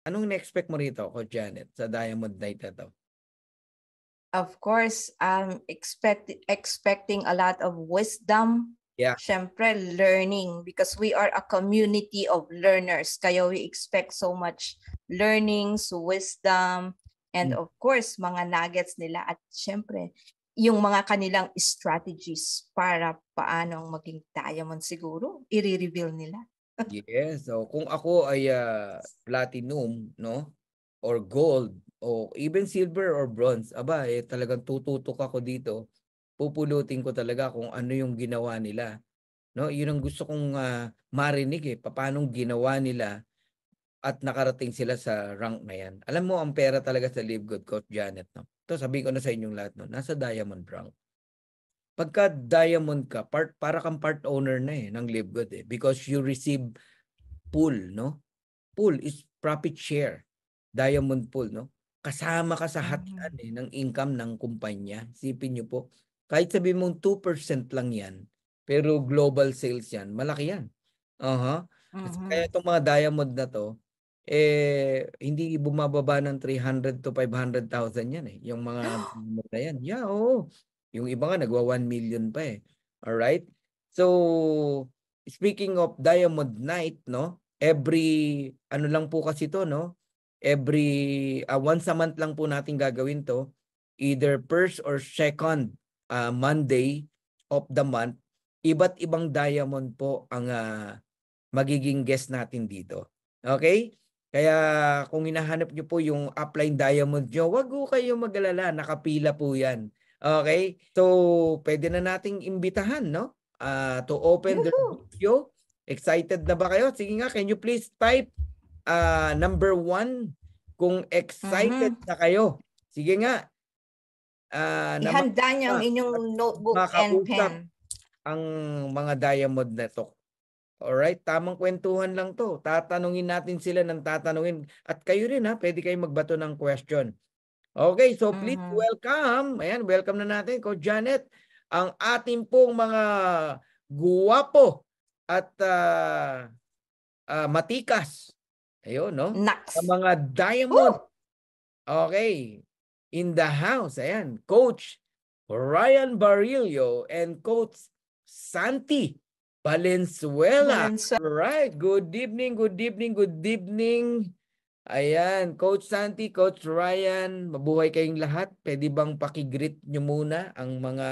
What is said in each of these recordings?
Anong na-expect mo rito, Coach Janet, sa Diamond Night na to? Of course, I'm expecting a lot of wisdom. Yeah. Syempre, learning, because we are a community of learners. Kaya we expect so much learnings, wisdom, and of course, mga nuggets nila. At syempre, yung mga kanilang strategies para paano maging diamond siguro, i-reveal nila. Yes. So, kung ako ay platinum, no? Or gold, o even silver or bronze, aba, talagang tututok ako dito. Pupulutin ko talaga kung ano yung ginawa nila. No? Yun ang gusto kong marinig paano ginawa nila at nakarating sila sa rank na yan. Alam mo, ang pera talaga sa Live Good, Coach Janet. No? Ito, sabihin ko na sa inyong lahat, no? Nasa diamond rank. Pagka diamond ka, para kang part owner na ng Live Good because you receive pool, no? Pool is profit share. Diamond pool, no? Kasama ka sa hatian ng income ng kumpanya. Sipin niyo po, kahit sabihin mong 2% lang yan, pero global sales yan, malaki yan. Kaya itong mga diamond na to, hindi bumababa ng 300 to 500,000 yan yung mga diamond na yan. Yeah, oo. Yung iba nga nagwa 1 million pa Alright? So, speaking of Diamond Night, no? Every, ano lang po kasi to, no? Every, once a month lang po natin gagawin to. Either first or second Monday of the month. Iba't ibang diamond po ang magiging guest natin dito. Okay? Kaya kung hinahanap nyo po yung upline diamond nyo, wag po kayo mag-alala. Nakapila po yan. Okay? So, pwede na nating imbitahan, no? To open the video. Excited na ba kayo? Sige nga, can you please type number 1 kung excited na kayo. Sige nga. Ihanda niyo ang inyong notebook and pen. Ang mga diamond na to. Alright, tamang kwentuhan lang to. Tatanungin natin sila ng tatanungin. At kayo rin pwede kayong magbato ng question. Okay, so please welcome. Ayan, welcome na natin, Coach Janet. Ang ating pong mga guwapo at matikas. Ayun, no? Ang mga diamond. Okay, in the house. Ayan, Coach Ryan Barillo and Coach Santi Valenzuela. Right. Good evening, good evening, good evening. Ayan, Coach Santi, Coach Ryan, mabuhay kayong lahat. Pwede bang pakigreet nyo muna ang mga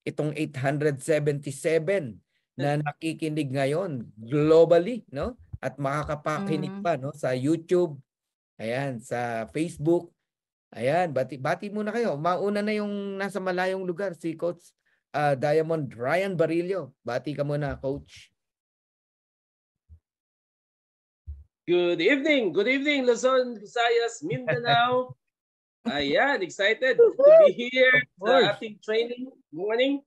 itong 877 na nakikinig ngayon globally, no? At makakapakinig pa, no? Sa YouTube, ayan, sa Facebook. Ayan, bati muna kayo. Mauna na yung nasa malayong lugar, si Coach Diamond Ryan Barillo. Bati ka muna, Coach. Good evening, Luzon, Visayas, Mindanao. Ayan, excited to be here sa ating training morning.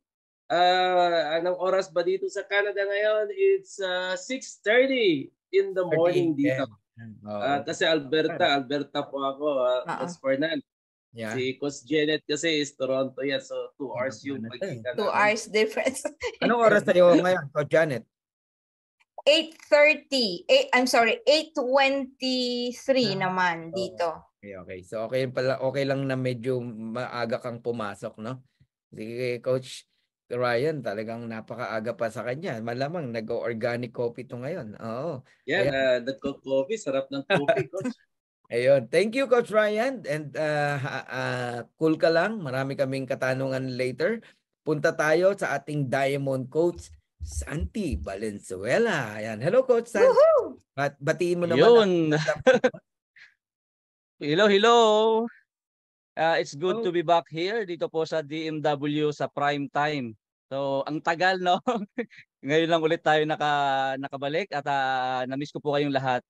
Anong oras ba dito sa Canada ngayon? It's 6:30 in the morning dito. Kasi Alberta po ako, Coach Fernan. Yeah. Si Coach Janet kasi is Toronto yan, so 2 hours yung pagkita. 2 hours difference. Anong oras tayo ngayon, Coach Janet? 8:30. I'm sorry, 8:23 naman dito. Okay. So okay lang na medyo maaga kang pumasok, no? Sige, Coach Ryan, talagang napakaaga pa sa kanya. Malamang nag-organic coffee to ngayon. Oo. Yan, nagko-coffee. Sarap ng coffee, Coach. Ayun. Thank you, Coach Ryan. And cool ka lang. Marami kaming katanungan later. Punta tayo sa ating Diamond Coach, Santi Valenzuela. Ayan. Hello, Coach Santi. Batiin mo naman. Hello. It's good to be back here dito po sa DMW sa prime time. So, ang tagal, no? Ngayon lang ulit tayo nakabalik at na-miss ko po kayong lahat.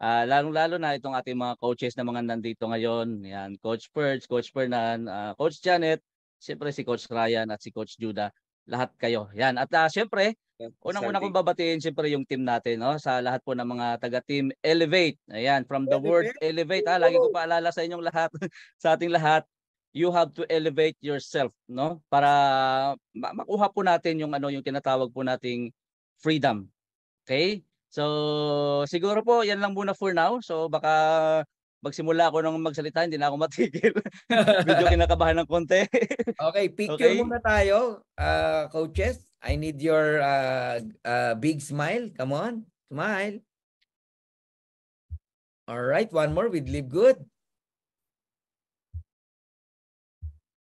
Lalong-lalo na itong ating mga coaches na mga nandito ngayon. Yan, Coach Perch, Coach Fernan, Coach Janet, siyempre si Coach Ryan at si Coach Judah. Lahat kayo. Yan. At siyempre, unang-una kong babatiin siyempre yung team natin, no? Sa lahat po ng mga taga-team Elevate. Ayan, from the word Elevate, lagi ko paalala sa inyong lahat, sa ating lahat, you have to elevate yourself, no? Para makuha po natin yung yung tinatawag po nating freedom. Okay? So siguro po yan lang muna for now. So baka magsimula ako ng magsalita, hindi na ako matigil. Medyo kinakabahan ng konti. Okay, picture Okay? muna tayo, coaches. I need your big smile. Come on, smile. All right, one more with Live Good.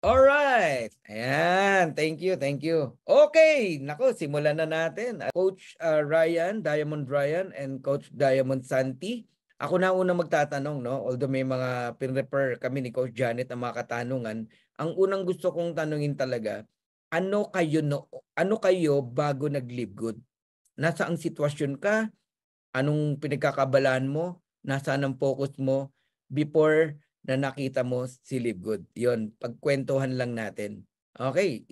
All right. Ayan, thank you, thank you. Okay, nako, simulan na natin. Coach Ryan, Diamond Ryan, and Coach Diamond Santi. Ako na unang magtatanong, no? Although may mga pinrefer kami ni Coach Janet na mga katanungan, ang unang gusto kong tanungin talaga, ano kayo bago nag-Live Good? Nasa ang sitwasyon ka? Anong pinagkakabalaan mo? Nasaan ang focus mo before na nakita mo si Live Good? Yun, pagkwentuhan lang natin. Okay,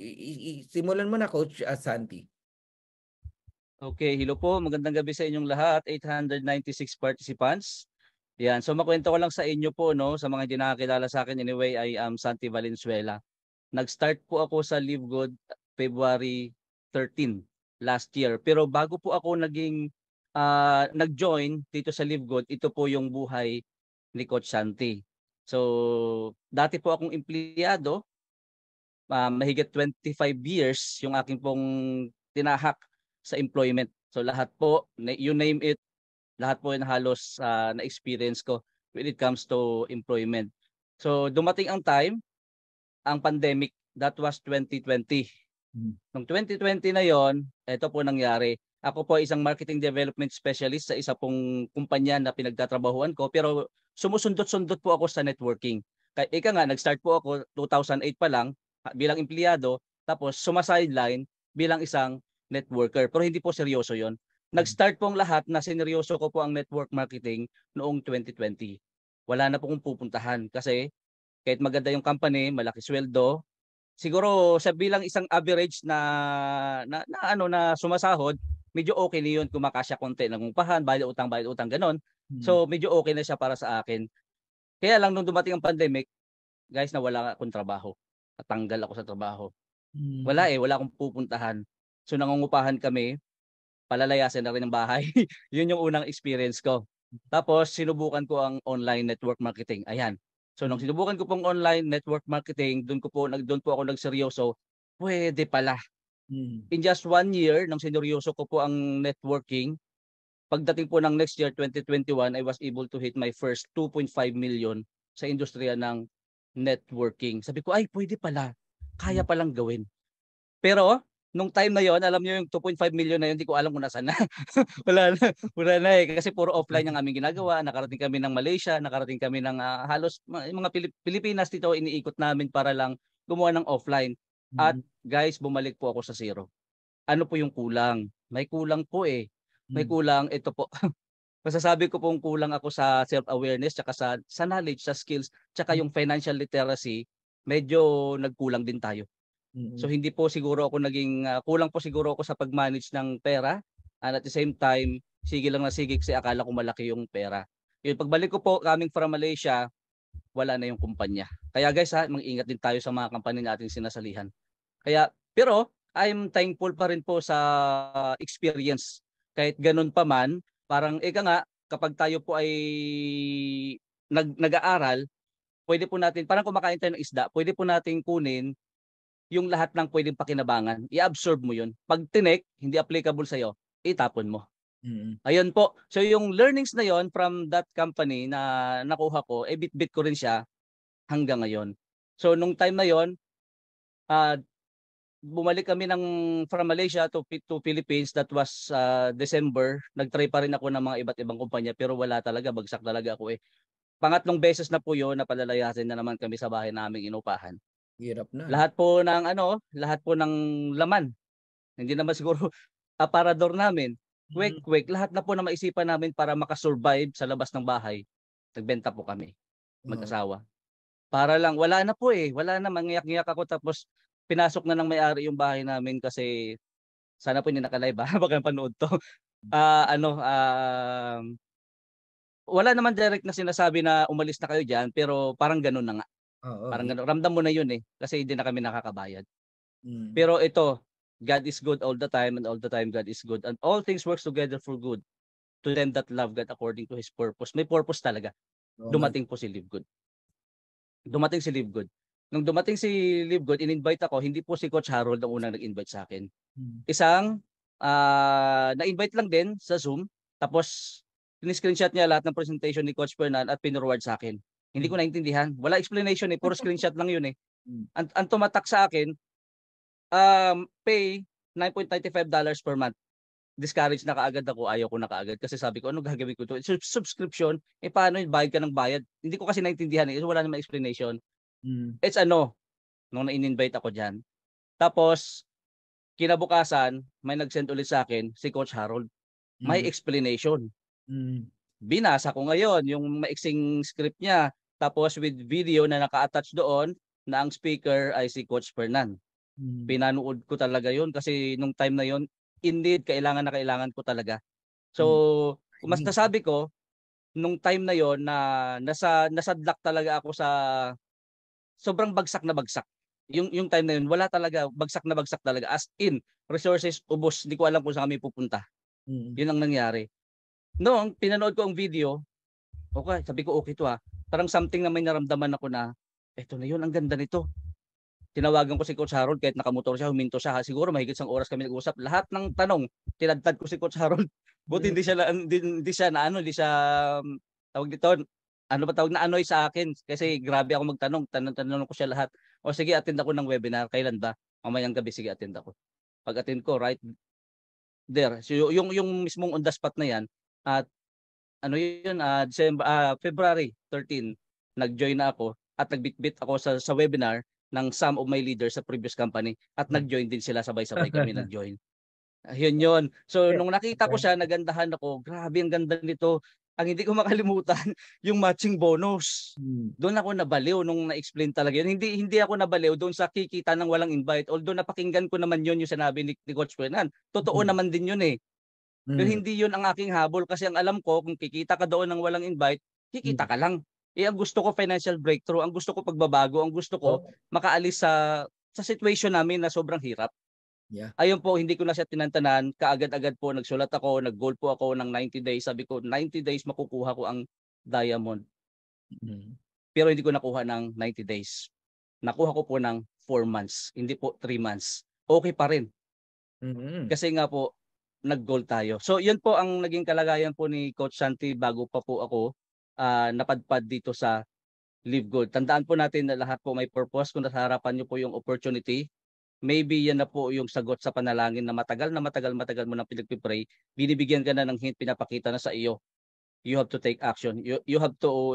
simulan mo na, Coach Santi. Okay, hello po. Magandang gabi sa inyong lahat. 896 participants. Yan. So makwento ko lang sa inyo po, no, sa mga hindi nakakilala sa akin. Anyway, I am Santi Valenzuela. Nag-start po ako sa Live Good February 13 last year. Pero bago po ako nag-join dito sa Live Good, ito po yung buhay ni Coach Santi. So, dati po akong empleyado, mahigit 25 years yung aking pong tinahak sa employment. So lahat po, you name it, lahat po yung halos na-experience ko when it comes to employment. So dumating ang time, ang pandemic, that was 2020. Noong 2020 na yon, ito po nangyari. Ako po ay isang marketing development specialist sa isa pong kumpanya na pinagtatrabahuan ko, pero sumusundot-sundot po ako sa networking. Ika nga, nag-start po ako 2008 pa lang bilang empleyado, tapos sumasideline bilang isang networker. Pero hindi po seryoso yon. Nag-start pong lahat na sineryoso ko po ang network marketing noong 2020. Wala na po kong pupuntahan kasi kahit maganda yung company, malaki sweldo, siguro sa bilang isang average na sumasahod, medyo okay na yun, kumakasya konti ng upahan, bayad utang ganon. So medyo okay na siya para sa akin. Kaya lang nung dumating ang pandemic, guys, nawala akong trabaho. Natanggal ako sa trabaho. Wala akong pupuntahan. So nangungupahan kami, palalayasin na rin ng bahay. Yun yung unang experience ko. Tapos sinubukan ko ang online network marketing. Ayan. So nung sinubukan ko pong online network marketing, doon po ako nagseryoso. Pwede pala. In just 1 year nang sineryoso ko po ang networking, pagdating po ng next year 2021, I was able to hit my first 2.5 million sa industriya ng networking. Sabi ko, ay pwede pala. Kaya palang gawin. Pero nung time na yon, alam niyo yung 2.5 million na yun, hindi ko alam kung nasaan na. wala na eh. Kasi puro offline ang aming ginagawa. Nakarating kami ng Malaysia, nakarating kami ng halos mga Pilipinas dito, iniikot namin para lang gumawa ng offline. At guys, bumalik po ako sa zero. Ano po yung kulang? May kulang po eh. May kulang, ito po. Masasabi ko pong kulang ako sa self-awareness, tsaka sa knowledge, sa skills, tsaka yung financial literacy, medyo nagkulang din tayo. So hindi po siguro ako kulang po siguro ako sa pag-manage ng pera, and at the same time, sige lang na sige kasi akala ko malaki yung pera. Yun, pagbalik ko po coming from Malaysia, wala na yung kumpanya. Kaya guys, mag-ingat din tayo sa mga company nating sinasalihan. Pero I'm thankful pa rin po sa experience. Kahit ganun pa man, parang kapag tayo po ay nag-aaral, pwede po natin, parang kumakain tayo ng isda, pwede po natin kunin yung lahat ng pwedeng pakinabangan, i-absorb mo yun. Pag tinek, hindi applicable sa'yo, itapon mo. Ayun po. So yung learnings na yon from that company na nakuha ko, bit-bit ko rin siya hanggang ngayon. So nung time na yon, bumalik kami from Malaysia to Philippines. That was December. Nag-try pa rin ako ng mga iba't ibang kumpanya pero wala talaga, bagsak talaga ako eh. Pangatlong beses na po yun, napalalayasin na naman kami sa bahay naming inupahan. Hirap na. Lahat po ng laman. Hindi naman siguro aparador namin. Quick, lahat na po na maisipan namin para makasurvive sa labas ng bahay. Nagbenta po kami, mag-asawa. Para lang, wala na po eh. Wala na, mangiyak-ngiyak ako tapos pinasok na ng may-ari yung bahay namin kasi sana po hindi nakalive baka panood to. Wala naman direct na sinasabi na umalis na kayo diyan pero parang ganoon na nga. Parang ganoon. Ramdam mo na yun eh kasi hindi na kami nakakabayad. Pero ito, God is good all the time and all the time God is good and all things works together for good to them that love God according to His purpose. May purpose talaga. Dumating po si Live Good. Dumating si Live Good. Nung dumating si Live Good, in-invite ako, hindi po si Coach Harold ang unang nag-invite sa akin. Isang na-invite lang din sa Zoom, tapos screenshot niya lahat ng presentation ni Coach Fernan at pinurward sa akin. Hindi ko naintindihan. Wala explanation eh, puro screenshot lang yun eh. Ang tumatak sa akin, pay $9.95 per month. Discourage na kaagad ako, ayaw ko na kaagad kasi sabi ko, ano gagawin ko to? Subscription, paano bayad ka ng bayad? Hindi ko kasi naintindihan eh, wala namang explanation. It's nung na-invite ako dyan. Tapos, kinabukasan, may nag-send ulit sa akin, si Coach Harold. May explanation. Binasa ko ngayon, yung maiksing script niya, tapos with video na naka-attach doon, na ang speaker ay si Coach Fernan. Pinanood ko talaga yun kasi nung time na yun, indeed, kailangan na kailangan ko talaga. So, mas nasabi ko, nung time na yon na nasadlak talaga ako sa sobrang bagsak na bagsak. Yung time na yun, wala talaga, bagsak na bagsak talaga. As in, resources, ubos, hindi ko alam kung saan kami pupunta. Yun ang nangyari. Noong pinanood ko ang video, okay, sabi ko okay to ha. Parang something na may naramdaman ako na, eto na yun, ang ganda nito. Tinawagan ko si Coach Harold kahit nakamotor siya, huminto siya. Siguro mahigit isang oras kami nag-usap. Lahat ng tanong, tinadtad ko si Coach Harold. Buti hindi siya tawag dito, ano ba tawag na anoy sa akin kasi grabe ako magtanong, tanong ko siya lahat. O sige, attend ako ng webinar. Kailan ba? Mamayang gabi, sige, attend ako. Pag-attend ko, right there. So, yung mismong on the spot na yan, at ano yun, February 13, nag-join na ako at nagbitbit ako sa webinar ng some of my leaders sa previous company at nag-join din sila, sabay-sabay kami nag-join. Yun. So, nung nakita ko siya, nagandahan ako. Grabe, ang ganda nito. Ang hindi ko makalimutan, yung matching bonus. Doon ako nabaliw nung na-explain talaga yun. Hindi ako nabaliw doon sa kikita ng walang invite. Although napakinggan ko naman yun yung sinabi ni Coach Fernan. Totoo naman din yun eh. Pero hindi yun ang aking habol kasi ang alam ko, kung kikita ka doon ng walang invite, kikita ka lang. Ang gusto ko financial breakthrough, ang gusto ko pagbabago, ang gusto ko makaalis sa situation namin na sobrang hirap. Yeah. Ayun po, hindi ko na siya tinantanan. Kaagad-agad po, nagsulat ako, nag-goal po ako ng 90 days. Sabi ko, 90 days makukuha ko ang diamond. Pero hindi ko nakuha ng 90 days. Nakuha ko po ng 4 months. Hindi po 3 months. Okay pa rin. Kasi nga po, nag-goal tayo. So, yun po ang naging kalagayan po ni Coach Santi bago pa po ako napadpad dito sa Live Good. Tandaan po natin na lahat po may purpose. Kung nasa harapan nyo po yung opportunity, maybe yan na po yung sagot sa panalangin na matagal mo nang pinagpipray. Binibigyan ka na ng hint, pinapakita na sa iyo. You have to take action. You have to,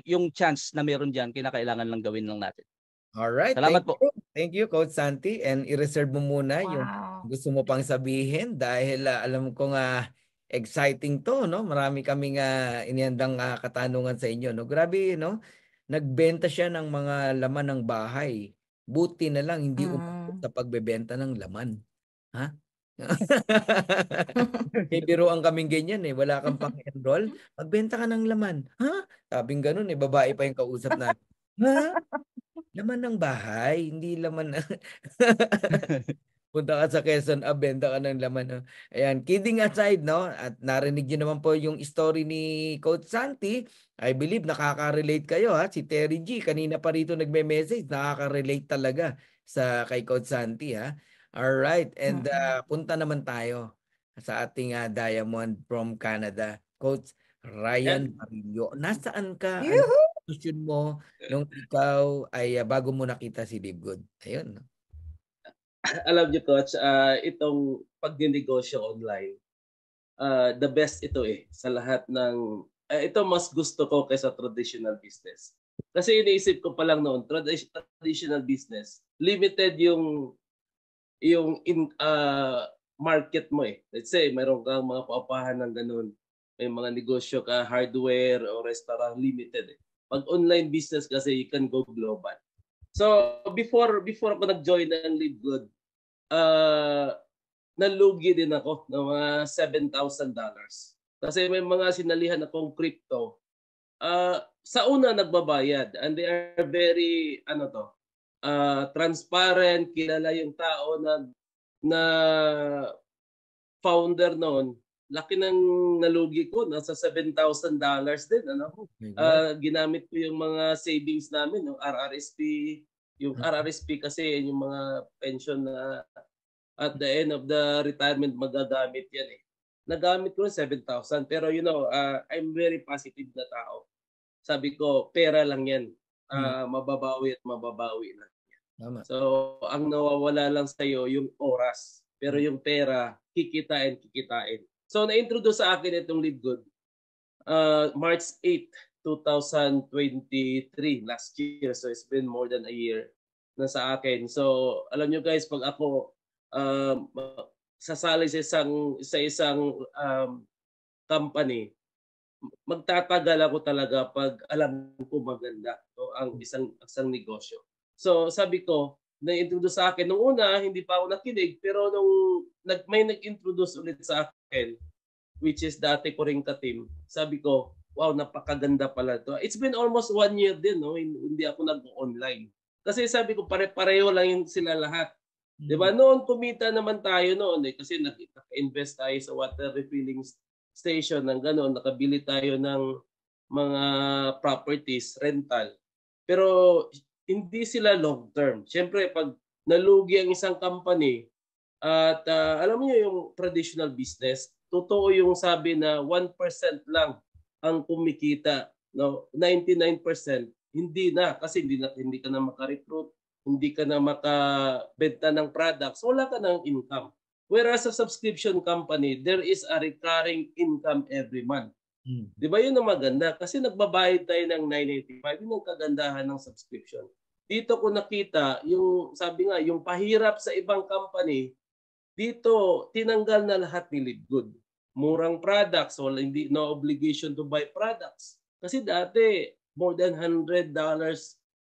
yung chance na meron dyan, kinakailangan lang gawin lang natin. Alright. Salamat po. Thank you, Coach Santi. And i-reserve mo muna yung gusto mo pang sabihin dahil alam ko nga exciting to, no? Marami kaming inihandang katanungan sa inyo, no? Grabe, no? Nagbenta siya ng mga laman ng bahay. Buti na lang hindi umabot sa pagbebenta ng laman. Ha? Biruan kaming ganyan eh. Wala kang pang-enroll. Magbenta ka ng laman. Ha? Sabing ganun eh. Babae pa yung kausap na. Ha? Laman ng bahay. Hindi laman na. Punta ka sa Quezon, benta ka ng laman. Ayan, kidding aside, no? At narinig niyo naman po yung story ni Coach Santi. I believe nakaka-relate kayo, ha? Si Terry G, kanina pa rito nagme-message. Nakaka-relate talaga sa kay Coach Santi, ha? Alright, and punta naman tayo sa ating Diamond from Canada. Coach Ryan Marillo. Nasaan ka? Ano institution mo nung ikaw ay bago mo nakita si Live Good? Ayun, no? Alam niyo, Coach, itong pagninegosyo online, the best ito sa lahat ng, ito mas gusto ko kaysa traditional business. Kasi iniisip ko pa lang noon, traditional business, limited yung market mo Let's say, mayroon kang mga paupahan ng ganun. May mga negosyo ka, hardware o restaurant, limited Pag online business kasi, you can go global. So, before ako nag-join ng Live Good, nalugi din ako ng mga $7,000. Kasi may mga sinalihan akong crypto. Sa una nagbabayad and they are very transparent, kilala yung tao na founder noon. laki ng nalugi ko, nasa $7,000 din. Ano? Oh my God. Ginamit ko yung mga savings namin, yung RRSP. Yung RRSP kasi yung mga pension na at the end of the retirement magagamit yan eh. Nagamit ko ng 7,000 pero I'm very positive na tao. Sabi ko, pera lang yan. Mababawi at mababawi lang. Tama. So, ang nawawala lang sa'yo yung oras. Pero yung pera, kikitain. So, na-introduce sa akin itong Live Good. March 8, 2023, last year. So, it's been more than a year na sa akin. So, alam nyo guys, pag ako sasali sa isang company, magtatagal ako talaga pag alam ko maganda ang isang negosyo. So sabi ko, na-introduce sa akin. Nung una, hindi pa ako nakinig, pero nung may nag-introduce ulit sa akin, which is dati ko ring ka-team, sabi ko, wow, napakaganda pala to. It's been almost 1 year din, no? Hindi ako nag-online. Kasi sabi ko, pare-pareho lang yung sila lahat. Diba? Noon, kumita naman tayo noon kasi nag-invest tayo sa water refilling station ng gano'n. Nakabili tayo ng mga properties, rental. Pero hindi sila long term. Siyempre, pag nalugi ang isang company at alam niyo yung traditional business, totoo yung sabi na 1% lang ang kumikita. No? 99% hindi na kasi hindi ka na maka-recruit, hindi ka na makabenta ng products, wala ka ng income. Whereas sa subscription company, there is a recurring income every month. Di ba yun ang maganda? Kasi nagbabayad tayo ng $985, yun ang kagandahan ng subscription. Dito ko nakita, yung sabi nga, yung pahirap sa ibang company, dito tinanggal na lahat ni Live Good. Murang products, no obligation to buy products. Kasi dati, more than $100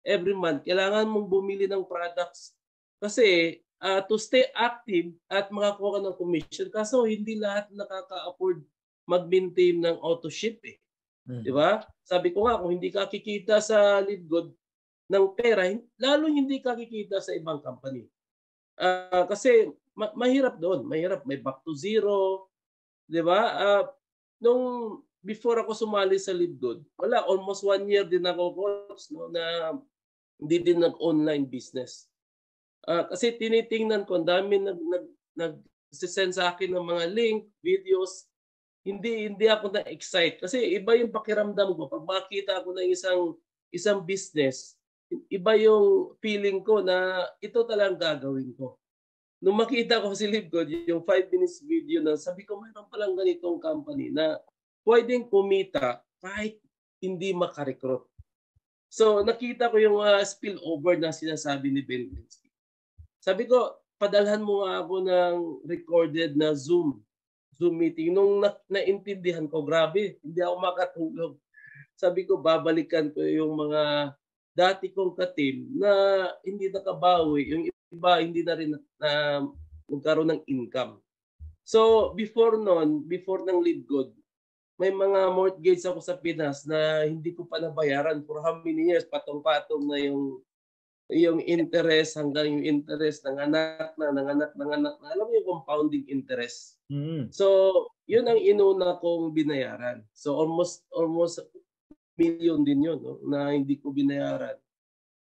every month, kailangan mong bumili ng products kasi to stay active at makakuha ka ng commission. Kaso hindi lahat nakaka-afford mag-maintain ng auto ship eh. Di ba? Sabi ko nga, kung hindi ka kikita sa Live Good ng pera, lalo hindi ka kikita sa ibang company. Kasi mahirap doon. Mahirap. May back to zero. Di ba? Nung before ako sumali sa Live Good, almost 1 year din ako course, no, na hindi din nag-online business. Kasi tinitingnan ko, ang dami nag-send sa akin ng mga link, videos. Hindi ako na-excite. Kasi iba yung pakiramdam ko. Pag makita ko ng isang business, iba yung feeling ko na ito talagang gagawin ko. Nung makita ko si Live Good, yung 5 minutes video na sabi ko, mayroon palang ganitong company na pwedeng kumita kahit hindi makarecruit. So nakita ko yung spillover na sinasabi ni Ben Linsky. Sabi ko, padalhan mo nga ako ng recorded na Zoom meeting. Nung naintindihan ko, grabe, hindi ako makatulog. Sabi ko, babalikan ko yung mga dati kong ka-team na hindi nakabawi. Yung iba, hindi na rin nagkaroon ng income. So, before ng Live Good, may mga mortgage ako sa Pinas na hindi ko pa nabayaran for how many years, patong-patong na yung interest hanggang yung interest nanganak na. Alam mo yung compounding interest. So, yun ang inuna kong binayaran. So, almost million din yun, no, na hindi ko binayaran.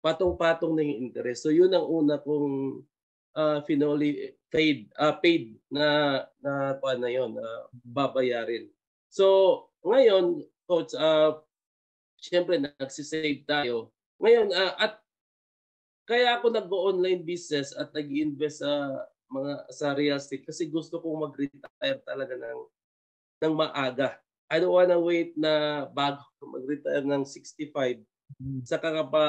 Patong-patong na yung interest. So, yun ang una kong finally paid na paano yun, babayarin. So, ngayon, Coach, siyempre nagsisave tayo. Ngayon, at kaya ako nag-online business at nag-invest sa real estate kasi gusto kong mag-retire talaga ng maaga. I don't wanna wait na bago mag-retire ng 65, saka ka pa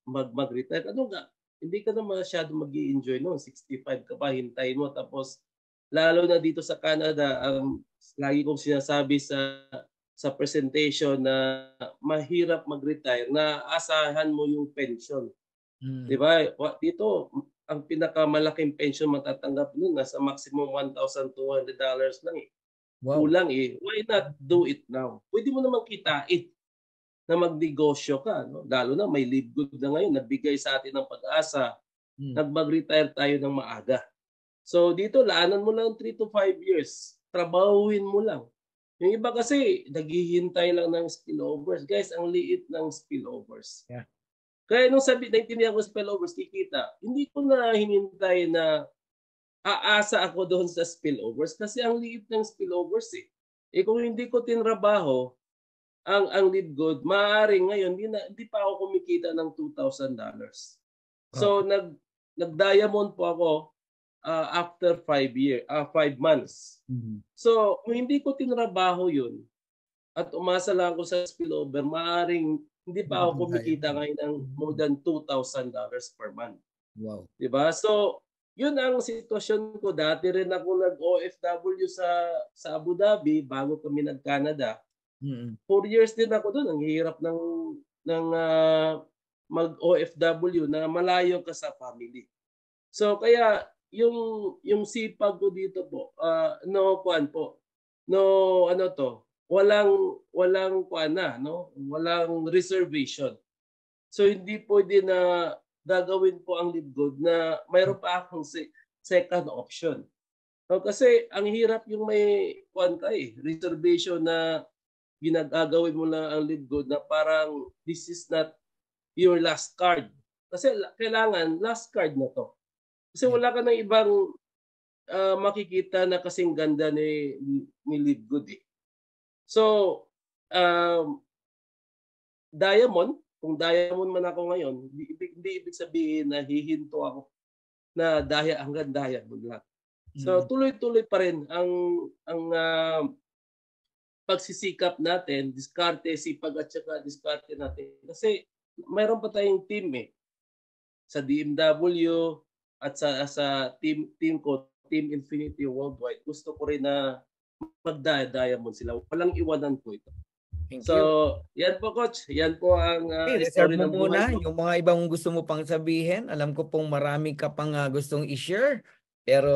mag-retire. Ano nga? Hindi ka na masyado mag-i-enjoy noon. 65 ka pa, hintayin mo. Tapos, lalo na dito sa Canada, lagi kong sinasabi sa presentation na mahirap mag-retire, na asahan mo yung pension. Diba? Dito, ang pinakamalaking pension matatanggap nun, nasa maximum $1,200 lang eh. Wow. Kulang eh. Why not do it now? Pwede mo naman kitain na magnegosyo ka. No? Lalo na may Live Good na ngayon, nagbigay sa atin ng pag-asa. Nag-retire tayo ng maaga. So dito, laanan mo lang 3 to 5 years. trabahuhin mo lang. Yung iba kasi, naghihintay lang ng spillovers. Guys, ang liit ng spillovers. Yeah. Kaya nung naintindihan ko spillovers, kikita, hindi ko na hinintay na aasa ako doon sa spillovers kasi ang liit ng spillovers eh. Kung hindi ko tinrabaho ang lead good, maaaring ngayon hindi pa ako kumikita ng $2,000. So nag-diamond po ako after 5 months. So kung hindi ko tinrabaho yun at umasa lang ako sa spillover, maaaring hindi pa ako kumikita ngayon ng more than $2,000 per month. Wow. Diba? So yun ang sitwasyon ko. Dati rin ako nag-OFW sa Abu Dhabi bago kami nag-Canada. 4 years din ako doon. Ang hirap ng mag-OFW na malayo ka sa family. So kaya yung sipag ko dito po, walang reservation. So hindi pwede na gagawin po ang lead good na mayroon pa akong second option. So, kasi ang hirap yung may reservation na ginagagawin mo na ang lead good na parang this is not your last card. Kasi kailangan last card na to. Kasi wala ka ng ibang makikita na kasing ganda ni lead good eh. So, diamond, kung diamond man ako ngayon, hindi ibig sabihin na hihinto ako na hanggang diamond lang. So tuloy-tuloy pa rin ang pagsisikap natin, diskarte, sipag at saka diskarte natin. Kasi mayroon pa tayong team sa DMW at sa team ko, Team Infinity Worldwide. Gusto ko rin na mag-diamond sila. Walang iwanan po ito. So, yan po coach. Yan po ang reserve mo muna yung mga ibang gusto mo pang sabihin. Alam ko pong marami ka pang gustong i-share. Pero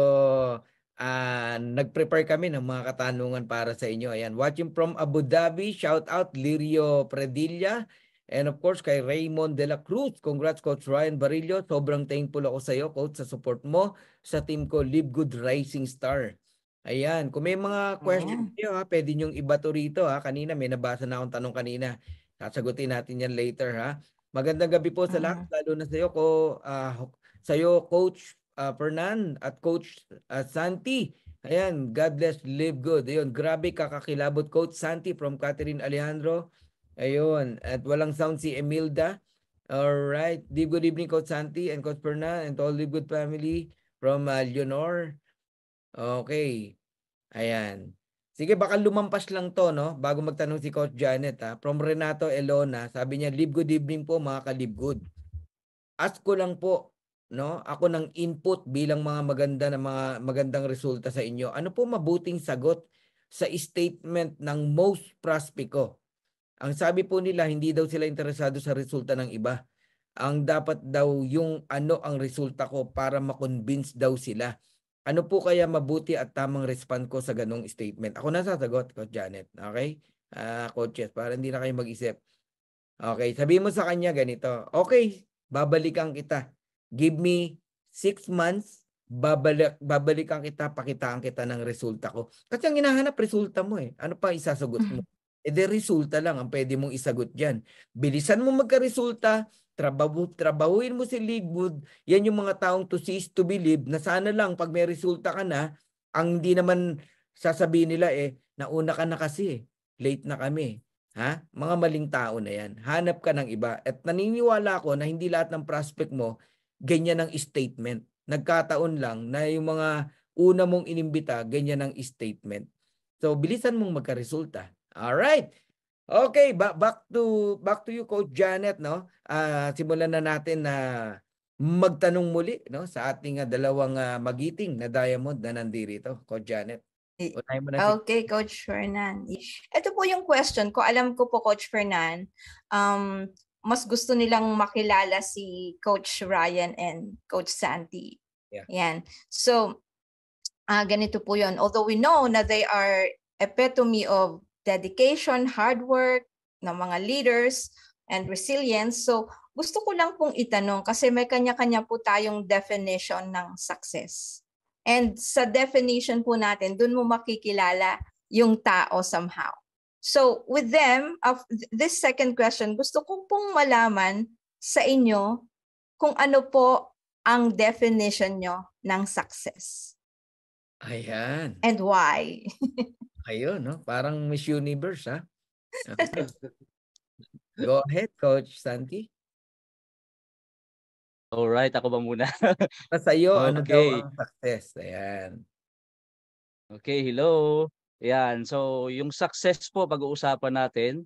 nag-prepare kami ng mga katanungan para sa inyo. Ayan, watching from Abu Dhabi. Shout out Lirio Predilla. And of course kay Raymond De La Cruz. Congrats Coach Ryan Barillo. Sobrang thankful ako sa iyo Coach sa support mo sa team ko Live Good Rising Star. Ayan, kung may mga questions niyo pwede niyong ibato rito Kanina may nabasa na akong tanong kanina. Sasagutin natin yan later Magandang gabi po sa lahat, lalo na sa iyo Coach Fernan at Coach Santi. Ayan, God bless, live good. Ayun, grabe kakakilabot Coach Santi from Catherine Alejandro. Ayun, at walang sound si Emilda. Alright, good evening Coach Santi and Coach Fernan and to all Live Good family from Leonor. Okay. Ayan. Sige, baka lumampas lang to, no? Bago magtanong si Coach Janet, From Renato Elona, sabi niya, live good evening po, mga ka-live good. Ask ko lang po, no? Ako ng input bilang mga magandang resulta sa inyo. Ano po mabuting sagot sa statement ng most prospect ko? Ang sabi po nila, hindi daw sila interesado sa resulta ng iba. Ang dapat daw yung ano ang resulta ko para ma-convince daw sila. Ano po kaya mabuti at tamang respond ko sa ganong statement? Ako na sasagot, Coach Janet. Okay? Coaches, para hindi na kayo mag-isip. Okay, sabihin mo sa kanya ganito. Okay, babalikan kita. Give me 6 months, babalikan kita, pakitaan kita ng resulta ko. Kasi ang hinahanap, resulta mo Ano pa isasagot mo? Resulta lang ang pwede mong isagot dyan. Bilisan mo magka-resulta, trabahuin mo si Ligwood, yan yung mga taong to see is to believe na sana lang pag may resulta ka na, ang hindi naman sasabihin nila nauna ka na kasi late na kami. Mga maling tao na yan. Hanap ka ng iba. At naniniwala ako na hindi lahat ng prospect mo, ganyan ang statement. Nagkataon lang na yung mga una mong inimbita, ganyan ang statement. So, bilisan mong magka-resulta. Alright. Okay, back to you Coach Janet, no? Simulan na natin na magtanong muli, no, sa ating dalawang magiting na diamond na nandito, Coach Janet. Okay, Coach Fernan. Ito po yung question ko. Alam ko po Coach Fernan, mas gusto nilang makilala si Coach Ryan and Coach Santi. Yeah. Yan. So, ganito po yun. Although we know na they are epitome of dedication, hard work ng mga leaders, and resilience. So, gusto ko lang pong itanong kasi may kanya-kanya po tayong definition ng success. And sa definition po natin, dun mo makikilala yung tao somehow. So with them, of this second question, gusto ko pong malaman sa inyo kung ano po ang definition nyo ng success. Ayan. And why? Ayun, no? Parang Miss Universe, ha? Go ahead, Coach Santi. Alright, ako ba muna? Sa iyo, ano daw Okay. ang success? Ayan. Okay, hello. Yan. So, yung success po pag-uusapan natin.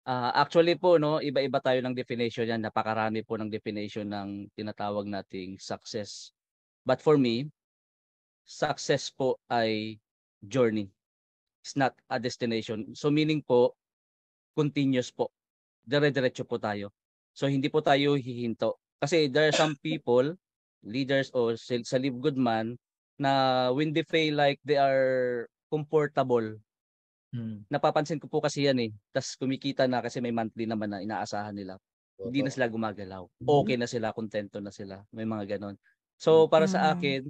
Actually po, no, iba-iba tayo ng definition yan. Napakarami po ng definition ng tinatawag nating success. But for me, success po ay journey. It's not a destination. So meaning po, continuous po. Dire-diretso po tayo. So hindi po tayo hihinto. Kasi there are some people, leaders o sa Live Good Man, na when they feel like they are comfortable, napapansin ko po kasi yan eh. Tapos kumikita na kasi may monthly naman na inaasahan nila. Hindi na sila gumagalaw. Okay na sila, kontento na sila. May mga ganon. So para sa akin,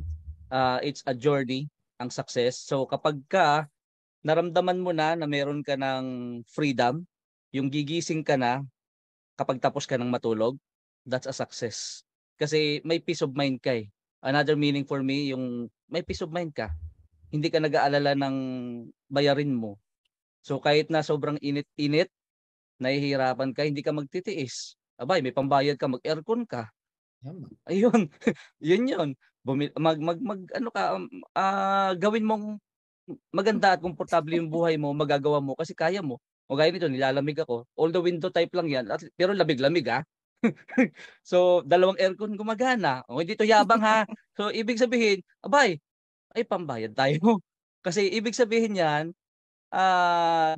it's a journey, ang success. So kapag ka naramdaman mo na meron ka ng freedom, yung gigising ka na kapag tapos ka ng matulog, that's a success. Kasi may peace of mind ka eh. Another meaning for me, yung may peace of mind ka. Hindi ka nag-aalala ng bayarin mo. So kahit na sobrang init-init, nahihirapan ka, hindi ka magtitiis. Abay, may pambayad ka, mag-aircon ka. Ayun, yun. Gawin mong maganda at komportable yung buhay mo, magagawa mo kasi kaya mo. O gaya nito, nilalamig ako. Although window type lang yan, pero lamig-lamig So, dalawang aircon gumagana. O hindi to yabang ha. So, ibig sabihin, abay, ay pambayad tayo. Kasi ibig sabihin yan,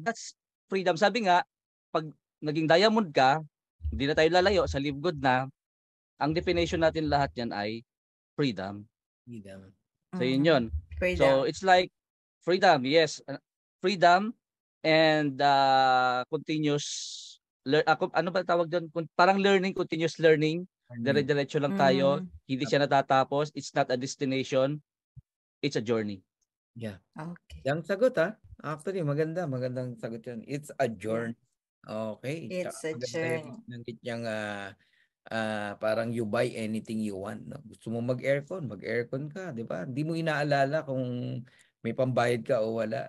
that's freedom. Sabi nga, pag naging diamond ka, hindi na tayo lalayo, sa Live Good na, ang definition natin lahat yan ay freedom. So, yun. Freedom. So, it's like freedom, yes. Freedom and continuous ano ba tawag doon? Parang learning, continuous learning. Dire-diretso lang tayo. Hindi siya natatapos. It's not a destination. It's a journey. Yeah. Okay. Yung sagot ha. Actually, magandang sagot yun. It's a journey. Okay. It's a journey. Nangit niyang parang you buy anything you want. No? Gusto mo mag-aircon ka, di ba? Hindi mo inaalala kung may pambayad ka o wala.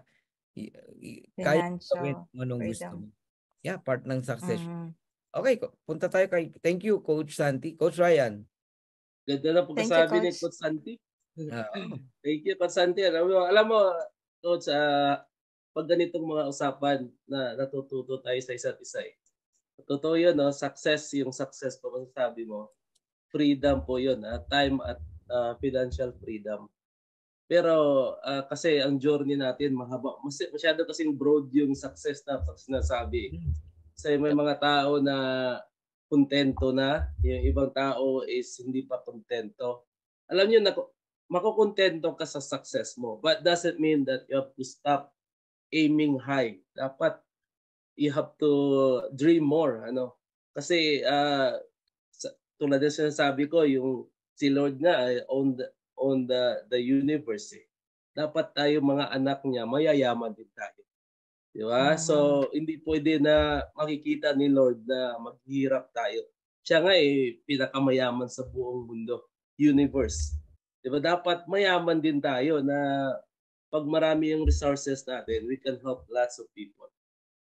Kaya gawin mo anong gusto mo. Yeah, part ng success. Okay, punta tayo kay, thank you, Coach Santi. Coach Ryan. Ganda na pagkasabi ni Coach Santi. Thank you, Coach Santi. Alam mo, Coach, pag ganitong mga usapan na natututo tayo sa isa't isa. Totoo yun, no? Yung success po, masasabi mo, freedom po yun. Time at financial freedom. Pero kasi ang journey natin mahaba, masyado kasing broad yung success na pag sinasabi. Kasi may mga tao na kontento na, yung ibang tao is hindi pa kontento. Alam niyo na makukontento ka sa success mo, but doesn't mean that you have to stop aiming high. Dapat you have to dream more, ano? Kasi tulad ng sinasabi ko, yung si Lord nga on the universe. Dapat tayo mga anak niya, mayayaman din tayo. Di ba? So, hindi pwede na makikita ni Lord na maghihirap tayo. Siya nga pinakamayaman sa buong mundo, universe. Di ba? Dapat mayaman din tayo na pag marami yung resources natin, we can help lots of people.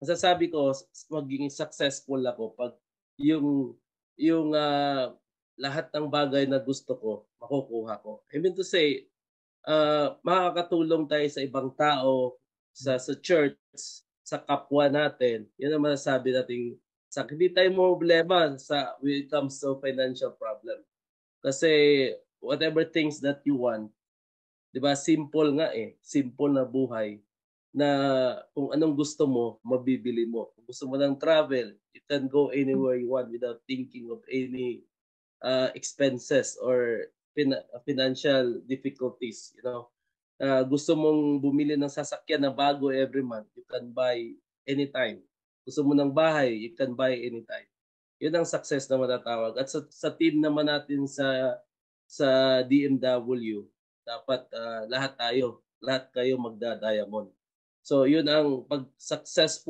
Masasabi ko, magiging successful ako pag yung lahat ng bagay na gusto ko, makukuha ko. I mean to say, makakatulong tayo sa ibang tao, sa church, sa kapwa natin. Yan ang masasabi natin. Hindi tayo problema when it comes to financial problem. Kasi whatever things that you want, di ba, simple nga simple na buhay na kung anong gusto mo, mabibili mo. Kung gusto mo ng travel, you can go anywhere you want without thinking of any expenses or financial difficulties, you know. Gusto mong bumili ng sasakyan na bago every month, you can buy anytime. Gusto mo ng bahay, you can buy anytime. Yun ang success na matatawag. At sa team naman natin sa DMW, Dapat lahat kayo magda-diamond. So yun ang pag success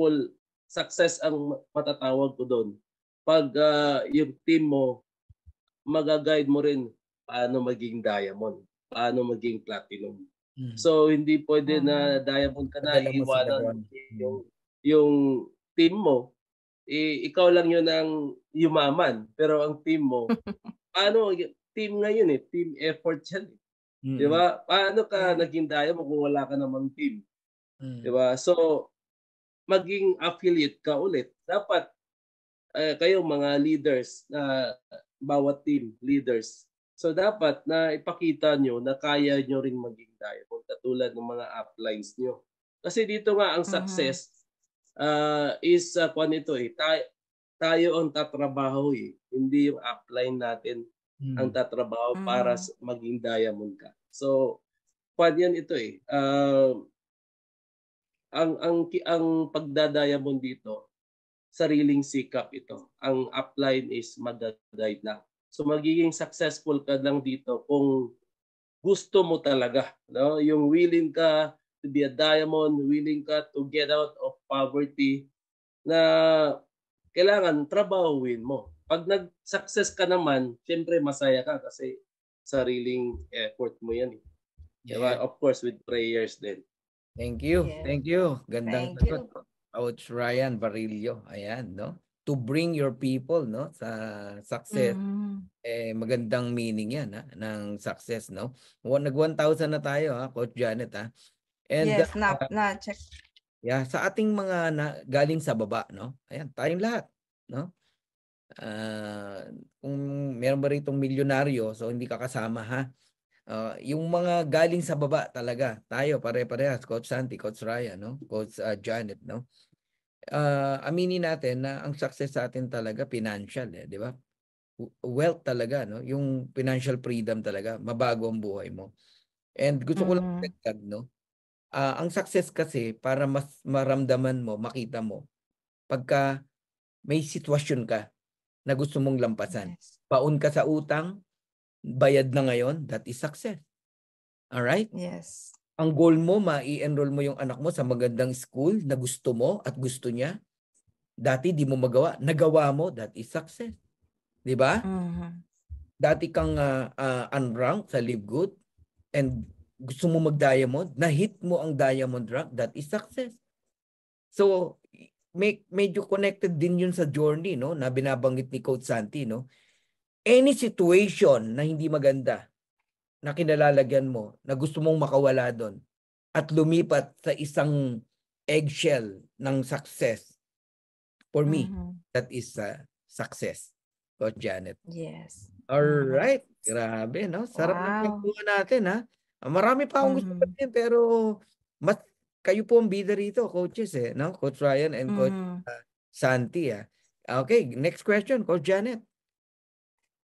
ang matatawag ko doon. Pag yung team mo, magaguide mo rin paano maging diamond, paano maging platinum. So hindi pwede na diamond ka na, Padala mo sila iiwanan doon. yung team mo. Ikaw lang yun ang yumaman, pero ang team mo, paano team ngayon team effort yan. Di ba? Paano ka naging diamond kung wala ka namang team? Di ba? So maging affiliate ka ulit. Dapat kayong mga leaders na bawat team leaders. So dapat na ipakita nyo na kaya nyo ring maging diamond katulad ng mga uplines nyo. Kasi dito nga ang success is kung ito tayo ang tatrabaho hindi yung upline natin ang tatrabaho para maging diamond ka. So kung yan ito ang pagda-diamond dito sariling sikap ito. Ang upline is mag-guide lang. So magiging successful ka lang dito kung gusto mo talaga, no? Yung willing ka to be a diamond, willing ka to get out of poverty na kailangan trabahuin mo. Pag nag-success ka naman, siyempre masaya ka kasi sariling effort mo yan. Diba? Of course with prayers din. Thank you. Yes. Thank you. Gandang Thank sagot. Coach Ryan Barillo. Ayan, no? To bring your people, no, sa success. Magandang meaning yan, ha, ng success, no? Nag 1,000 na tayo, ha, Coach Janet, ha? And Yes, na-check. yeah, sa ating mga galing sa baba, no? Ayan, tayong lahat, no? Kung meron ba ritong milyonaryo, so hindi ka kasama, ha? Yung mga galing sa baba talaga, tayo pare-parehas, Coach Santi, Coach Ryan, no? Coach Janet, no? Aminin natin na ang success sa atin talaga financial, di ba? Wealth talaga, no? Yung financial freedom talaga, mabago ang buhay mo. And gusto ko lang dagdag, no? Ang success kasi para mas maramdaman mo, makita mo, pagka may sitwasyon ka na gusto mong lampasan. Yes. Baon ka sa utang, bayad na ngayon, that is success. Alright? Yes. Ang goal mo, ma-i-enroll mo yung anak mo sa magandang school na gusto mo at gusto niya. Dati di mo magawa, nagawa mo, that is success. Di ba? Dati kang unranked sa Live Good and gusto mo mag-diamond, na-hit mo ang diamond rank, that is success. So, medyo connected din yun sa journey, no, na binabanggit ni Coach Santi, no? Any situation na hindi maganda, na kinalalagyan mo, na gusto mong makawala doon, at lumipat sa isang eggshell ng success, for me, that is success, Coach Janet. Yes. Alright. Grabe, no? Sarap ng kwentuhan natin, ha? Marami pa akong gusto sabihin, pero mas kayo po ang bida rito, coaches, no? Coach Ryan and Coach Santi, Okay, next question, Coach Janet.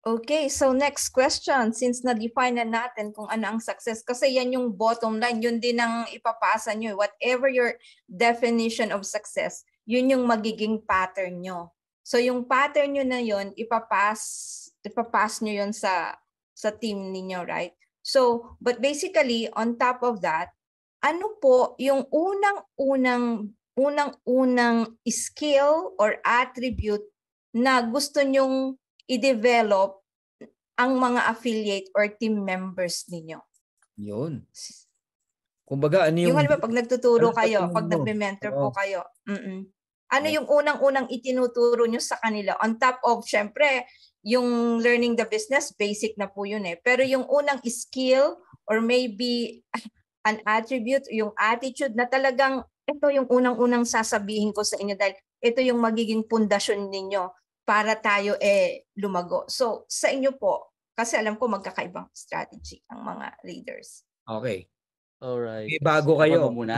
Okay, so next question, since na-define na natin kung ano ang success, kasi yan yung bottom line, yun din ang ipapasa nyo. Whatever your definition of success, yun yung magiging pattern nyo. So yung pattern nyo na yun, ipapass nyo yun sa team ninyo, right? So, but basically, on top of that, ano po yung unang-unang skill or attribute na gusto nyong i-develop ang mga affiliate or team members ninyo? Yun. Kumbaga, ano yung halimbawa, pag nagtuturo kayo, pag mo? nagme-mentor po kayo, ano yung unang-unang itinuturo nyo sa kanila? On top of, syempre, yung learning the business, basic na po yun Pero yung unang skill or maybe an attribute, yung attitude na talagang ito yung unang-unang sasabihin ko sa inyo dahil ito yung magiging pundasyon ninyo para tayo lumago. So sa inyo po, kasi alam ko magkakaibang strategy ang mga leaders. Okay. Alright. May bago kayo. Ako muna.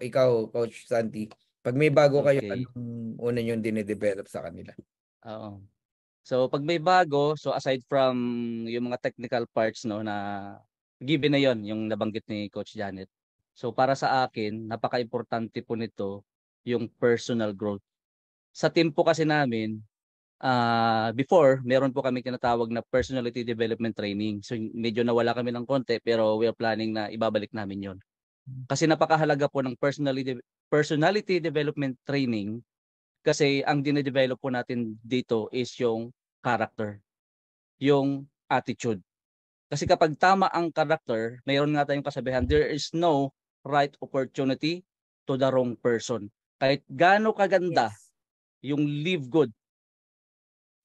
Ikaw, Coach Santi. Pag may bago kayo, Okay. anong una yung dine-develop sa kanila? Oo. So pag may bago, so aside from yung mga technical parts no na given na yon yung nabanggit ni Coach Janet. So para sa akin, napaka-importante po nito yung personal growth. Sa team po kasi namin, before, meron po kami tinatawag na personality development training. So medyo nawala kami ng konti pero we are planning na ibabalik namin yon. Kasi napakahalaga po ng personality development training kasi ang dinedevelop po natin dito is yung character, yung attitude. Kasi kapag tama ang character, mayroon nga tayong kasabihan, there is no right opportunity to the wrong person. Kahit gaano kaganda Yes. yung live good,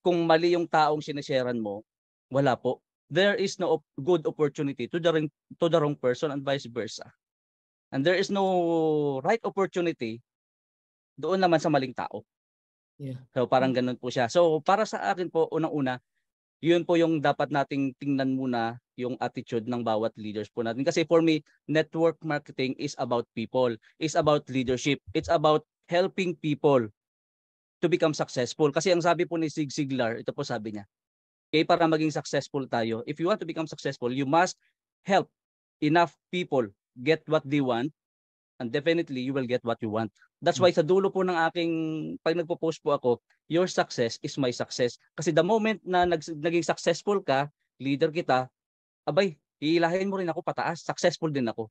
kung mali yung taong sinesharean mo, wala po. There is no good opportunity to the wrong person and vice versa. And there is no right opportunity doon naman sa maling tao. Yeah. So parang ganun po siya. So para sa akin po, unang-una, yun po yung dapat nating tingnan muna yung attitude ng bawat leaders po natin. Kasi for me, network marketing is about people, is about leadership, it's about helping people to become successful. Kasi ang sabi po ni Zig Ziglar, ito po sabi niya, okay, para maging successful tayo, if you want to become successful, you must help enough people get what they want, and definitely you will get what you want. That's why sa dulo po ng aking, pag nagpo-post po ako, your success is my success. Kasi the moment na naging successful ka, leader kita, abay, hihilahin mo rin ako pataas, successful din ako.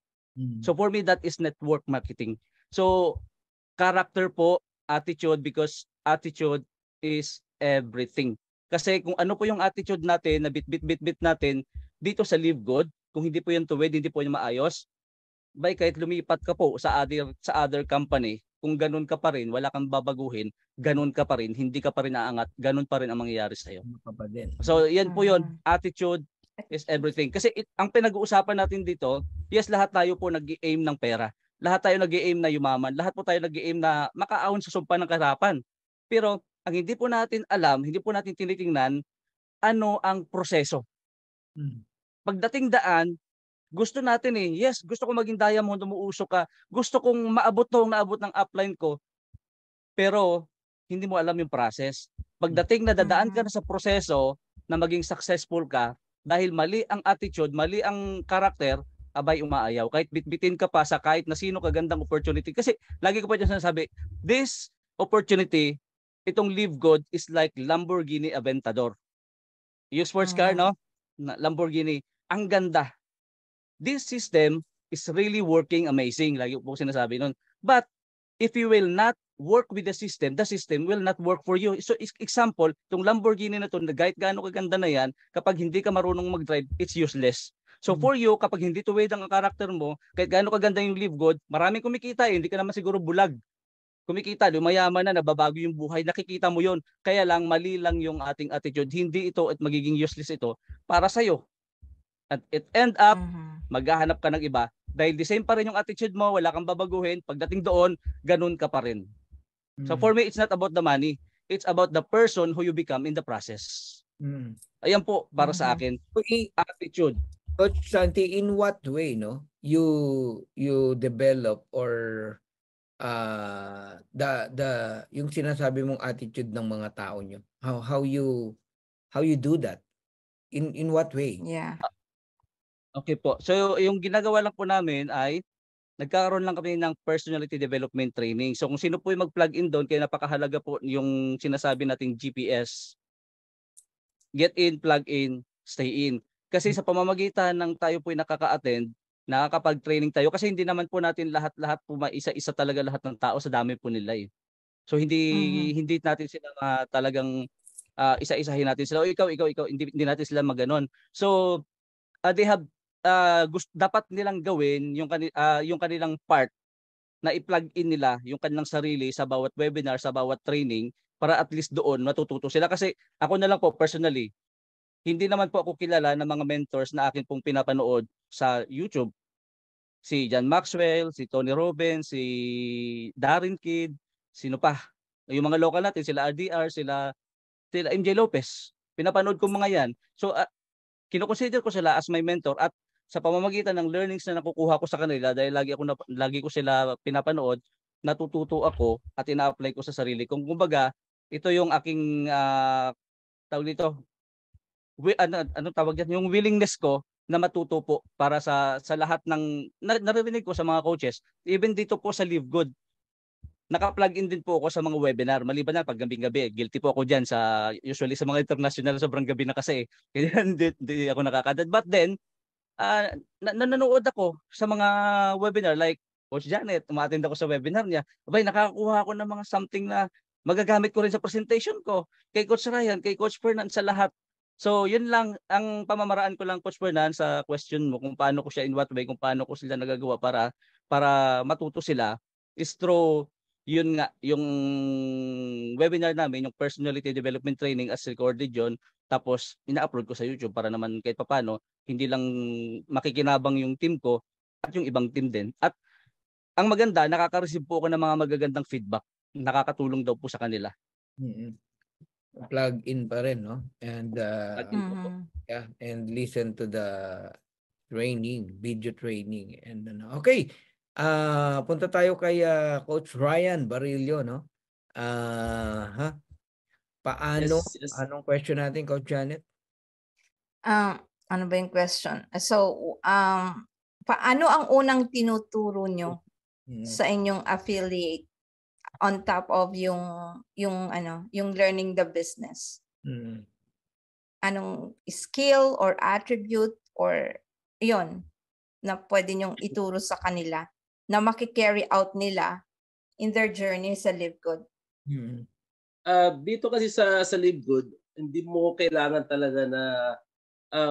So for me, that is network marketing. So character po, attitude, because attitude is everything. Kasi kung ano po yung attitude natin, na bit natin dito sa Live Good, kung hindi po yung tuwid, hindi po yung maayos, bay kahit lumipat ka po sa other company, kung ganun ka pa rin, wala kang babaguhin, ganun ka pa rin, hindi ka pa rin aangat, ganun pa rin ang mangyayari sa iyo. So yan po yun, attitude is everything. Kasi ang pinag-uusapan natin dito, yes, lahat tayo po nag-i-aim ng pera. Lahat tayo nag-i-aim na yumaman. Lahat po tayo nag-i-aim na makaahon sa sumpa ng kahirapan. Pero ang hindi po natin alam, hindi po natin tinitingnan, ano ang proseso. Pagdating daan, gusto natin yes, gusto ko maging diamond, umuusok ka. Gusto kong naabot ng upline ko. Pero hindi mo alam yung process. Pagdating na dadaan ka na sa proseso na maging successful ka, dahil mali ang attitude, mali ang karakter, abay umaayaw. Kahit bitbitin ka pa sa kahit na sino kagandang opportunity. Kasi lagi ko pa dyan sinasabi, this opportunity, itong Live Good is like Lamborghini Aventador. Yung sports car, no? Lamborghini. Ang ganda. This system is really working amazing. Lagi po sinasabi nun. But if you will not work with the system will not work for you. So example, itong Lamborghini na to, kahit gaano kaganda na yan, kapag hindi ka marunong mag-drive, it's useless. So for you, kapag hindi tuwid ang karakter mo, kahit gaano kaganda yung Live Good, maraming kumikita hindi ka naman siguro bulag. Kumikita, lumayaman na, nababago yung buhay, nakikita mo yon. Kaya lang, mali lang yung ating attitude. Hindi ito at magiging useless ito para sa'yo. At it end up, maghahanap ka ng iba. Dahil the same pa rin yung attitude mo, wala kang babaguhin. Pagdating doon, ganun ka pa rin. So for me, it's not about the money. It's about the person who you become in the process. Ayan po para sa akin. Attitude. Coach Santi, in what way you develop or yung sinasabi mong attitude ng mga tao nyo? How you do that? In what way? Yeah. Okay po. So yung ginagawa lang po namin ay nagkakaroon lang kami ng personality development training. So kung sino po yung mag-plug in doon, kaya napakahalaga po yung sinasabi nating GPS. Get in, plug in, stay in. Kasi sa pamamagitan ng tayo po yung nakaka-attend, nakakapag-training tayo kasi hindi naman po natin lahat po isa-isa talaga lahat ng tao sa dami po nila eh. So hindi natin sila talagang isa-isahin natin sila. O ikaw hindi natin sila maganon. So they have dapat nilang gawin yung kanilang part na i-plug in nila yung kanilang sarili sa bawat webinar, sa bawat training para at least doon matututo sila. Kasi ako na lang po personally, hindi naman po ako kilala ng mga mentors na akin pong pinapanood sa YouTube. Si John Maxwell, si Tony Robbins, si Darren Kidd, sino pa? Yung mga local natin, sila RDR, sila MJ Lopez. Pinapanood ko mga yan. So kino-consider ko sila as my mentor at sa pamamagitan ng learnings na nakukuha ko sa kanila dahil lagi ko sila pinapanood, natututo ako at ina-apply ko sa sarili ko. Kumbaga, ito yung aking tawag dito, ano tawag diyan, yung willingness ko na matuto po para sa lahat ng naririnig ko sa mga coaches, even dito po sa Live Good. naka-plug in din po ako sa mga webinar. Maliban na pag gabing-gabi, guilty po ako diyan sa usually sa mga international sobrang gabi na kasi. Kaya hindi ako nakakadad. But then nanonood ako sa mga webinar like Coach Janet, umattend ako sa webinar niya. Abay, nakakakuha ako ng mga something na magagamit ko rin sa presentation ko. Kay Coach Ryan, kay Coach Fernan, sa lahat. So, yun lang ang pamamaraan ko lang, Coach Fernan, sa question mo kung paano ko siya in what way, kung paano ko sila nagagawa para matuto sila is through yun nga, yung webinar namin, yung personality development training as recorded yun, tapos ina-upload ko sa YouTube para naman kahit papano, hindi lang makikinabang yung team ko at yung ibang team din. At ang maganda, nakaka-receive po ako ng mga magagandang feedback. Nakakatulong daw po sa kanila. Plug in pa rin, no? And Mhm. and listen to the training, video training. And okay. Punta tayo kay Coach Ryan Barillo, no? Paano? Yes. Anong question natin, Coach Janet? Ano ba yung question? So, paano ang unang tinuturo nyo sa inyong affiliate on top of yung learning the business? Anong skill or attribute or yon na pwede nyong ituro sa kanila na maki-carry out nila in their journey sa Live Good? Dito kasi sa Live Good, hindi mo kailangan talaga na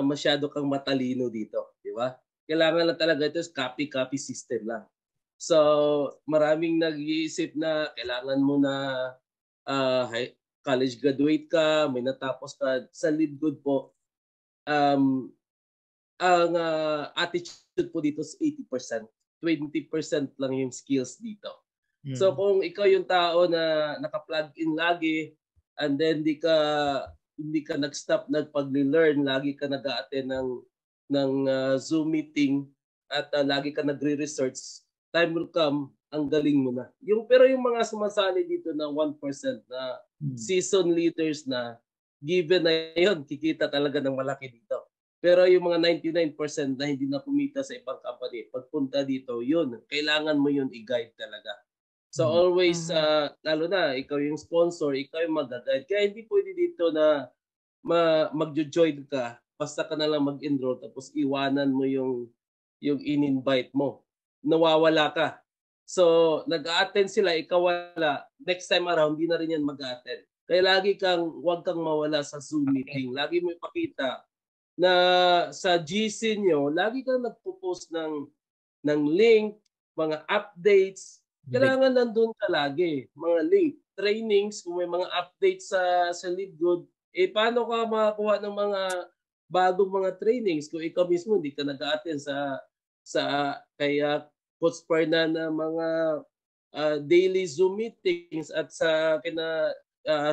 masyado kang matalino dito, di ba? Kailangan lang talaga ito is copy system lang. So, maraming nag-iisip na kailangan mo na college graduate ka, may natapos ka. Sa Live Good po, ang attitude po dito is 80%. 20% lang yung skills dito. So kung ikaw yung tao na naka-plug in lagi and then hindi ka nag-stop nagpag-learn, lagi ka nag-a-attend ng Zoom meeting at lagi ka nagre-research, time will come, ang galing mo na. Pero yung mga sumasali dito na 1% na seasoned leaders na given na yun, kikita talaga ng malaki dito. Pero yung mga 99% na hindi na kumita sa ibang company, pagpunta dito, yun, kailangan mo yun i-guide talaga. So always, lalo na, ikaw yung sponsor, ikaw yung mag-guide. Kaya hindi pwede dito na mag-join ka, basta ka na lang mag-enroll, tapos iwanan mo yung in-invite mo. Nawawala ka. So nag-a-attend sila, ikaw wala. Next time around, hindi na rin yan mag-a-attend. Kaya huwag kang mawala sa Zoom meeting. Lagi mo ipakita na sa GC nyo, lagi kang nagpo-post ng link, mga updates. Kailangan nandun ka lagi. Mga link, trainings, kung may mga updates sa Live Good, paano ka makakuha ng mga bagong mga trainings kung ikaw mismo hindi ka nag-a-attend sa kaya Coach Fernan na mga daily Zoom meetings at sa kina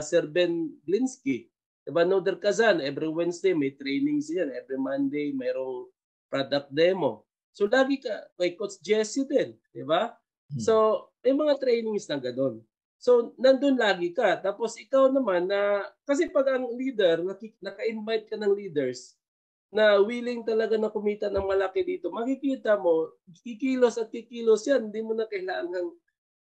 Sir Ben Glinsky. Diba, Noder Kazan, every Wednesday may trainings yan. Every Monday mayroong product demo. So lagi ka, kay Coach Jesse din. Diba? So may mga trainings na gano'n. So nandun lagi ka. Tapos ikaw naman kasi pag ang leader, naka-invite ka ng leaders na willing talaga na kumita ng malaki dito, makikita mo, kikilos at kikilos yan. Hindi mo na kailangang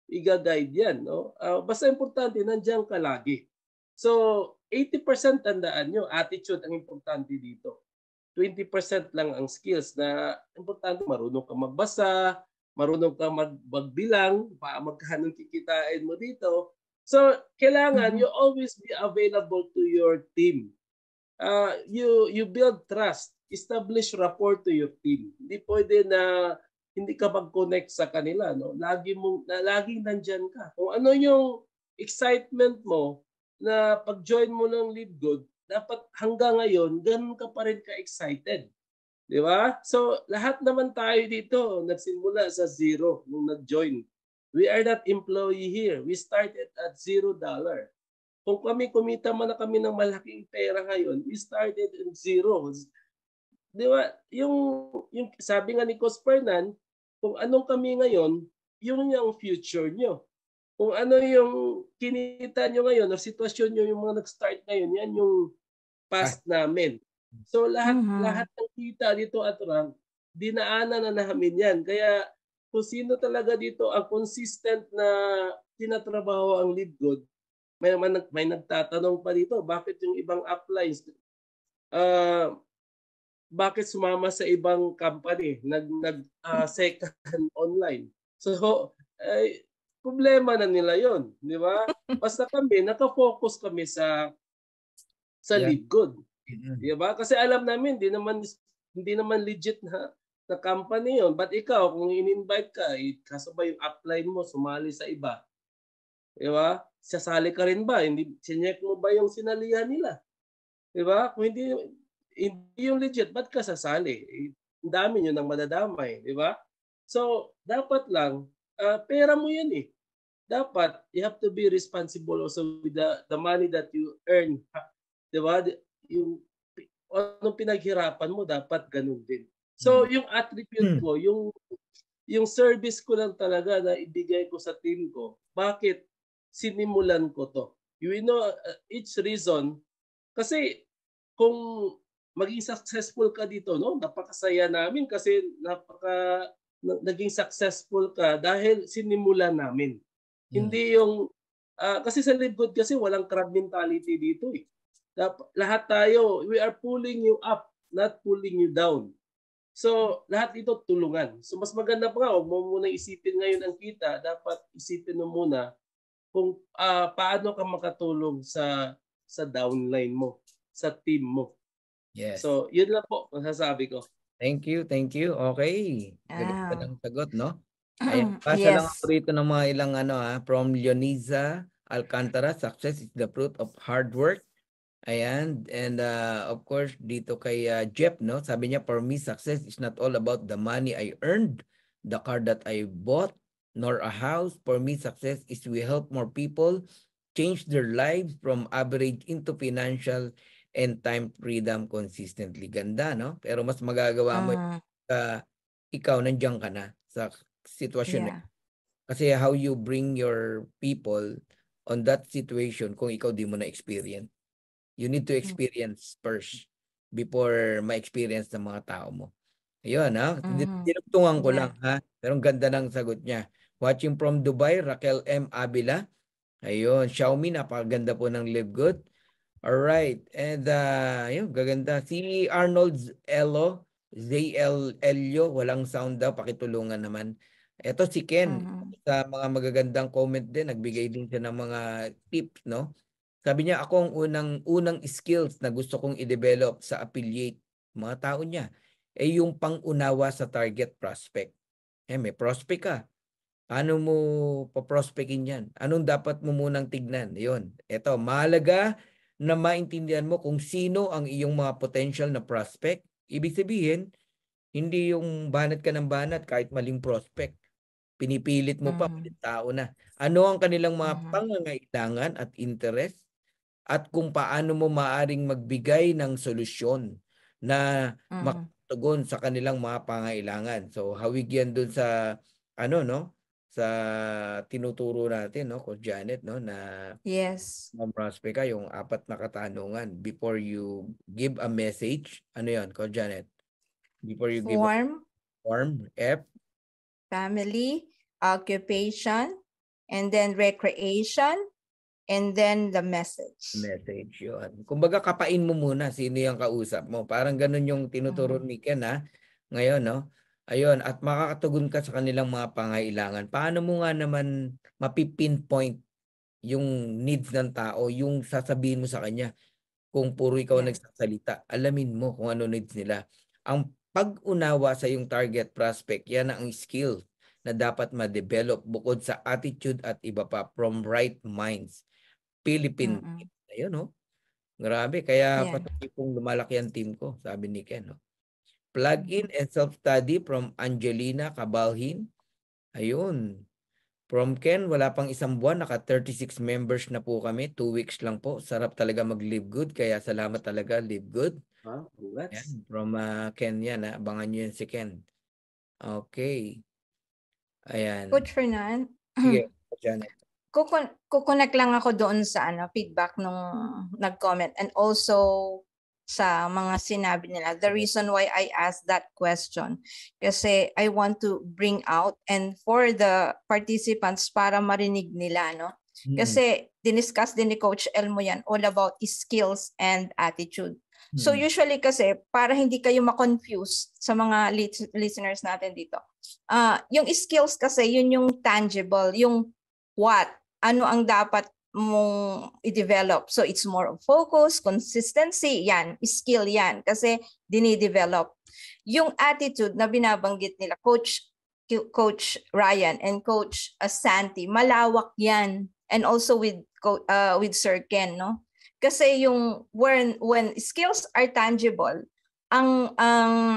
i-guide yan. No? Basta importante, nandiyan ka lagi. So 80% tandaan nyo, attitude ang importante dito. 20% lang ang skills na importante, marunong ka magbasa, marunong ka magbilang, magkano kikitain mo dito. So, kailangan you always be available to your team. You build trust, establish rapport to your team. Hindi pwede na hindi ka mag-connect sa kanila. No? Laging nandyan ka. Kung ano yung excitement mo, na pag-join mo ng Live Good, dapat hanggang ngayon, ganun ka pa rin ka-excited. Di ba? So, lahat naman tayo dito, nagsimula sa zero nung nag-join. We are not employee here. We started at $0. Kung kumita man na kami ng malaking pera ngayon, we started at zero. Di ba? Yung sabi nga ni Coach Fernan, kung anong kami ngayon, yun yung future nyo. Kung ano yung kinita nyo ngayon, o sitwasyon nyo, yung mga nag-start ngayon, yan yung past namin. So lahat ng kita dito at rank, dinaanan na namin yan. Kaya kung sino talaga dito ang consistent na tinatrabaho ang Live Good, may nagtatanong pa dito, bakit yung ibang uplines bakit sumama sa ibang company, second online. So, problema na nila 'yon, di ba? Basta kami, naka-focus kami sa Live Good. Di ba? Kasi alam namin, hindi naman legit na company 'yon. But ikaw, kung in-invite ka, kasabay yung upline mo, sumali sa iba. Di ba? Sasali ka rin ba? Sineck mo ba yung sinalihan nila? Di ba? Kung hindi yung legit, ba't ka sasali? Ang dami nyo nang madadamay, di ba? So, dapat lang, pera mo yan eh. Dapat, you have to be responsible also with the money that you earn. Di ba? Yung anong pinaghirapan mo, dapat ganun din. So, yung attribute ko, yung service ko lang talaga na ibigay ko sa team ko, bakit sinimulan ko to? You know, each reason, kasi kung maging successful ka dito, no? Napakasaya namin kasi naging successful ka dahil sinimulan namin. Hindi yung kasi sa Live Good kasi walang crab mentality dito eh. Lahat tayo, we are pulling you up, not pulling you down. So, lahat ito tulungan. So, mas maganda pa nga, huwag mo muna isipin ngayon ang kita, dapat isipin mo muna kung paano ka makatulong sa downline mo, sa team mo. Yes. So, yun lang po masasabi ko. Thank you. Okay. Ganda ng sagot, no? Ayan, pasa Yes. lang ako rito ng mga ilang from Leoniza Alcantara, success is the fruit of hard work. Ayan, and of course, dito kay Jeff, no? Sabi niya, for me, success is not all about the money I earned, the car that I bought, nor a house. For me, success is we help more people change their lives from average into financial and time freedom consistently. Ganda, no? Pero mas magagawa mo ikaw, nandiyan ka na sa sitwasyon na. Kasi how you bring your people on that situation kung ikaw di mo na-experience. You need to experience first before ma-experience ng mga tao mo. Ayun, ha? Dinugtungan ko lang, ha? Pero ang ganda ng sagot niya. Watching from Dubai, Raquel M. Abila. Ayun, Xiaomi, napakaganda po ng Live Good. Alright, and yun, gaganda. Si Arnold ZL Elio, walang sound daw, pakitulungan naman. Ito si Ken, sa mga magagandang comment din, nagbigay din siya ng mga tips, no? Sabi niya, ako ang unang skills na gusto kong i-develop sa affiliate, mga tao niya, yung pangunawa sa target prospect. May prospect ka. Paano mo pa-prospectin yan? Anong dapat mo munang tignan? Yun. Ito, mahalaga na maintindihan mo kung sino ang iyong mga potential na prospect. Ibig sabihin, hindi yung banat ka ng banat kahit maling prospect. Pinipilit mo pa, maling tao na. Ano ang kanilang mga pangangailangan at interest? At kung paano mo maaring magbigay ng solusyon na makatugon sa kanilang mga pangailangan. So, hawig yan dun sa, sa tinuturo natin, no, Coach Janet, no, na prospect ka, yung 4 na katanungan before you give a message. Ano yan, Coach Janet? Before you give a form, F, family, occupation, and then recreation, and then the message. Message, yun. Kumbaga, kapain mo muna sino yung kausap mo. Parang ganun yung tinuturo ni Ken, ngayon, no? Ayun, at makakatugon ka sa kanilang mga pangailangan. Paano mo nga naman mapipinpoint yung needs ng tao, yung sasabihin mo sa kanya kung puro ikaw nagsasalita. Alamin mo kung ano needs nila. Ang pag-unawa sa yung target prospect, yan ang skill na dapat ma-develop bukod sa attitude at iba pa from right minds. Philippine team. Ayun, no? Grabe, kaya patuloy pong lumalaki ang team ko, sabi ni Ken, no? Plug-in and self-study from Angelina Cabalhin. Ayun. From Ken, wala pang 1 buwan, naka 36 members na po kami. 2 weeks lang po. Sarap talaga mag-Live Good, kaya salamat talaga, Live Good. Yan, from Ken yan, abangan nyo yan si Ken. Okay. Ayan. Coach Fernan. Sige, Janet. Kukonek lang ako doon sa feedback nung nag-comment, and also sa mga sinabi nila. The reason why I asked that question, kasi I want to bring out and for the participants para marinig nila, no? Kasi diniscuss din ni Coach Elmo yan, all about skills and attitude. So usually kasi, para hindi kayo ma-confuse sa mga listeners natin dito, yung skills kasi, yun yung tangible, yung what, ano ang dapat mong i-develop. So it's more of focus, consistency, yan, skill yan, kasi dinidevelop. Yung attitude na binabanggit nila, Coach Ryan and Coach Santi, malawak yan. And also with Sir Ken, no? Kasi yung when skills are tangible, ang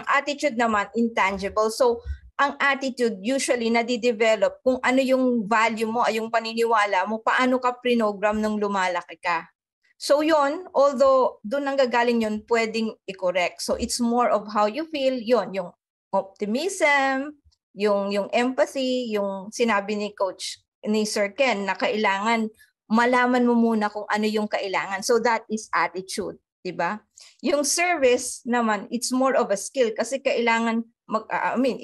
attitude naman intangible. So ang attitude usually nadidevelop kung ano yung value mo, ay yung paniniwala mo, paano ka prinogram nung lumalaki ka. So yon, although doon nanggagaling yun, pwedeng i-correct. So it's more of how you feel, yon, yung optimism, yung empathy, yung sinabi ni Sir Ken na kailangan malaman mo muna kung ano yung kailangan. So that is attitude, 'di ba? Yung service naman, it's more of a skill kasi kailangan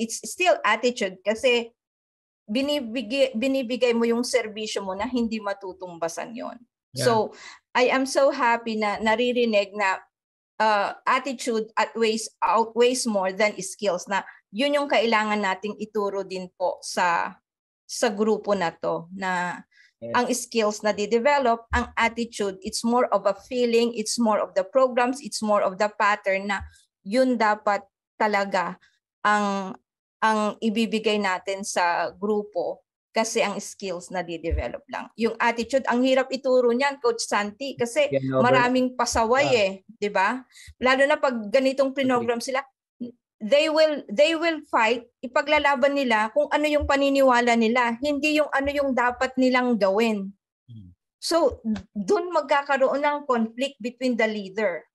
it's still attitude kasi binibigay mo yung serbisyo mo na hindi matutumbasan 'yon. Yeah. So I am so happy na naririnig na attitude outweighs more than skills, na yun yung kailangan nating ituro din po sa grupo na to, na ang skills na di-develop, ang attitude, it's more of a feeling, it's more of the programs, it's more of the pattern na yun dapat talaga ang ibibigay natin sa grupo, kasi ang skills na di-develop lang. Yung attitude, ang hirap ituro niyan, Coach Santi, kasi maraming pasaway di ba? Lalo na pag ganitong program sila, they will fight, ipaglalaban nila kung ano yung paniniwala nila, hindi yung ano yung dapat nilang gawin. So, doon magkakaroon ng conflict between the leader.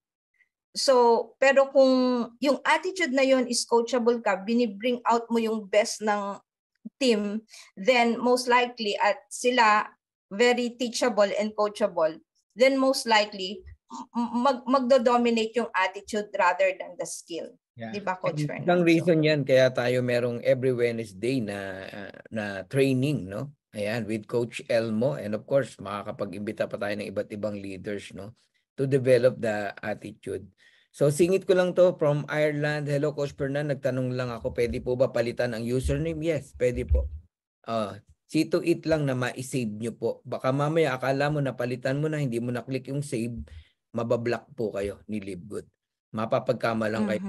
So, pero kung yung attitude na yun is coachable ka, binibring out mo yung best ng team, then most likely at sila very teachable and coachable, then most likely magdo-dominate yung attitude rather than the skill. Yeah. Diba, Coach Fernando? Isang reason yan kaya tayo merong every Wednesday na training, no? Ayan, with Coach Elmo, and of course, makakapag-imbita pa tayo ng iba't ibang leaders, no? To develop the attitude. So singit ko lang to from Ireland. Hello, Coach Fernando, nagtanong lang ako, pwede po ba palitan ang username? Yes, pwede po. See to it lang na ma-save nyo po. Baka mamaya akala mo na palitan mo na, hindi mo na-click yung save, mabablock po kayo ni LiveGood. Mapapagkamalang kayo.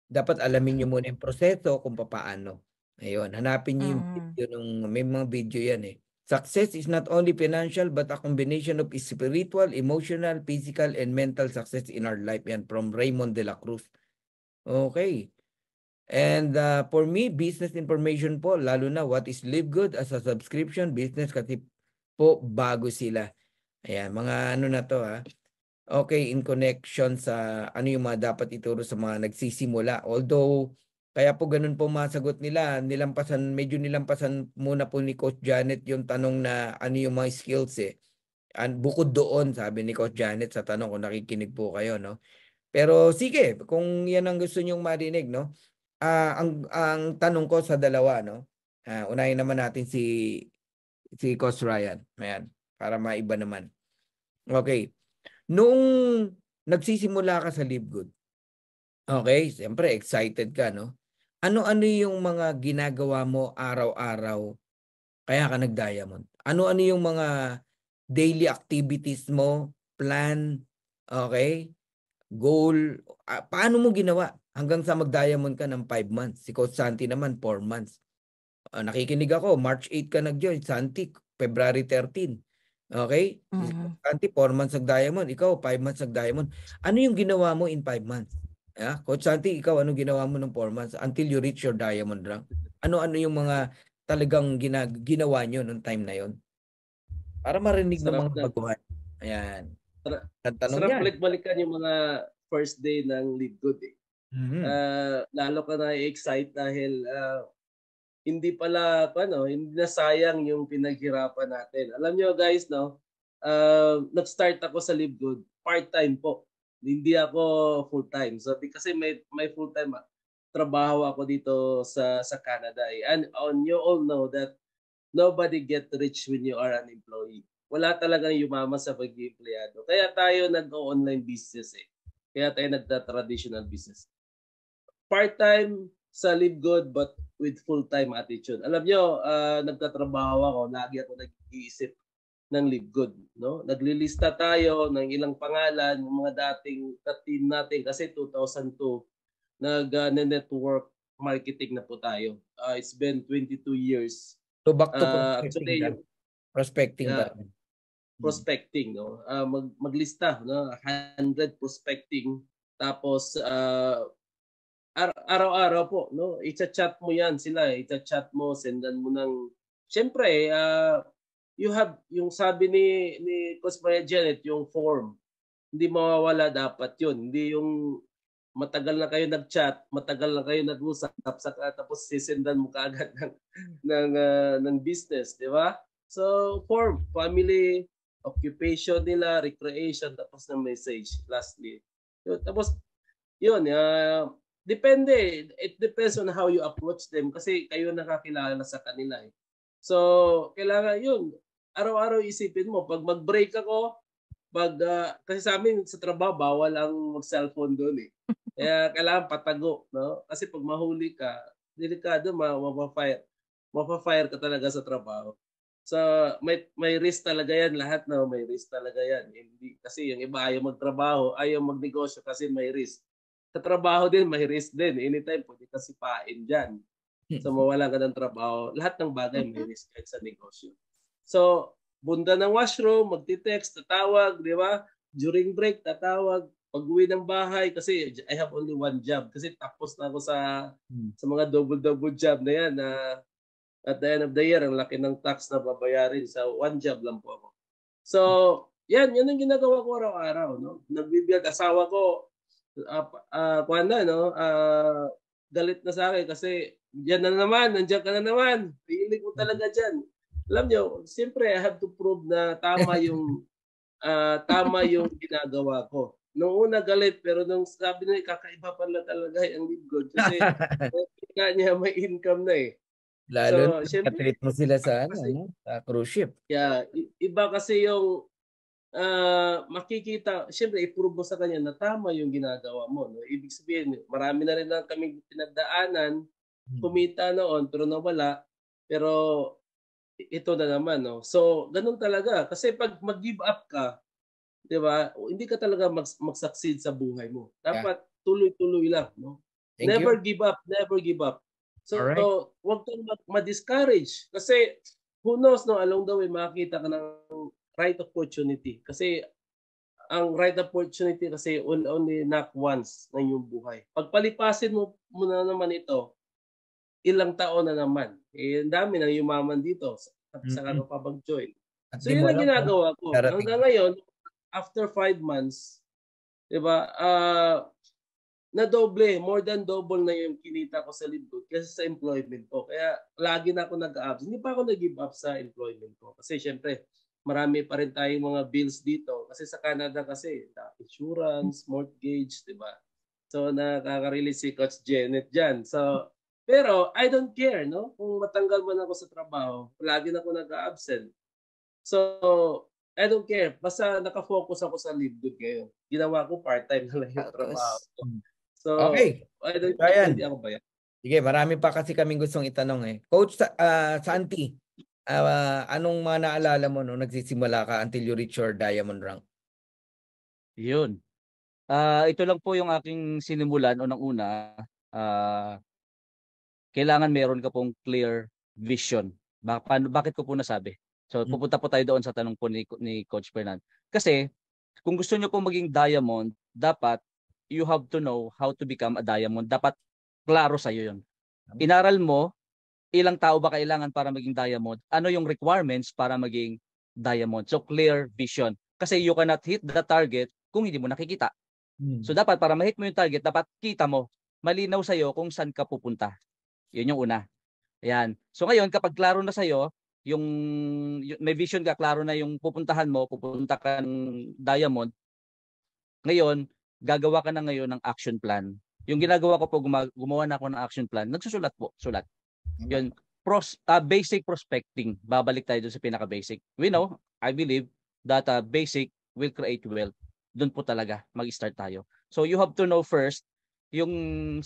Dapat alamin nyo muna yung proseso kung paano. Ayun, hanapin nyo yung video may mga video yan eh. Success is not only financial but a combination of spiritual, emotional, physical, and mental success in our life. Yan from Raymond de la Cruz. Okay. And for me, business information po, lalo na what is LiveGood as a subscription business, kasi po bago sila. Ayan, mga ano na to ha. Okay, in connection sa ano yung mga dapat ituro sa mga nagsisimula. Although, kaya po ganun po masagot nila, medyo nilampasan muna po ni Coach Janet yung tanong na ano yung mga skills eh. Bukod doon, sabi ni Coach Janet sa tanong, kung nakikinig po kayo, no? Pero sige, kung yan ang gusto nyong marinig, no? Ang tanong ko sa dalawa, no? Unahin naman natin si Coach Ryan. Ayan, para maiba naman. Okay. Noong nagsisimula ka sa LiveGood, okay, siyempre excited ka, no? Ano-ano yung mga ginagawa mo araw-araw kaya ka nag-diamond? Ano-ano yung mga daily activities mo, plan, okay, goal? Paano mo ginawa hanggang sa mag-diamond ka ng 5 months? Si Coach Santi naman, 4 months. Nakikinig ako, March 8 ka nag-join, Santi, February 13. Okay? Santi, 4 months nag-diamond. Ikaw, 5 months nag-diamond. Ano yung ginawa mo in 5 months? Yeah? Coach Santi, ikaw, anong ginawa mo ng 4 months until you reach your diamond rank? Ano-ano yung mga talagang ginawa nyo nung time na yon? Para marinig ng mga baguhan. Ayan. Sarap balik-balikan yung mga first day ng LiveGood eh. Lalo ka na i-excite dahil hindi pala hindi na sayang yung pinaghirapan natin. Alam nyo guys, no, nag-start ako sa LiveGood, part-time po. Hindi ako full-time. So kasi may full-time trabaho ako dito sa Canada. And you all know that nobody get rich when you are an employee. Wala talagang yumaman sa pagiging empleyado. Kaya tayo nag-online business eh. Kaya tayo nagta-traditional business. Part-time sa Live Good but with full-time attitude. Alam nyo, nagtatrabaho ako, lagi ako nag-iisip ng Live Good. No? Naglilista tayo ng ilang pangalan, ng mga dating team natin kasi 2002, nag-network marketing na po tayo. It's been 22 years. So back to prospecting. Actually, Prospecting yeah, ba? prospecting, no? Maglista, no? 100 prospecting. Tapos araw-araw po, no? I-chat mo 'yan sila, i-chat mo, sendan mo ng siyempre, you have yung sabi ni Coach Maria Janet, yung form. Hindi mawawala dapat 'yun. Hindi yung matagal na kayo nag-chat, matagal na kayo nag-usap, tapos sisendan mo kaagad ng business, di ba? So, form, family, occupation nila, recreation, tapos ng message, lastly. So, tapos, yun, depende. It depends on how you approach them kasi kayo nakakilala sa kanila. Eh. So, kailangan yun. Araw-araw isipin mo, pag mag-break ako, kasi sa amin sa trabaho, bawal ang mag-cellphone doon eh. Kaya kailangan patago, no? Kasi pag mahuli ka, delikado, mapafire ka talaga sa trabaho. So, may risk talaga yan. Lahat na may risk talaga yan. Hindi, kasi yung iba ayaw magtrabaho, ayaw magnegosyo kasi may risk. Sa trabaho din, may risk din. Anytime, pwede ka sipain dyan. So, mawala ka ng trabaho. Lahat ng bagay may risk kahit sa negosyo. So, bunda ng washroom, magti-text, tatawag, di ba? During break, tatawag. Pag-uwi ng bahay, kasi I have only one job. Kasi tapos na ako sa mga double-double job na yan. At the end of the year, ang laki ng tax na babayarin sa one job lang po ako. So, yan ang ginagawa ko araw-araw. No? Nagbibuild, asawa ko, galit na sa akin kasi yan na naman, nandiyan ka na naman. Piling ko talaga dyan. Alam nyo, siyempre I have to prove na tama yung ginagawa ko. Noong una galit, pero nung sabi na kakaiba pala talaga yung Live Good kasi niya may income na eh. Lalo so, na treat mo sila sa sa cruise ship. Yeah, iba kasi yung makikita, siyempre i-prove mo sa kanya na tama yung ginagawa mo. No? Ibig sabihin, marami na rin lang kaming pinagdaanan, kumita noon pero nawala, pero ito na naman. No? So, ganun talaga. Kasi pag mag-give up ka, di ba? Hindi ka talaga mag-succeed sa buhay mo. Dapat tuloy-tuloy lang, no? Never give up, never give up. So, huwag kang ma-discourage kasi who knows, no, along the way makita ka ng right opportunity. Kasi ang right opportunity kasi will only knock once ng iyong buhay. Pag palipasin mo na naman ito, ilang taon na naman. Ang dami nang yumaman dito sa kapag-join. So, yun ang ginagawa ko. Hanggang ngayon, after 5 months, di ba, na doble, more than double na yung kinita ko sa Live Good kasi sa employment ko. Kaya lagi na ako nag-abs. Hindi pa ako nag-give up sa employment ko. Kasi syempre, marami pa rin tayong mga bills dito. Kasi sa Canada kasi, insurance, mortgage, di ba? So, nakaka-release si Coach Janet dyan. So, pero I don't care, no? Kung matanggal man ako sa trabaho, lagi na ako nag-absent. So, I don't care. Basta nakafocus ako sa Live Good ngayon. Ginawa ko part-time na lang yung trabaho. So, okay. I don't care, hindi ako bayan. Sige, marami pa kasi kaming gustong itanong eh. Coach Santi, anong mga naalala mo nung nagsisimula ka until you reach your diamond rank? Yun. Ito lang po yung aking sinimulan unang-una. Kailangan meron ka pong clear vision. Bakit ko po nasabi? So, pupunta po tayo doon sa tanong po ni Coach Fernand. Kasi, kung gusto nyo pong maging diamond, dapat you have to know how to become a diamond. Dapat klaro sa'yo yun. Inaral mo, ilang tao ba kailangan para maging diamond? Ano yung requirements para maging diamond? So, clear vision. Kasi you cannot hit the target kung hindi mo nakikita. So, dapat para ma-hit mo yung target, dapat kita mo. Malinaw sa'yo kung saan ka pupunta. Yun yung una. Ayan. So, ngayon, kapag klaro na sa'yo, yung may vision ka, klaro na yung pupuntahan mo, pupunta ka ng diamond. Ngayon, gagawa ka na ngayon ng action plan. Yung ginagawa ko po, gumawa na ako ng action plan. Nagsusulat po, sulat. Yun, basic prospecting. Babalik tayo dun sa pinaka-basic. We know, I believe, that basic will create wealth. Doon po talaga mag-start tayo. So you have to know first, yung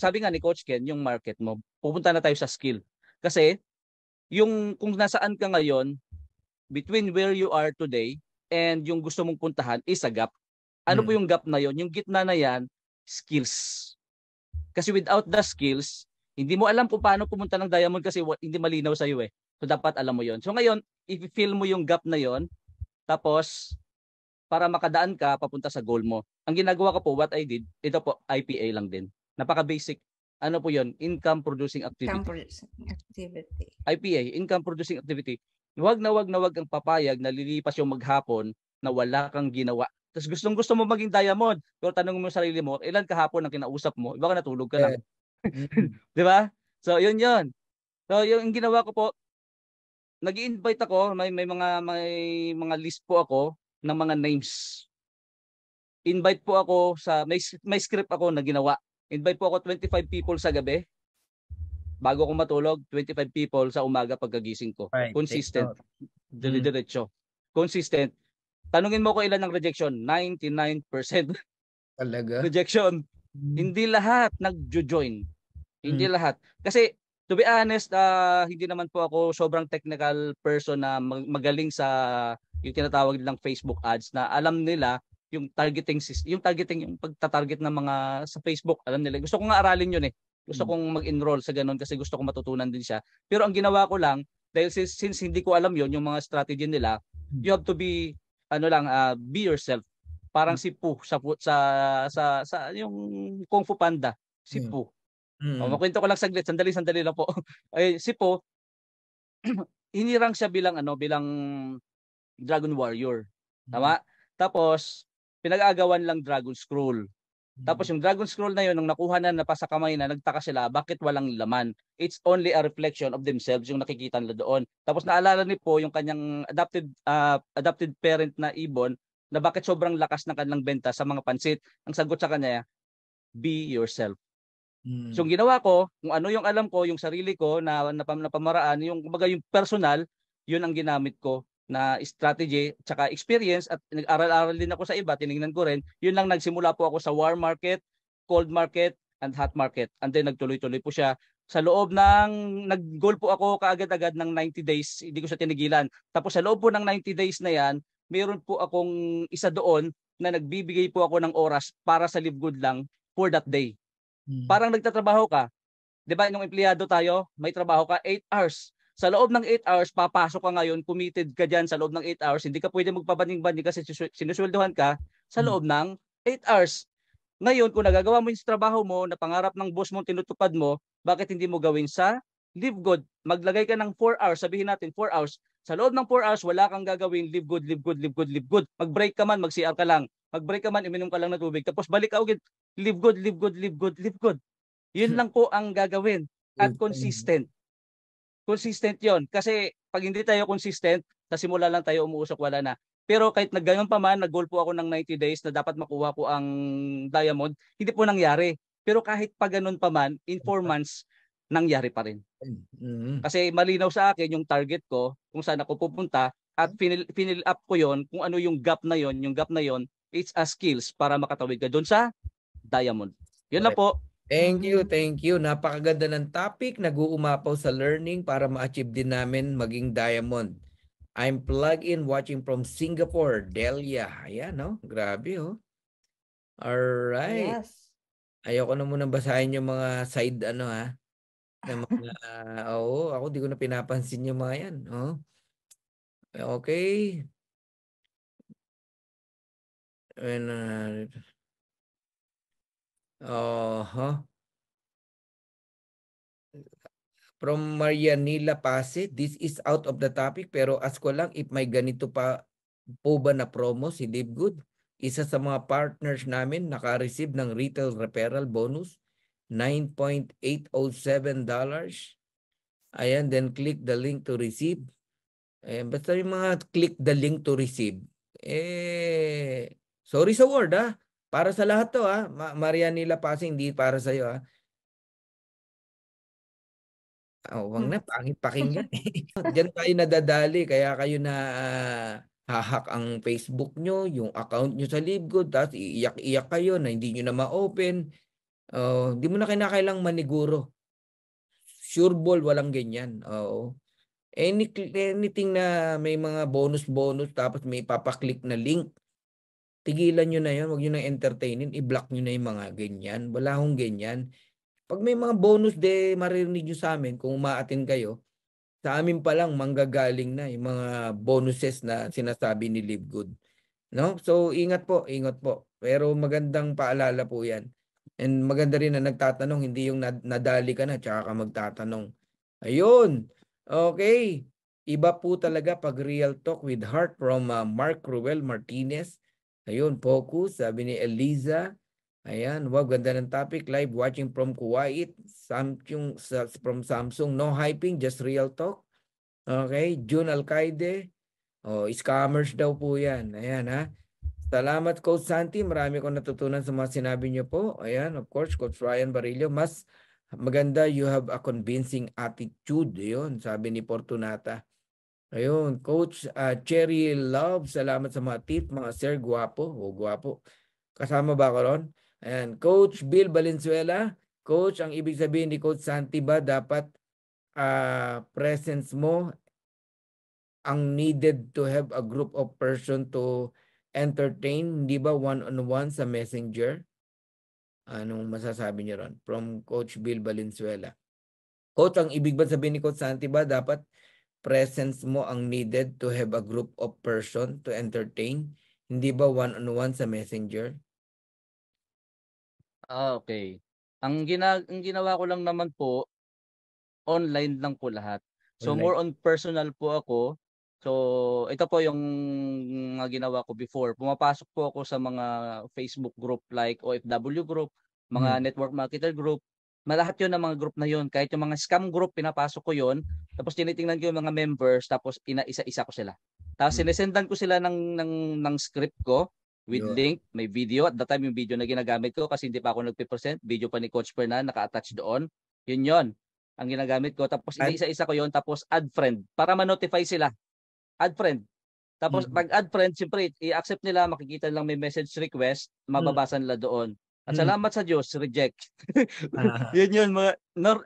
sabi nga ni Coach Ken, yung market mo. Pupunta na tayo sa skill. Kasi, yung kung nasaan ka ngayon, between where you are today and yung gusto mong puntahan is a gap. Ano po yung gap na yon? Yung gitna na yan, skills. Kasi without the skills, hindi mo alam kung paano pumunta ng diamond kasi hindi malinaw sa iyo eh. So dapat alam mo yon. So ngayon, i-fill mo yung gap na yon, tapos para makadaan ka papunta sa goal mo. Ang ginagawa ko po, what I did, ito po, IPA lang din. Napaka-basic. Ano po yon? Income Producing Activity. IPA, Income Producing Activity. Wag na wag ang papayag na lilipas yung maghapon na wala kang ginawa. Tapos gustong-gusto mo maging diamond. Pero tanong mo sa sarili mo, ilan kahapon ang kinausap mo? Iba ka natulog ka lang. Di ba? So, yun. So, yung ginawa ko po, nag-i-invite ako, may mga list po ako ng mga names. Invite po ako sa, may script ako na ginawa. Invite po ako 25 people sa gabi. Bago ako matulog, 25 people sa umaga pagkagising ko. Right. Consistent. Dire-diretso. Consistent. Tanungin mo ko ilan ng rejection? 99%. Talaga? Rejection. Hindi lahat nag-join. Hindi lahat. Kasi, to be honest, hindi naman po ako sobrang technical person na magaling sa yung tinatawag nilang Facebook ads na alam nila yung targeting system, yung pagtatarget ng mga sa Facebook, alam nila. Gusto ko nga aralin yun eh. Gusto kong mag-enroll sa ganun kasi gusto kong matutunan din siya. Pero ang ginawa ko lang, dahil since hindi ko alam yon yung mga strategy nila, you have to be be yourself. Parang si Pooh sa yung Kung Fu Panda, si Pooh. Makwento ko lang saglit, sandali lang po. Ay si Pooh hinirang siya bilang Dragon Warrior. Tama? Tapos pinag-aagawan lang Dragon Scroll. Tapos yung Dragon Scroll na yun, nung nakuha na napasa kamay na, nagtaka sila, bakit walang laman? It's only a reflection of themselves yung nakikita nila doon. Tapos naalala ni Po yung kanyang adopted parent na ibon, na bakit sobrang lakas ng kanilang benta sa mga pansit. Ang sagot sa kanya, be yourself. So yung ginawa ko, kung ano yung alam ko, yung sarili ko na pamaraan, yung kumbaga yung personal, yun ang ginamit ko na strategy tsaka experience at nag-aral-aral din ako sa iba, tiningnan ko rin. Yun lang nagsimula po ako sa warm market, cold market, and hot market. And then nagtuloy-tuloy po siya. Sa loob ng nag-goal po ako kaagad-agad ng 90 days, hindi ko siya tinigilan. Tapos sa loob po ng 90 days na yan, mayroon po akong isa doon na nagbibigay po ako ng oras para sa Live Good lang for that day. Parang nagtatrabaho ka. 'Di ba, nung empleyado tayo, may trabaho ka 8 hours. Sa loob ng 8 hours, papasok ka ngayon, committed ka diyan sa loob ng 8 hours. Hindi ka pwede magpabanding-banding kasi sinusweldohan ka sa loob ng 8 hours. Ngayon, kung nagagawa mo yung trabaho mo na pangarap ng boss mo, tinutupad mo, bakit hindi mo gawin sa Live Good? Maglagay ka ng 4 hours, sabihin natin 4 hours. Sa loob ng 4 hours, wala kang gagawin, live good. Mag-break ka man, mag-CR ka lang. Mag-break ka man, uminom ka lang ng tubig. Tapos balik ka ulit, live good. Yun lang po ang gagawin. At consistent. Consistent yon. Kasi pag hindi tayo consistent, sa simula lang tayo umuusok, wala na. Pero kahit naggayon pa man, nag-goal po ako ng 90 days na dapat makuha ko ang diamond, hindi po nangyari. Pero kahit pa ganun pa man, in 4 months, nangyari pa rin. Kasi malinaw sa akin yung target ko, kung saan ako pupunta, at fill up ko yon kung ano yung gap na yon. Yung gap na yon, it's a skills para makatawid ka doon sa diamond. Yun na po. Thank you. Napakaganda ng topic. Nag-uumapaw sa learning para ma-achieve din namin maging diamond. I'm plugged in watching from Singapore, Delia. Ayan, no? Grabe, oh. Alright. Yes. Ayoko na muna basahin yung mga side, ha? Ako di ko na pinapansin yung mga yan. Oh. Okay. From Marianila Pase, this is out of the topic pero ask ko lang if may ganito pa po ba na promo si Live Good. Isa sa mga partners namin naka-receive ng retail referral bonus, $9.807. Ayan, then click the link to receive. Basta yung mga click the link to receive. Sorry sa word, Para sa lahat to Marianila Pasing, hindi para sa iyo wag na, pangit pakinggan. Diyan tayo nadadali, kaya kayo na hahak ang Facebook nyo, yung account nyo sa LiveGood, tapos iiyak-iyak kayo na hindi nyo na ma-open. Di mo na kinakailang maniguro. Sure ball, walang ganyan. Anything na may mga bonus tapos may papaklik na link, tigilan nyo na yun. Huwag nyo na entertainin. I-block nyo na yung mga ganyan. Wala akong ganyan. Pag may mga bonus, maririnig nyo sa amin kung umaatin kayo. Sa amin pa lang manggagaling na yung mga bonuses na sinasabi ni LiveGood. No? So, ingat po. Pero magandang paalala po yan. And maganda rin na nagtatanong, hindi yung nadali ka na, tsaka ka magtatanong. Ayun. Okay. Iba po talaga pag real talk with heart from Mark Ruel Martinez. Ayun, focus. Sabi ni Eliza. Ayan, wow, ganda ng topic. Live watching from Kuwait. From Samsung. No hyping, just real talk. Okay, June Alcaide. Scammers daw po yan. Ayan Salamat, Coach Santi. Marami akong natutunan sa mga sinabi niyo po. Ayan, of course, Coach Ryan Barillo. Mas maganda, you have a convincing attitude. Ayun, sabi ni Fortunata. Ayun, Coach Cherry Love. Salamat sa mga tip, mga sir. Guwapo. Guwapo. Kasama ba ako ron? Ayan, Coach Bill Valenzuela. Coach, ang ibig sabihin ni Coach Santi ba dapat presence mo ang needed to have a group of person to entertain, di ba one-on-one sa messenger? Anong masasabi niyo ron? From Coach Bill Valenzuela. Coach, ang ibig ba sabihin ni Coach Santi ba dapat presence mo ang needed to have a group of person to entertain? Hindi ba one-on-one sa messenger? Okay. Ang ginawa ko lang naman po, online lang po lahat. So Online. more on personal po ako. So ito po yung ginawa ko before. Pumapasok po ako sa mga Facebook group like OFW group, mga network marketer group. Malahat yun ng mga group na yun. Kahit yung mga scam group, pinapasok ko yun. Tapos tinitingnan ko yung mga members, tapos isa-isa ko sila. Tapos sinesendan ko sila ng script ko with link, may video. At that time yung video na ginagamit ko kasi hindi pa ako nagpe-present. Video pa ni Coach Fernan naka-attach doon. Yun ang ginagamit ko. Tapos isa-isa ko yon, tapos add friend para ma-notify sila. Add friend. Tapos pag add friend, siyempre i-accept nila, makikita lang may message request, mababasa nila doon. At salamat sa Diyos, reject. Yun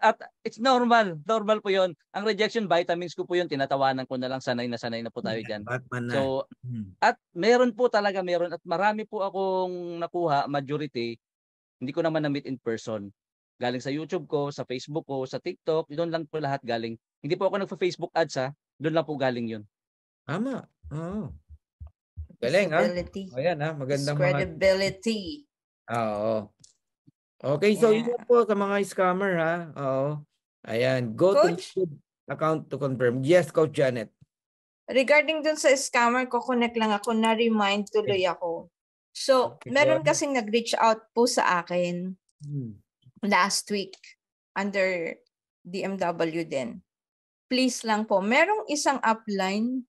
at it's normal po yun. Ang rejection, vitamins ko po yun, tinatawanan ko na lang, sanay na po tayo dyan. So, at meron at marami po akong nakuha, majority, hindi ko naman na-meet in person. Galing sa YouTube ko, sa Facebook ko, sa TikTok, doon lang po lahat galing. Hindi po ako nagfa-Facebook ads doon lang po galing yun. Tama. Galing Ayan magandang credibility. Oo. Okay, so yun po sa mga scammer Oo. Ayan, go Coach, to account to confirm. Yes, Coach Janet. Regarding dun sa scammer, connect lang ako, na-remind tuloy ako. So, meron kasing nag-reach out po sa akin last week under DMW din. Please lang po, merong isang upline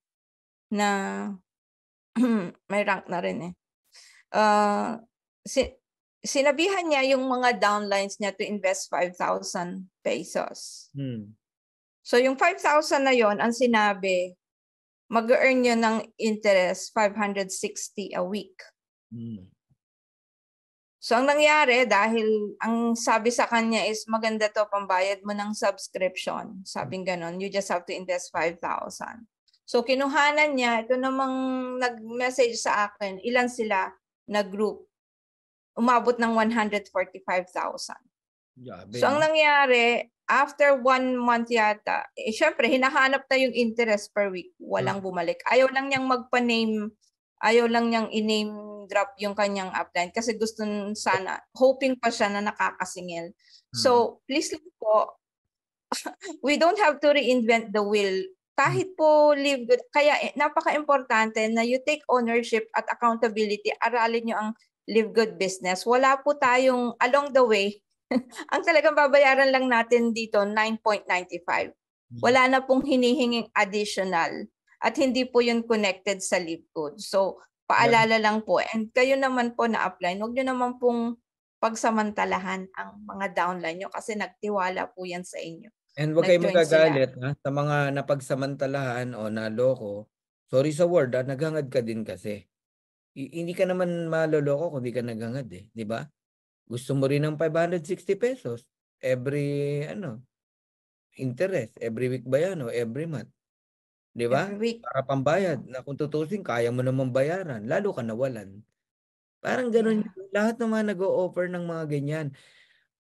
na may rank na rin sinabihan niya yung mga downlines niya to invest 5,000 pesos. So yung 5,000 na yon, ang sinabi, mag-earn yun ng interest 560 a week. So ang nangyari, dahil ang sabi sa kanya is maganda to, pambayad mo ng subscription. Sabing ganon, you just have to invest 5,000. So kinuhanan niya, ito namang nag-message sa akin, ilan sila na group. Umabot ng 145,000. So ang nangyari, after 1 month yata, syempre hinahanap na yung interest per week. Walang bumalik. Ayaw lang niyang magpa-name, ayaw lang niyang i-name drop yung kanyang upline kasi gusto sana, hoping pa siya na nakakasingil. So please lang po, we don't have to reinvent the wheel. Kahit po live good, kaya napaka-importante na you take ownership at accountability, aralin niyo ang live good business. Wala po tayong along the way. Ang talagang babayaran lang natin dito 9.95. Wala na pong hinihinging additional at hindi po yun connected sa live good. So paalala lang po. And kayo naman po na upline, huwag nyo naman pong pagsamantalahan ang mga downline nyo kasi nagtiwala po yan sa inyo. And wag kayong Nag-join sila. magagalit sa mga napagsamantalahan o naloko. Sorry sa word, naghangad ka din kasi. Hindi ka naman maloloko kung di ka naghangad eh, di ba? Gusto mo rin ng 560 pesos every interest, every week ba yan o every month? Di ba? Every week. Para pambayad na kung tutusin, kaya mo naman bayaran, lalo ka nawalan. Parang ganun yun. Lahat naman nag-o-offer ng mga ganyan.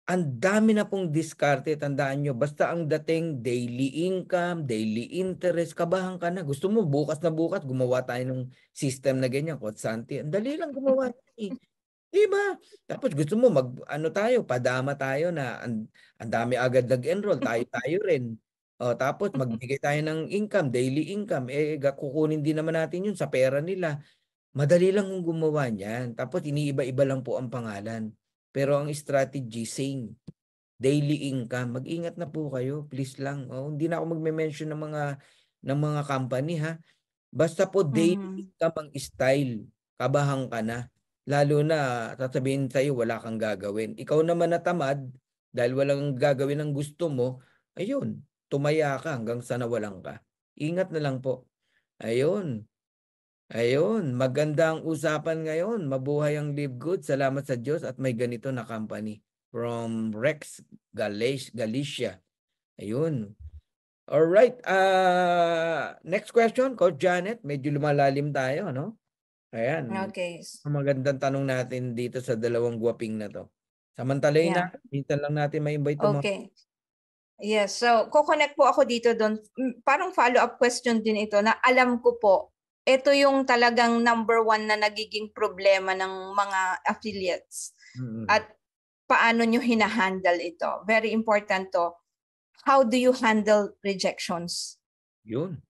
Ang dami na pong diskarte, tandaan nyo, basta ang dating daily income, daily interest, kabahan ka na. Gusto mo bukas na bukas, gumawa tayo ng system na ganyan, Coach Santi. Ang dali lang gumawa. Diba? Tapos gusto mo padama tayo na ang dami agad nag-enroll, tayo rin. O, tapos magbigay tayo ng income, daily income. Kukunin din naman natin yun sa pera nila. Madali lang kung gumawa niyan. Tapos iniiba-iba lang po ang pangalan. Pero ang strategy, same. Daily income. Mag-ingat na po kayo. Please lang. Hindi na ako magme-mention ng mga company ha. Basta po daily income ang style. Kabahan ka na. Lalo na sasabihin sa'yo wala kang gagawin. Ikaw naman natamad dahil walang gagawin ang gusto mo. Ayun. Tumaya ka hanggang sa nawalan ka. Ingat na lang po. Ayun. Maganda ang usapan ngayon. Mabuhay ang Live Good. Salamat sa Diyos at may ganito na company. From Rex Galicia. Ayun. Alright. Next question, Coach Janet. Medyo lumalalim tayo, no? Ayan. Okay. Magandang tanong natin dito sa dalawang guwaping na to. Samantalayin na. Minsan lang natin ma-invite mo. Okay. Yes. So, kukonect po ako dito doon. Parang follow-up question din ito na alam ko po, ito yung talagang number 1 na nagiging problema ng mga affiliates. At paano nyo hinahandle ito? Very important to. How do you handle rejections? Yun.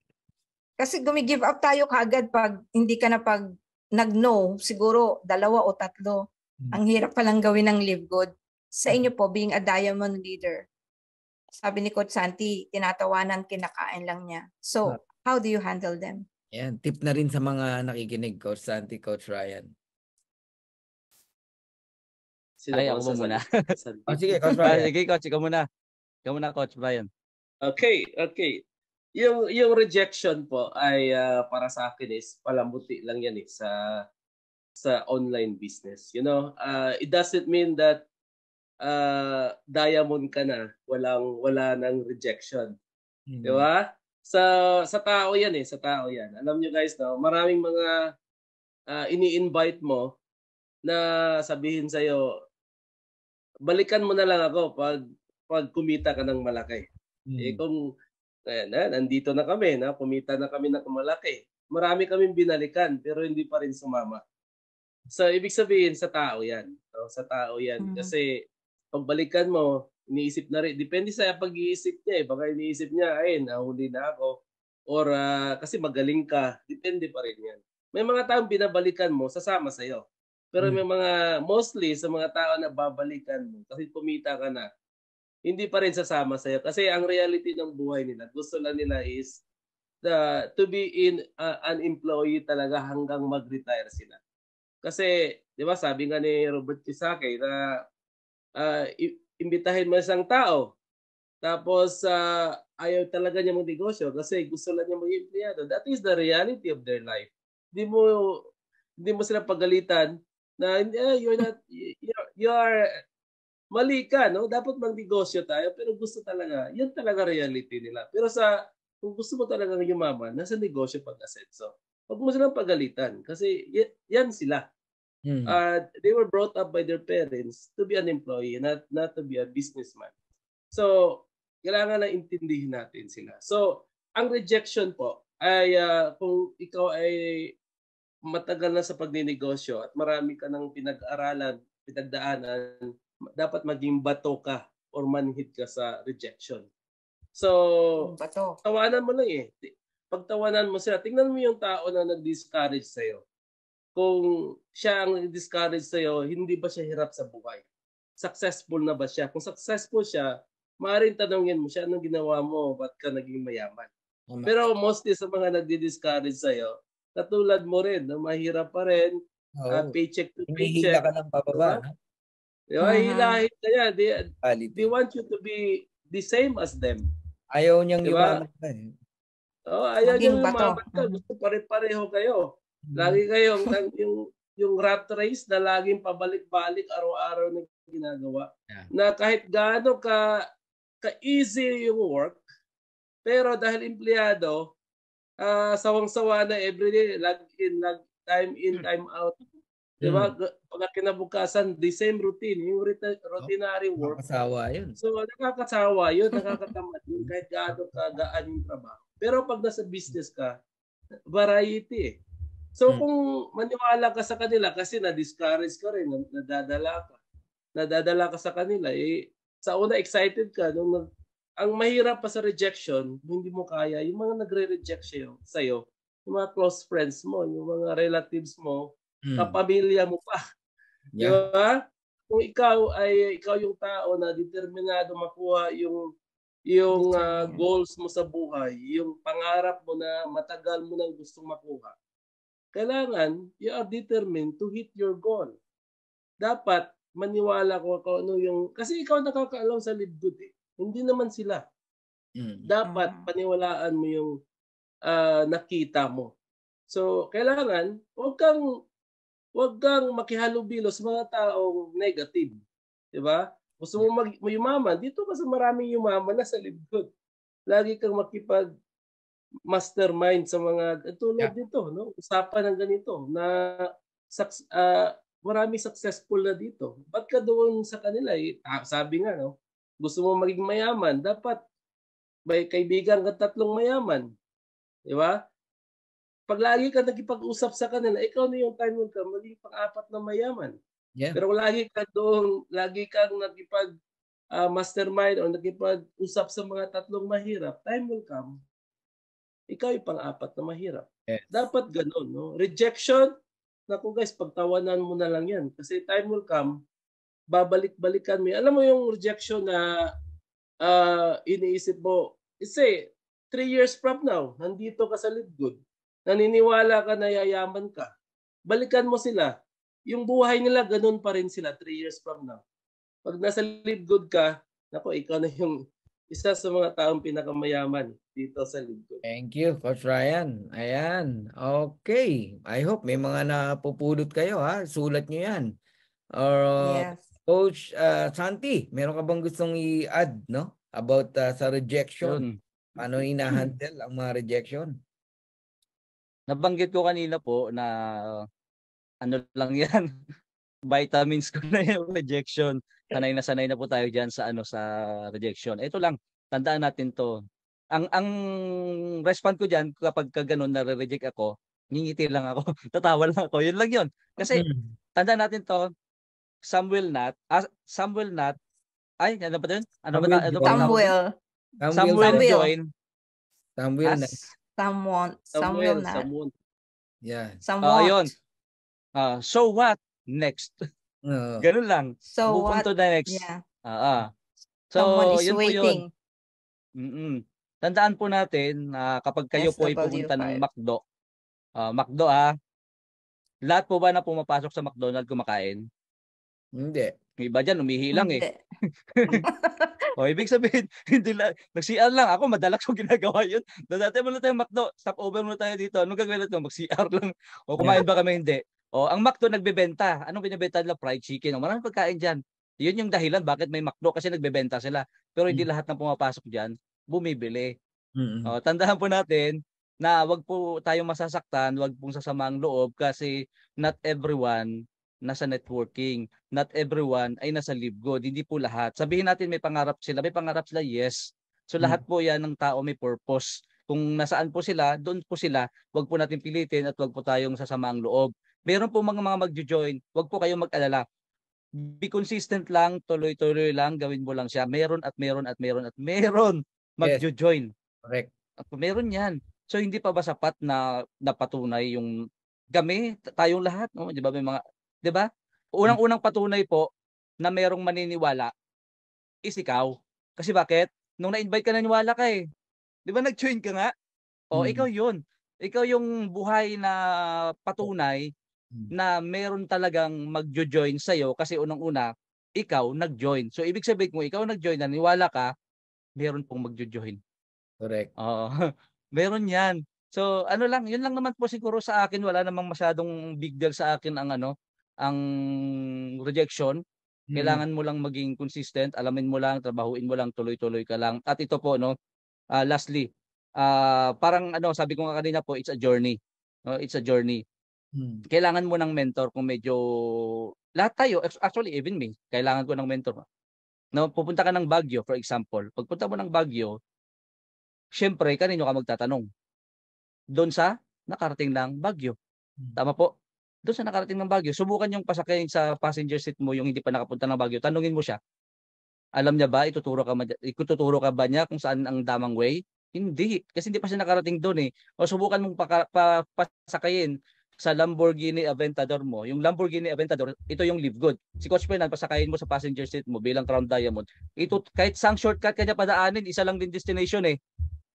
Kasi gumigive up tayo kaagad pag hindi ka na pag nag-no, siguro 2 o 3. Ang hirap palang gawin ng Live Good. Sa inyo po, being a diamond leader, sabi ni Coach Santi, tinatawanan, kinakain lang niya. So, how do you handle them? Yan, tip na rin sa mga nakikinig, Coach Santi, Coach Ryan. Ako muna. Sige, Coach Ryan. Sige, Coach, ikaw muna. Ikaw muna, Coach Brian. Okay. Yung rejection po ay para sa akin is palambuti lang yan sa online business. It doesn't mean that diamond ka na, wala nang rejection. Di ba? Sa tao yan sa tao yan. Alam nyo guys, maraming mga ini-invite mo na sabihin sa'yo, balikan mo na lang ako pag kumita ka ng malaki. Kung nandito na kami, kumita na kami ng malaki, marami kaming binalikan pero hindi pa rin sumama. So, ibig sabihin, sa tao yan. Sa tao yan. Kasi pagbalikan mo, iniisip na rin. Depende sa pag-iisip niya. Baka iniisip niya, nahuli na ako. Or kasi magaling ka. Depende pa rin yan. May mga taong binabalikan mo, sasama sa'yo. Pero may mostly sa mga tao na babalikan mo, kasi kumita ka na, hindi pa rin sasama sa'yo. Kasi ang reality ng buhay nila, gusto lang nila is to be an employee talaga hanggang mag-retire sila. Kasi, di ba, sabi nga ni Robert Kiyosaki na imbitahin mo isang tao, tapos ayaw talaga niya magnegosyo kasi gusto lang niya maging empleyado. That is the reality of their life. Hindi mo sila pagalitan na you are mali ka, no? Dapat magnegosyo tayo pero gusto talaga, yun talaga reality nila. Pero kung gusto mo talaga yumaman, nasa negosyo pag-asenso. Huwag mo silang pagalitan kasi yan sila. They were brought up by their parents to be an employee, not to be a businessman. So, kailangan na intindihin natin sila. So, ang rejection po ay kung ikaw ay matagal na sa pagninegosyo at marami ka ng pinag-aralan, pinagdaanan, dapat maging bato ka or manhid ka sa rejection. So, tawanan mo lang Pagtawanan mo sila, tingnan mo yung tao na nag-discourage sa'yo. Kung siya ang nag-discourage sa'yo, hindi ba siya hirap sa buhay? Successful na ba siya? Kung successful siya, maaaring tanongin mo siya, anong ginawa mo? Ba't ka naging mayaman? Pero mostly sa mga nagdi-discourage sa'yo, katulad mo rin, no? Mahirap pa rin, Oo. paycheck to Hinihila paycheck. ka ng pababa. No? Hilahin ka yan. They Quality. want you to be the same as them. Ayaw niyang Diba? yumaman ka eh. Ayaw Maging niyang bato. umaman ka. Gusto pare-pareho kayo. Lagi kayong yung rat race na laging pabalik-balik araw-araw na ginagawa. Yeah. Na kahit gaano ka-easy yung work, pero dahil empleyado, sawang-sawa na everyday, time in, time out. Diba? Pagka kinabukasan, the same routine, yung routinary work. Nakakasawa yun. So, nakakasawa yun, nakakatamad yun, kahit gaano kagaan yung trabaho. Pero pag nasa business ka, variety eh. So, kung maniwala ka sa kanila, kasi na-discourage ka rin, nadadala ka sa kanila, sa una excited ka, ang mahirap pa sa rejection, hindi mo kaya, yung mga nagre-reject sa'yo, yung mga close friends mo, yung mga relatives mo, kapamilya mo pa. Yeah. Diba? Kung ikaw yung tao na determinado makuha yung goals mo sa buhay, yung pangarap mo na matagal mo nang gustong makuha, kailangan you are determined to hit your goal. Dapat maniwala ko ano yung, kasi ikaw nakakaalam sa libdod eh. Hindi naman sila. Dapat paniwalaan mo yung nakita mo. So, kailangan wag kang makihalubilo sa mga taong negative. 'Di ba? Gusto mo yumaman, dito ka sa maraming yumaman na sa libdod. Lagi kang makipag mastermind sa mga tulad dito, no? Usapan ng ganito na marami successful na dito. Ba't ka doon sa kanila? Sabi nga, no? Gusto mo maging mayaman, dapat may kaibigan ka 3 mayaman. 'Di ba? Pag lagi ka nakipag-usap sa kanila, ikaw na yung time mo ka maging pang-4 na mayaman. Yeah. Pero kung lagi kang nakipag mastermind o nakipag-usap sa mga 3 mahirap, time will come, ikaw yung pang-4 na mahirap. Yes. Dapat ganun, no? Rejection, naku guys, pagtawanan mo na lang yan. Kasi time will come, babalik-balikan mo. Alam mo yung rejection na iniisip mo, say, 3 years from now, nandito ka sa Libgood, naniniwala ka na yayaman ka, balikan mo sila. Yung buhay nila, ganun pa rin sila 3 years from now. Pag nasa Libgood ka, naku, ikaw na yung isa sa mga taong pinakamayaman dito sa Libgood. Thank you, Coach Ryan. Ayan. Okay. I hope may mga napupulot kayo ha. Sulat nyo yan. Yes. Coach Santi, meron ka bang gustong i-add, no? About sa rejection? Ano ina-handle ang mga rejection? Nabanggit ko kanina po na ano lang yan. Vitamins ko na yung rejection. Sanay na po tayo diyan sa sa rejection. Ito lang, tandaan natin 'to. Ang respond ko diyan kapag gano'n na reject ako, ngingiti lang ako, tatawa lang ako. 'Yun lang 'yun. Kasi tandaan natin 'to, some will not. Ay, ano ba 'yun? Some will join. Some will not. Some will not. Yeah. Some won't. Ayun. So what? Next. Ganun lang. So Move on what? to the next. Yeah. So, someone is yun waiting. Po yun. Tandaan po natin na kapag kayo po ay pupunta ng McDo, lahat po ba na pumapasok sa McDonald's kumakain? Hindi. May iba dyan, umihi lang eh. Ibig sabihin, hindi lang, nag-CR lang. Ako, madalas ko ginagawa yun. Dati muna tayo McDo, stop over muna tayo dito. Anong gagawin natin? Mag-CR lang. O kumain ba kami? Hindi. Ang McDo nagbebenta. Anong binibenta nila? Fried chicken. Maraming pagkain dyan. Yun yung dahilan bakit may McDo kasi nagbebenta sila. Pero hindi lahat ng pumapasok dyan, bumibili. Tandaan po natin na wag po tayong masasaktan, wag pong sasamaang loob kasi not everyone nasa networking. Not everyone ay nasa Libgood. Hindi po lahat. Sabihin natin may pangarap sila. May pangarap sila, yes. So lahat po yan ng tao may purpose. Kung nasaan po sila, doon po sila. Wag po natin pilitin at wag po tayong sasamaang loob. Meron po mga magjo-join. Wag po kayong mag-alala. Be consistent lang, tuloy-tuloy lang, gawin mo lang siya. Meron at meron at meron at meron magjo-join. Correct. Meron yan. So hindi pa ba sapat na napatunay yung kami, tayong lahat, no? 'Di ba may mga 'di ba? Unang-unang patunay po na merong maniniwala is ikaw. Kasi bakit? Nung na-invite ka naniwala ka eh. 'Di ba nag-join ka nga? Ikaw 'yun. ikaw yung buhay na patunay na meron talagang magjo-join sa'yo kasi unang-una, ikaw nag-join. So ibig sabihin kung ikaw nag-join, naniwala ka, meron pong magjo-join. Correct. Oo. Meron 'yan. So ano lang, 'yun lang naman po siguro sa akin, wala namang masyadong big deal sa akin ang ano, ang rejection. Mm. Kailangan mo lang maging consistent, alamin mo lang, trabahuin mo lang, tuloy-tuloy ka lang. At ito po 'no, lastly, parang ano, sabi ko nga kanina po, it's a journey, no? It's a journey. Mm. Kailangan mo ng mentor kung medyo lahat tayo, actually even me, kailangan ko ng mentor. No, pupunta ka ng Baguio for example. Pagpunta mo ng Baguio, siyempre kanino ka magtatanong? Do'n sa nakarating ng Baguio, tama po? Do'n sa nakarating ng Baguio, subukan niyong pasakayin sa passenger seat mo yung hindi pa nakapunta ng Baguio, tanungin mo siya, alam niya ba, ituturo ka ba niya kung saan ang tamang way? Hindi, kasi hindi pa siya nakarating do'n, eh. O subukan mong pasakayin sa Lamborghini Aventador mo, yung Lamborghini Aventador, ito yung live good. Si Coach Fernan, pasakayin mo sa passenger seat mo bilang Crown Diamond, ito kahit saang shortcut ka niya padaanin, isa lang din destination, eh,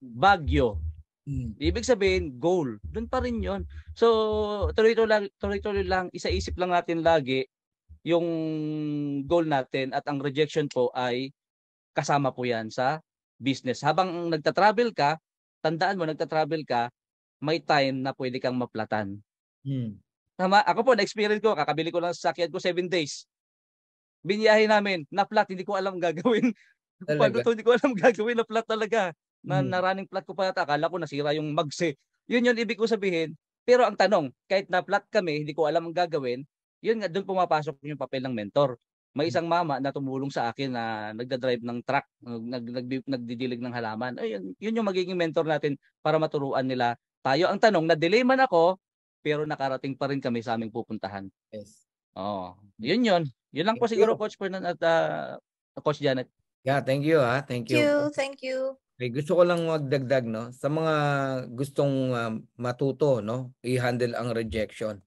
Baguio. Mm. Ibig sabihin, goal. Doon pa rin 'yon. So, tuloy-tuloy lang, isaisip lang natin lagi yung goal natin at ang rejection po ay kasama po 'yan sa business. Habang nagta-travel ka, tandaan mo nagta-travel ka, may time na pwede kang maplatan. Mm. Tama? Ako po na-experience ko, kakabili ko lang sa sasakyan ko 7 days. Biniyahe namin, na-flat, hindi ko alam gagawin. Paano Talaga. 'to, hindi ko alam gagawin, na-flat talaga. Mm. Na-running flat ko pa yata, akala ko nasira yung mags, eh. Yun ibig ko sabihin. Pero ang tanong, kahit na-flat kami, hindi ko alam ang gagawin, yun nga dun pumapasok yung papel ng mentor. May isang mama na tumulong sa akin na nagda-drive ng truck, nagdidilig ng halaman. Ayun, yun yung magiging mentor natin para maturuan nila tayo. Ang tanong, na-delay man ako, pero nakarating pa rin kami sa aming pupuntahan. Yes. Oo, yun yun. Yun lang po Thank siguro, you. Coach Fernan at Coach Janet. Yeah, thank you ha. Thank Thank you. you. Thank you. Okay, gusto ko lang magdagdag no sa mga gustong matuto no, i-handle ang rejection.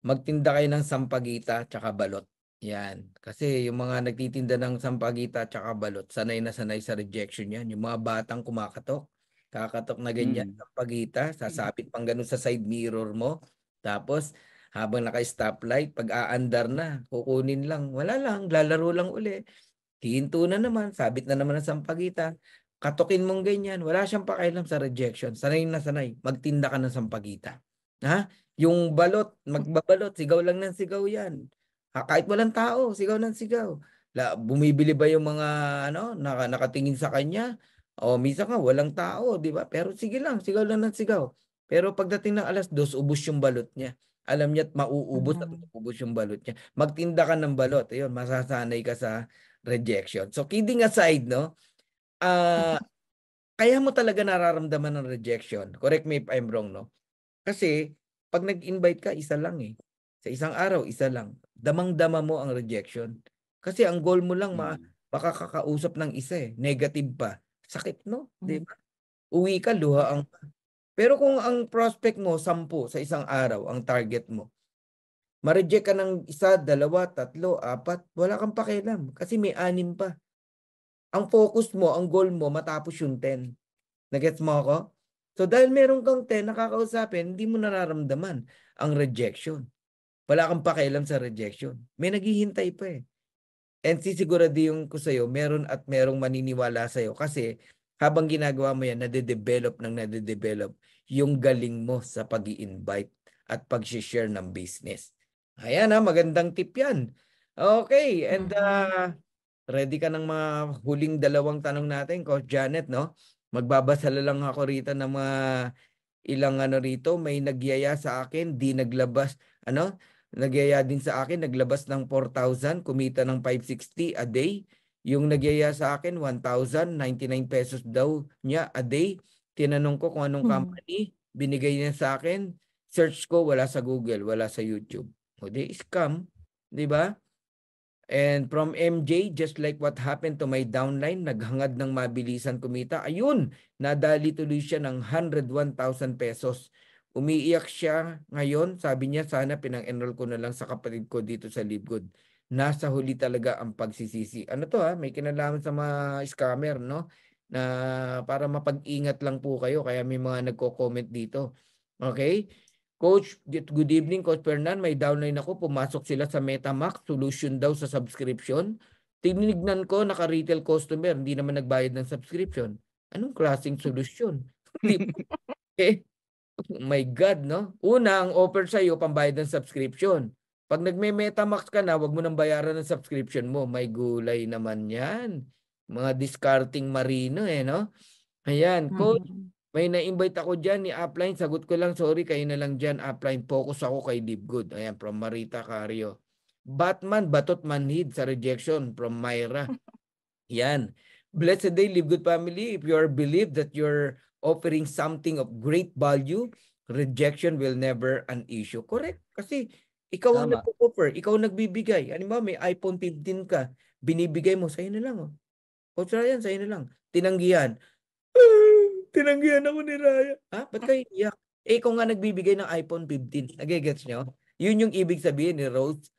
Magtinda kayo ng sampagita tsaka balot. Yan. Kasi yung mga nagtitinda ng sampagita tsaka balot, sanay na sanay sa rejection yan. Yung mga batang kumakatok, kakatok na ganyan, Mm. sampagita, sasapit pang ganun sa side mirror mo. Tapos, habang naka-stoplight, pag aandar na, kukunin lang. Wala lang, lalaro lang uli. Hihinto na naman, sabit na naman ang sampagita. Katukin mong ganyan, wala siyang pakialam sa rejection. Sanay na sanay, magtinda ka ng sampagita. Ha? Yung balot, magbabalot, sigaw lang ng sigaw yan. Kahit walang tao, sigaw ng sigaw. Bumibili ba yung mga nakatingin sa kanya? O minsan nga walang tao, di ba? Pero sige lang, sigaw lang ng sigaw. Pero pagdating ng 2:00, ubos yung balot niya. Alam niya at mauubos at maubos yung balot niya. Magtinda ka ng balot. Ayun, masasanay ka sa rejection. So kidding aside, no? Kaya mo talaga nararamdaman ng rejection. Correct me if I'm wrong, no? Kasi pag nag-invite ka, isa lang eh. Sa isang araw, isa lang. Damang-dama mo ang rejection. Kasi ang goal mo lang makakakausap ng isa eh. Negative pa. Sakit, no? Di ba? Uwi ka, luha ang... Pero kung ang prospect mo, 10 sa isang araw, ang target mo, ma-reject ka ng 1, 2, 3, 4, wala kang pakialam. Kasi may 6 pa. Ang focus mo, ang goal mo, matapos yung 10. Nagets mo ako? So dahil meron kang 10 nakakausapin, hindi mo nararamdaman ang rejection. Wala kang pakialam sa rejection. May naghihintay pa eh. And sisiguraduhin ko sa'yo, meron at merong maniniwala sa'yo. Kasi habang ginagawa mo yan, nade-develop yung galing mo sa pag-i-invite at pag-share ng business. Ayan magandang tip yan. Okay, and ready ka ng mga huling 2 tanong natin, Coach Janet, no? Magbabasa lang ako rito ng mga ilang rito. May nagyaya sa akin, di naglabas, nagyaya din sa akin, naglabas ng 4,000, kumita ng 560 a day. Yung nagyaya sa akin, 1,099 pesos daw niya a day. Tinanong ko kung anong company, binigay niya sa akin. Search ko, wala sa Google, wala sa YouTube. O di, scam, di ba? And from MJ, just like what happened to my downline, naghangad ng mabilisan kumita. Ayun, nadali tuloy siya ng 101,000 pesos. Umiiyak siya ngayon. Sabi niya, sana pinang-enroll ko na lang sa kapatid ko dito sa Libgood. Nasa huli talaga ang pagsisisi. Ano to may kinalaman sa mga scammer, no? Na para mapag-ingat lang po kayo. Kaya may mga nagko-comment dito. Okay? Coach, good evening, Coach Fernan. May downline ako. Pumasok sila sa MetaMax. Solution daw sa subscription. Tinignan ko, naka-retail customer. Hindi naman nagbayad ng subscription. Anong klaseng solusyon? Okay? Oh my God, no? Una, ang offer sa'yo, pambayad ng subscription. Pag nagme-MetaMax ka na, wag mo nang bayaran ng subscription mo. May gulay naman yan. Mga discarding marino no? Ayan, Coach, may na-invite ako dyan ni Upline. Sagot ko lang, sorry, kayo na lang dyan. Upline, focus ako kay Live Good. Ayan, from Marita Cario. Batman, batot manhid sa rejection from Myra. Yan. Blessed day, Live Good family. If you are believe that you're offering something of great value, rejection will never an issue. Correct. Kasi ikaw ang nag-offer, ikaw nagbibigay. Ano ba, may iPhone 15 ka, binibigay mo, sa'yo na lang. Oh. Coach Ryan, sa'yo na lang. Tinanggihan. Tinanggihan ako ni Raya. Ha? Ba't kayo iyak? Ikaw nga nagbibigay ng iPhone 15. Nagigets nyo? Yun yung ibig sabihin ni Rose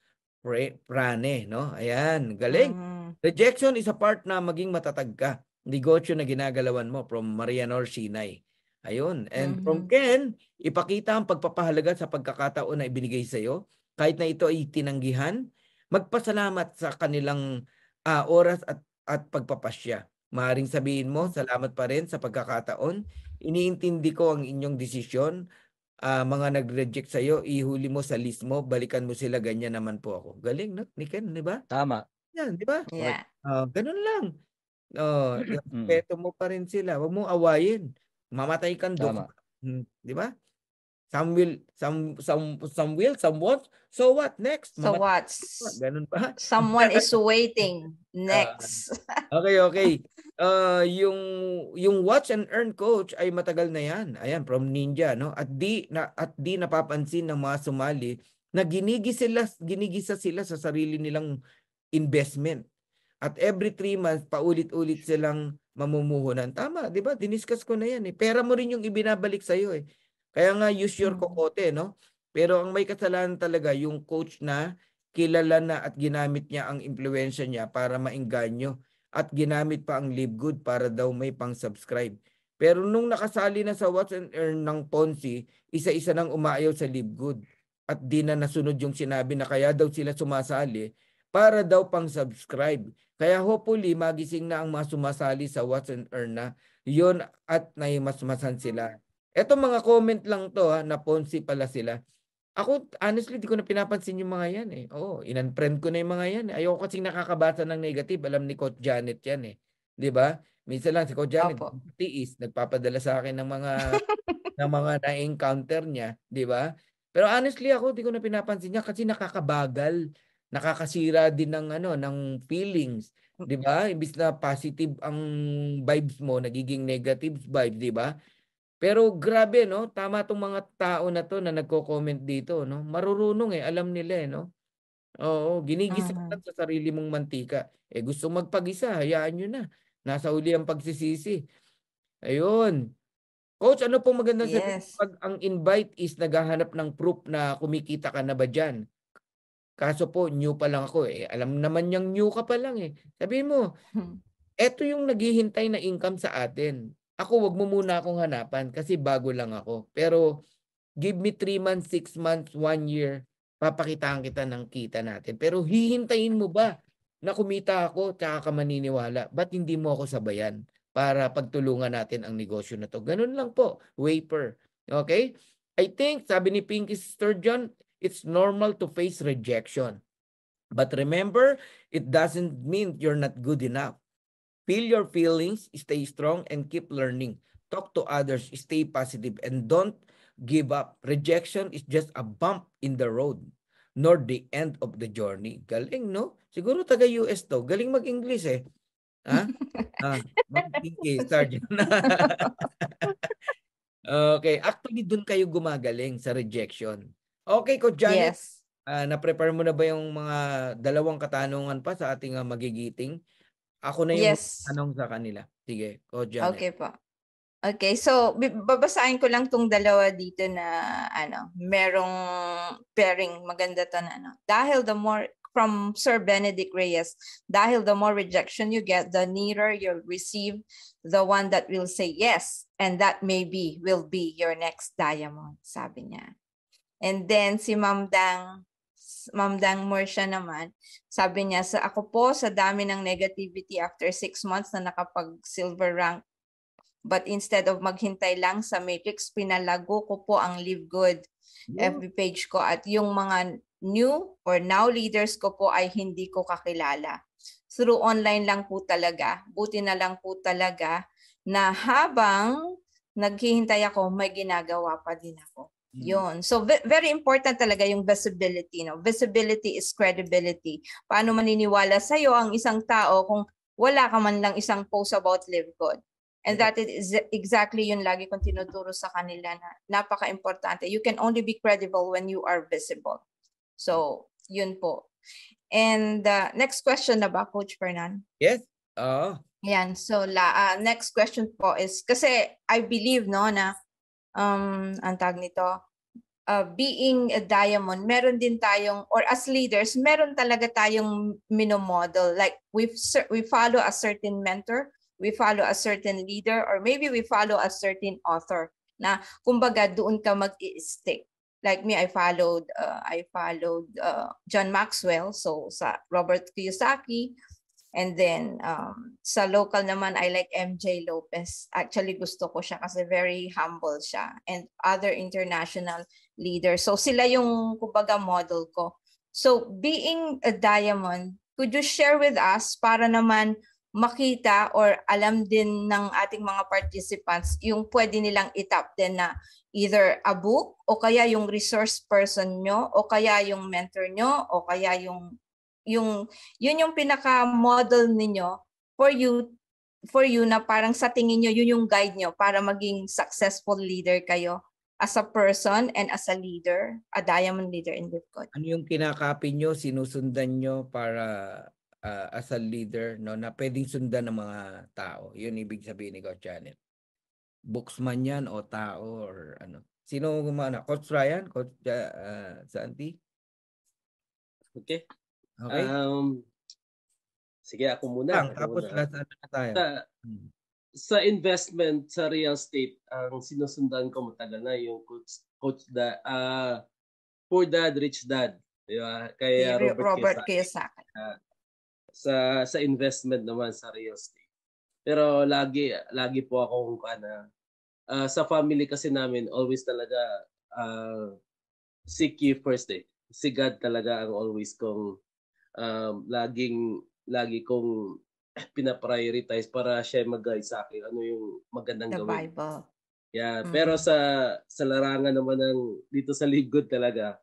Prane, no? Ayan, galing. Rejection is a part na maging matatag ka. Negosyo na ginagalawan mo from Marianor Sinay. Ayun. And from Ken, ipakita ang pagpapahalaga sa pagkakataon na ibinigay sa iyo. Kahit na ito ay tinanggihan, magpasalamat sa kanilang oras at pagpapasya. Maaaring sabihin mo, salamat pa rin sa pagkakataon. Iniintindi ko ang inyong desisyon. Mga nag-reject sa iyo, ihuli mo sa list mo, balikan mo sila, ganyan naman po ako. Galing, no? Ni Ken, di ba? Tama. Yan, di ba? Yeah. Ganun lang. Respeto mo pa rin sila. Huwag mong awayin. Mamatay kang Tama. di ba? Some will, somewhat. So what? Next. So what? Ganun ba? Someone is waiting. Next. Okay. Yung watch and earn coach ay matagal na yan. Ayan, from Ninja, no? At di napapansin ng mga sumali na ginigisa sila sa sarili nilang investment. At every 3 months, paulit-ulit silang mamumuhunan. Tama, di ba? Diniscuss ko na yan. Pera mo rin yung ibinabalik sa'yo. Kaya nga, use your kokote, no? Pero ang may kasalanan talaga, yung coach na kilala na at ginamit niya ang impluwensya niya para maengganyo. At ginamit pa ang Live Good para daw may pang-subscribe. Pero nung nakasali na sa Watch and Earn ng Ponzi, isa-isa nang umaayaw sa Live Good. At di na nasunod yung sinabi na kaya daw sila sumasali para daw pang-subscribe. Kaya hopefully, magising na ang mga sumasali sa Watch and Earn na yun at naimasmasan sila. Eto mga comment lang to na Ponzi pala sila. Ako, honestly, di ko na pinapansin yung mga yan Oo, in-unfriend ko na yung mga yan. Ayoko kasing nakakabasa ng negative. Alam ni Coach Janet yan Di ba? Minsan lang si Coach Janet, tiis, nagpapadala sa akin ng mga na-encounter niya. Di ba? Pero honestly ako, di ko na pinapansin niya kasi nakakabagal. Nakakasira din ng feelings. Di ba? Imbis na positive ang vibes mo, nagiging negative vibes, di ba? Pero grabe, no? Tama tong mga tao na to na nagko-comment dito, no? Marurunong alam nila no? Oo, ginigisa ka sa sarili mong mantika. Gusto magpagisa, hayaan nyo na. Nasa uli ang pagsisisi. Ayun. Coach, ano pong magandang sabihin pag ang invite is naghahanap ng proof na kumikita ka na ba dyan? Kaso po, new pa lang ako Alam naman niyang new ka pa lang Sabihin mo, eto yung naghihintay na income sa atin. Ako, wag mo muna akong hanapan kasi bago lang ako. Pero give me 3 months, 6 months, 1 year, papakitaan kita ng kita natin. Pero hihintayin mo ba na kumita ako tsaka ka maniniwala? Ba't hindi mo ako sabayan para pagtulungan natin ang negosyo na to? Ganun lang po, wafer. Okay? I think, sabi ni Pinky Sturgeon, it's normal to face rejection. But remember, it doesn't mean you're not good enough. Feel your feelings, stay strong, and keep learning. Talk to others, stay positive, and don't give up. Rejection is just a bump in the road, nor the end of the journey. Galing, no? Siguro taga-US to. Galing mag-English Ha? Mag-English, Sergeant. Okay, actually dun kayo gumagaling sa rejection. Okay, Coach Janet. Yes. Na-prepare mo na ba yung mga dalawang katanungan pa sa ating magigiting? Ako na yung tanong sa kanila. Sige, Coach Janet. Okay po. Okay, so babasahin ko lang tong dalawa dito na merong pairing maganda to na Dahil the more from Sir Benedict Reyes, dahil the more rejection you get, the nearer you'll receive the one that will say yes, and that maybe will be your next diamond, sabi niya. And then si Ma'am Dang Morsha naman, sabi niya, ako po sa dami ng negativity after 6 months na nakapag-silver rank, but instead of maghintay lang sa matrix, pinalago ko po ang Live Good FB page ko, at yung mga new or now leaders ko po ay hindi ko kakilala. Through online lang po talaga. Buti na lang po talaga na habang naghihintay ako, may ginagawa pa din ako. Yun. So very important talaga yung visibility. No? Visibility is credibility. Paano maniniwala sa'yo ang isang tao kung wala ka man lang isang post about Live Good? And that is exactly yun lagi kong tinuturo sa kanila na napaka-importante. You can only be credible when you are visible. So, yun po. And next question na ba, Coach Fernan? Yes. Yan. So, next question po is, kasi I believe no na ang tag nito, being a diamond, meron din tayong, or as leaders, meron talaga tayong minomodel. Like we follow a certain mentor, we follow a certain leader, or maybe we follow a certain author na kumbaga doon ka mag-i-stick. Like me, I followed John Maxwell, so sa Robert Kiyosaki. And then sa local naman, I like MJ Lopez. Actually, gusto ko siya kasi very humble siya. And other international leaders. So sila yung kumbaga model ko. So being a diamond, could you share with us para naman makita or alam din ng ating mga participants yung pwede nilang itap din na either a book o kaya yung resource person nyo o kaya yung mentor nyo o kaya yun yung pinaka-model ninyo for you na parang sa tingin nyo, yun yung guide nyo para maging successful leader kayo as a person and as a leader, a diamond leader in Live Good. Ano yung kinakopy nyo, sinusundan nyo para as a leader, no, na pwedeng sundan ng mga tao? Yun ibig sabihin ni Coach Janet. Books man yan o tao or ano? Sino gumana? Coach Ryan? Coach Santi? Okay. Okay. Sige, ako muna. Tapos last ano na tayo? Sa investment sa real estate, ang sinusundan ko matagal na yung coach Poor Dad, Rich Dad. Diba? Kaya Robert Kiyosaki. Sa investment naman sa real estate. Pero lagi po akong sa family kasi namin, always talaga seek ye first eh. Si God talaga ang always kong lagi kong pina-prioritize para siya mag-guide sa akin ano yung magandang gawin. The Bible. Yeah, pero sa larangan naman ng dito sa Live Good talaga,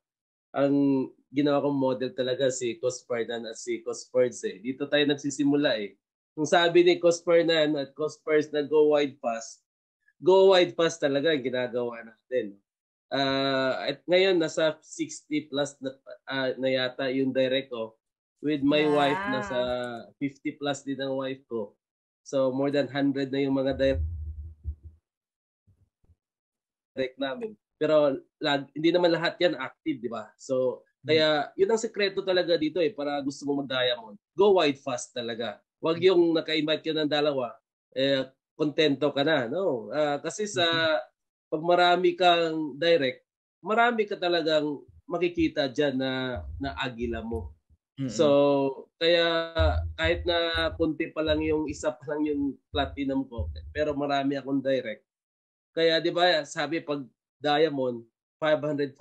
ang ginawa kong model talaga si Coach Fernan at si Coach Ferds eh. Dito tayo nagsisimula eh. Kung sabi ni Coach Fernan at Coach Ferds na go wide fast talaga ang ginagawa natin. At ngayon nasa 60 plus na yata yung direct ko. With my wife, nasa 50 plus din ang wife ko. So more than 100 na yung mga direct namin. Pero hindi naman lahat yan active, di ba? So kaya yun ang sekreto talaga dito eh, para gusto mo mag-diamond. Go wide fast talaga. Huwag yung naka-invite ka ng dalawa, kontento ka na. No? Kasi pag marami kang direct, marami ka talagang makikita dyan na agila mo. So, kaya kahit na kunti pa lang yung isa pa lang yung platinum ko, pero marami akong direct. Kaya 'di ba, sabi pag diamond 500,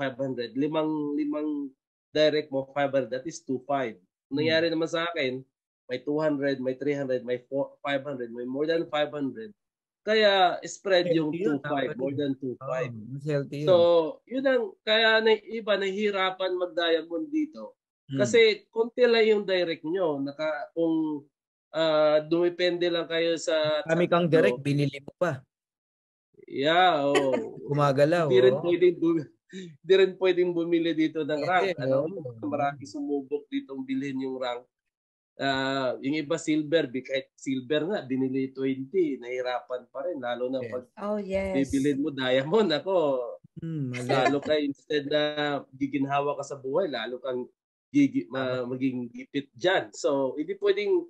limang direct mo 500, that is 2.5. Nangyari naman sa akin, may 200, may 300, may 500, may more than 500. Kaya spread yung 2.5, more than 2.5. So, yun ang kaya iba nahihirapan mag-diamond dito. Kasi konti lang yung direct nyo. Kung dumipende lang kayo sa kami kang direct, binili mo pa. Yeah, Gumagalaw. Hindi rin pwedeng bumili dito ng rank. Marami sumubok ditong bilhin yung rank. Yung iba silver, kahit silver nga, binili 20, nahirapan pa rin. Lalo na pag bibilhin mo diamond, lalo kayo instead na giginhawa ka sa buhay, lalo kang maging gipit dyan. So, hindi pwedeng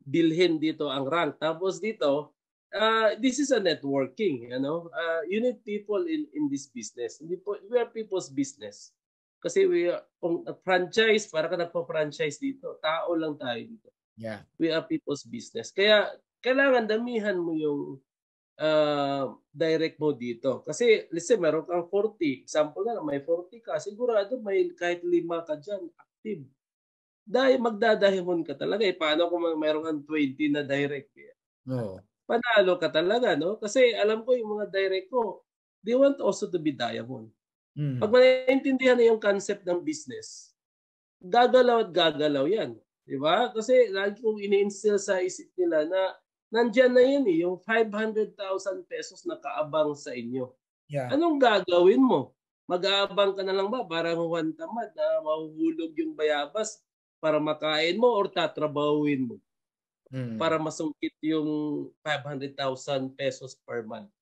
bilhin dito ang rank. Tapos dito, this is a networking, you need people in this business. We are people's business. Kasi kung franchise, para ka nagpa-franchise dito, tao lang tayo dito. Yeah. We are people's business. Kaya kailangan damihan mo yung direct mo dito. Kasi let's say meron kang 40, example na may 40 ka, sigurado may kahit 5 ka dyan active. Dahil magdadahimon ka talaga. Paano kung meron kang 20 na direct? No. Panalo ka talaga, no? Kasi alam ko yung mga direct ko, they want also to be diamond. Pag maintindihan na yung concept ng business, gagalaw at gagalaw yan. Di ba? Kasi lagi kong ini-instill sa isip nila na nandyan na yan yung 500,000 pesos na kaabang sa inyo. Yeah. Anong gagawin mo? Mag-aabang ka na lang ba? Parang Juan Tamad na mahuhulog yung bayabas para makain mo or tatrabahuin mo para masungkit yung 500,000 pesos per month.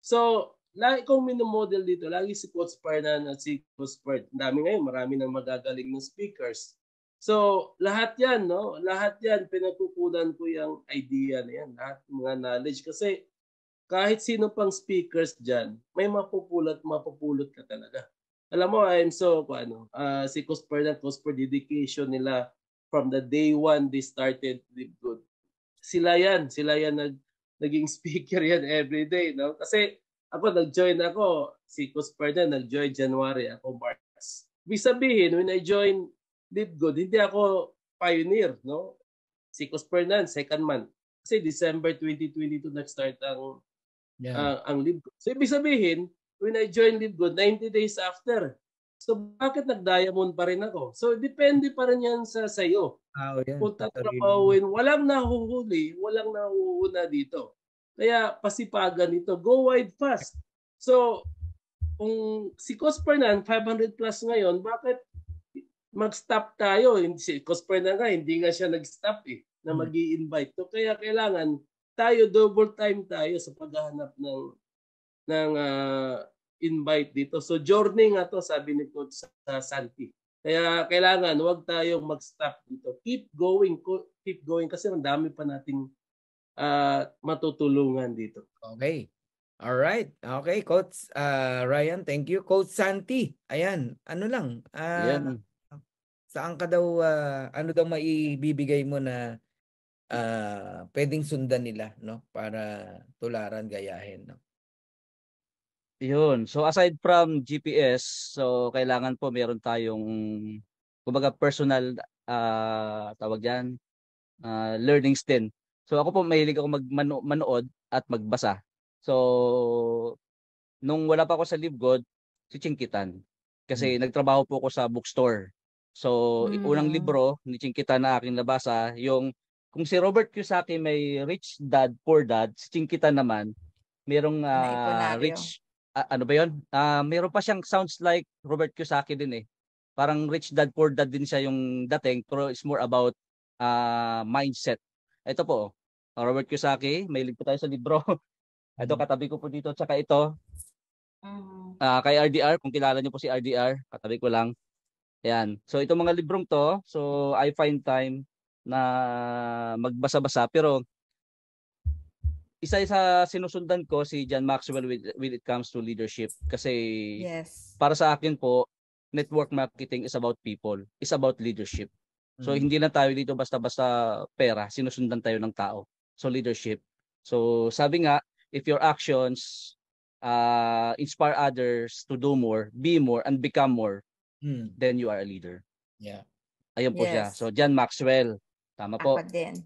So, lagi kong minomodel dito, lagi si Coach Parnan at si Coach Pert. Dami ngayon, marami nang magagaling ng speakers. So, lahat yan, no? Lahat yan, pinagkukunan ko yung idea na yan, lahat mga knowledge. Kasi kahit sino pang speakers dyan, may mapupulot ka talaga. Alam mo, I'm so, si Coach Parnan, Coach Pert, dedication nila from the day one they started Live Good. Sila yan naging speaker yan everyday, no? Kasi ako nag-join si Coach Parnan nag-join January, ako March. Ibig sabihin, when I join Live Good, hindi ako pioneer, no? Si Coach Parnan, second month. Kasi December 2022 nag-start ang Live Good. So ibig sabihin, when I join Live Good, 90 days after. So bakit nag-diamond pa rin ako? So depende pa rin yan sa sayo. Kung tatrabahuin, walang nahuhuli, walang nahuhuna dito. Kaya pasipagan ito, go wide fast. So kung si Coach Parnan 500 plus ngayon, bakit mag-stop tayo? Si Coach Parnan nga, hindi nga siya nag-stop na mag-i-invite. So kaya kailangan tayo double time tayo sa paghahanap ng invite dito. So journey nga to, sabi ni Coach Santi. Kaya kailangan wag tayong mag-stop dito. Keep going kasi ang dami pa nating matutulungan dito. Okay. All right. Okay, Coach Ryan, thank you. Coach Santi, ayan, ano lang, saan ka daw, ano daw maibibigay mo na pwedeng sundan nila, no? Para tularan, gayahin, no? Yun. So aside from GPS, so kailangan po meron tayong kumbaga personal tawag diyan, learnings din. So ako po mahilig ako manood at magbasa. So nung wala pa ako sa Live Good, si Chinkitan. Kasi nagtrabaho po ako sa bookstore. So unang libro ni Chinkitan na aking nabasa, yung kung si Robert Kiyosaki may Rich Dad, Poor Dad, si Chinkitan naman merong Rich ano ba 'yon? Meron pa siyang sounds like Robert Kiyosaki din eh. Parang Rich Dad Poor Dad din siya yung dating, pero it's more about mindset. Ito po, Robert Kiyosaki, may link po tayo sa libro. Ito katabi ko po dito, tsaka ito. Kay RDR, kung kilala niyo po si RDR, katabi ko lang. Ayan. So itong mga librong to, so I find time na magbasa-basa, pero isa sa sinusundan ko si John Maxwell when it comes to leadership, kasi para sa akin po, network marketing is about people, is about leadership. So hindi na tayo dito basta-basta pera, sinusundan tayo ng tao. So leadership. So sabi nga, if your actions inspire others to do more, be more, and become more, then you are a leader. Yeah. Ayun po siya. So John Maxwell. Tama po.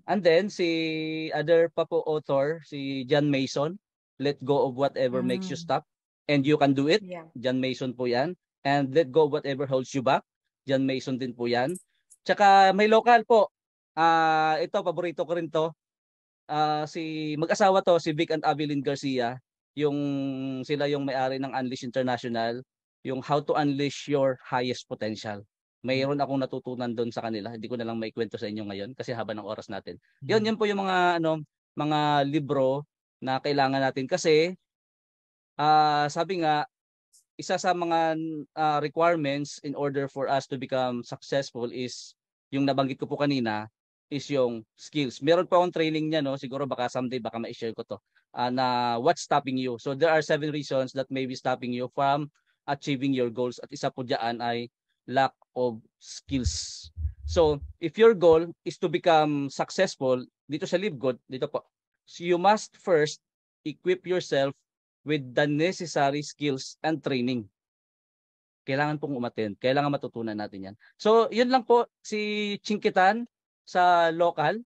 And then si other pa po author, si John Mason, Let Go of Whatever Makes You Stop and You Can Do It. John Mason po yan. And Let Go of Whatever Holds You Back. John Mason din po yan. Tsaka may local po. Ito, paborito ko rin to. Mag-asawa to, si Vic and Abilene Garcia. Sila yung may-ari ng Unleash International. Yung How to Unleash Your Highest Potential. Mayroon akong natutunan doon sa kanila. Hindi ko na lang maikwento sa inyo ngayon kasi haba ng oras natin. Yun po yung mga libro na kailangan natin kasi sabi nga, isa sa mga requirements in order for us to become successful is yung nabanggit ko po kanina is yung skills. Meron pa akong training niya, no? Siguro baka someday baka ma-share ko to. Na what's stopping you. So there are 7 reasons that may be stopping you from achieving your goals. At isa po diyan ay lack of skills. So if your goal is to become successful dito sa Live Good, dito po. So you must first equip yourself with the necessary skills and training. Kailangan pong umattend. Kailangan matutunan natin yan. So yun lang po, si Chinkitan sa local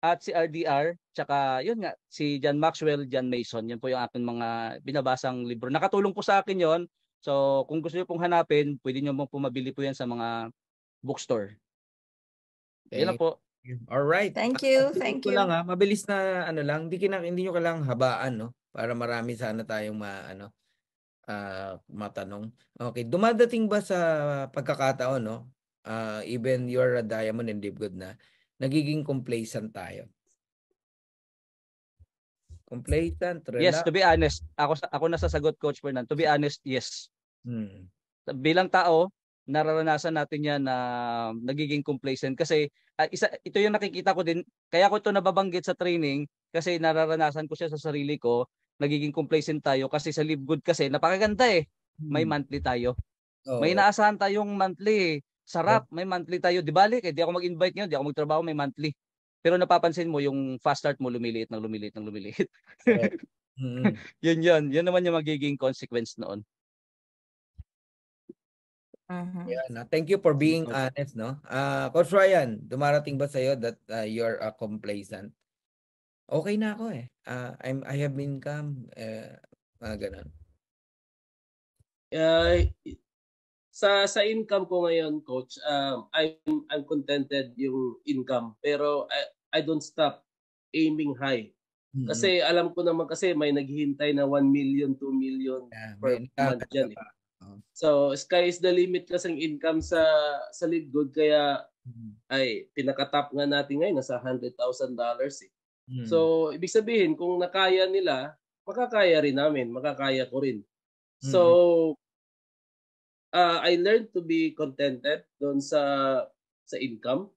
at si RDR, tsaka yun nga, si John Maxwell, John Mason. Yan po yung aking mga binabasang libro. Nakatulong po sa akin yon. So kung gusto niyo pong hanapin, pwede niyo pong mabili po yan sa mga bookstore. Yan lang po. All right. Thank you. Thank you. Lang mabilis na ano lang, hindi niyo kailangang habaan, no? Para marami sana tayong matanong. Okay, dumadating ba sa pagkakataon, no? Even you're a diamond and Live Good na, nagiging complacent tayo. Complacent, relax. Yes, to be honest, ako nasasagot, Coach Fernand. To be honest, yes. Bilang tao, nararanasan natin yan na nagiging complacent kasi ito yung nakikita ko din, kaya ko ito nababanggit sa training kasi nararanasan ko siya sa sarili ko, nagiging complacent tayo kasi sa Live Good kasi napakaganda eh. May monthly tayo. May inaasahan tayong monthly. Sarap, may monthly tayo. Di balik, di ako mag-invite ngayon, di ako magtrabaho, may monthly. Pero napapansin mo yung fast start mo lumiliit. Yun naman yung magiging consequence noon. Yeah, thank you for being honest, no? Coach Ryan, dumarating ba sa'yo that you're complacent? Okay na ako eh. I have income, ganun. Sa income ko ngayon, Coach, I'm contented yung income, pero I don't stop aiming high. Kasi alam ko naman kasi may naghihintay na 1 million, 2 million per month dyan. So sky is the limit kasi ng income sa Live Good, kaya ay pinakatap nga natin ngayon nasa $100,000 eh. So ibig sabihin kung nakaya nila, makakaya rin namin, makakaya ko rin. So I learned to be contented doon sa income.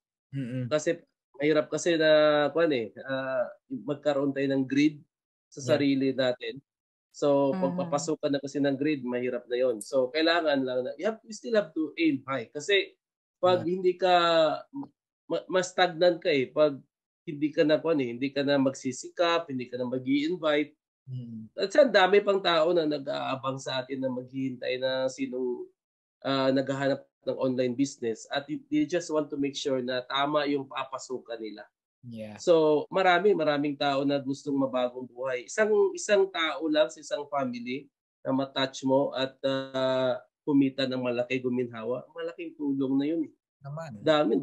Kasi mahirap kasi na magkaroon tayo ng greed sa sarili natin. So pagpapasukan na kasi ng greed, mahirap na 'yon. So kailangan lang na you still have to aim high kasi pag hindi ka ma-stagnant ka eh, pag hindi ka na hindi ka na magsisikap, hindi ka na magi-invite. At sa dami pang tao na nag-aabang sa atin na maghihintay na sinong naghahanap ng online business at they just want to make sure na tama yung papasukan nila. Yeah. So maraming tao na gustong mabagong buhay. Isang tao lang sa isang family na matouch mo at kumita ng malaki, guminhawa, malaking tulong na yun.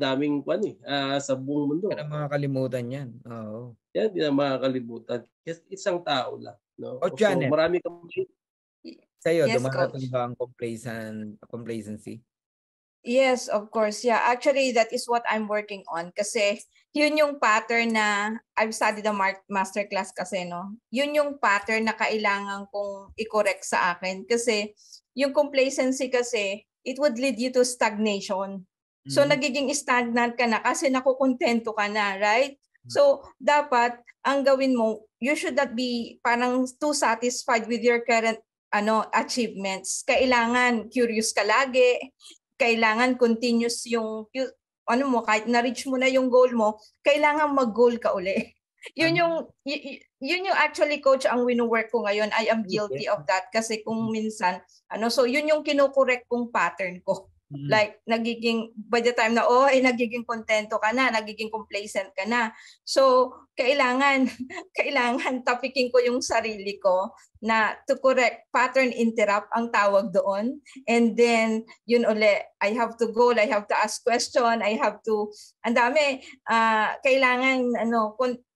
Daming sa buong mundo. Hindi na makakalimutan yan. Oo. Yan, hindi na makakalimutan. Isang tao lang. No? O Janet, so, marami kang sa'yo, yes, dumarating ba ang complacency? Yes, of course. Yeah, actually, that is what I'm working on. Kasi yun yung pattern na I've studied the masterclass kasi, no? Yun yung pattern na kailangan kong i-correct sa akin. Kasi yung complacency kasi, it would lead you to stagnation. So, nagiging stagnant ka na kasi nakukontento ka na, right? So, dapat, ang gawin mo, you should not be parang too satisfied with your current achievements. Kailangan curious ka lagi. Kailangan continuous yung kahit na-reach mo na yung goal mo, kailangan mag-goal ka uli. Yun yung actually, Coach, ang wino-work ko ngayon. I am guilty of that kasi kung minsan, so yun yung kino-correct kong pattern ko. Like, by the time na, nagiging kontento ka na, nagiging complacent ka na. So, kailangan tapikin ko yung sarili ko na to correct pattern interrupt ang tawag doon. And then, yun uli, I have to goal, I have to ask question, I have to, ang dami, kailangan,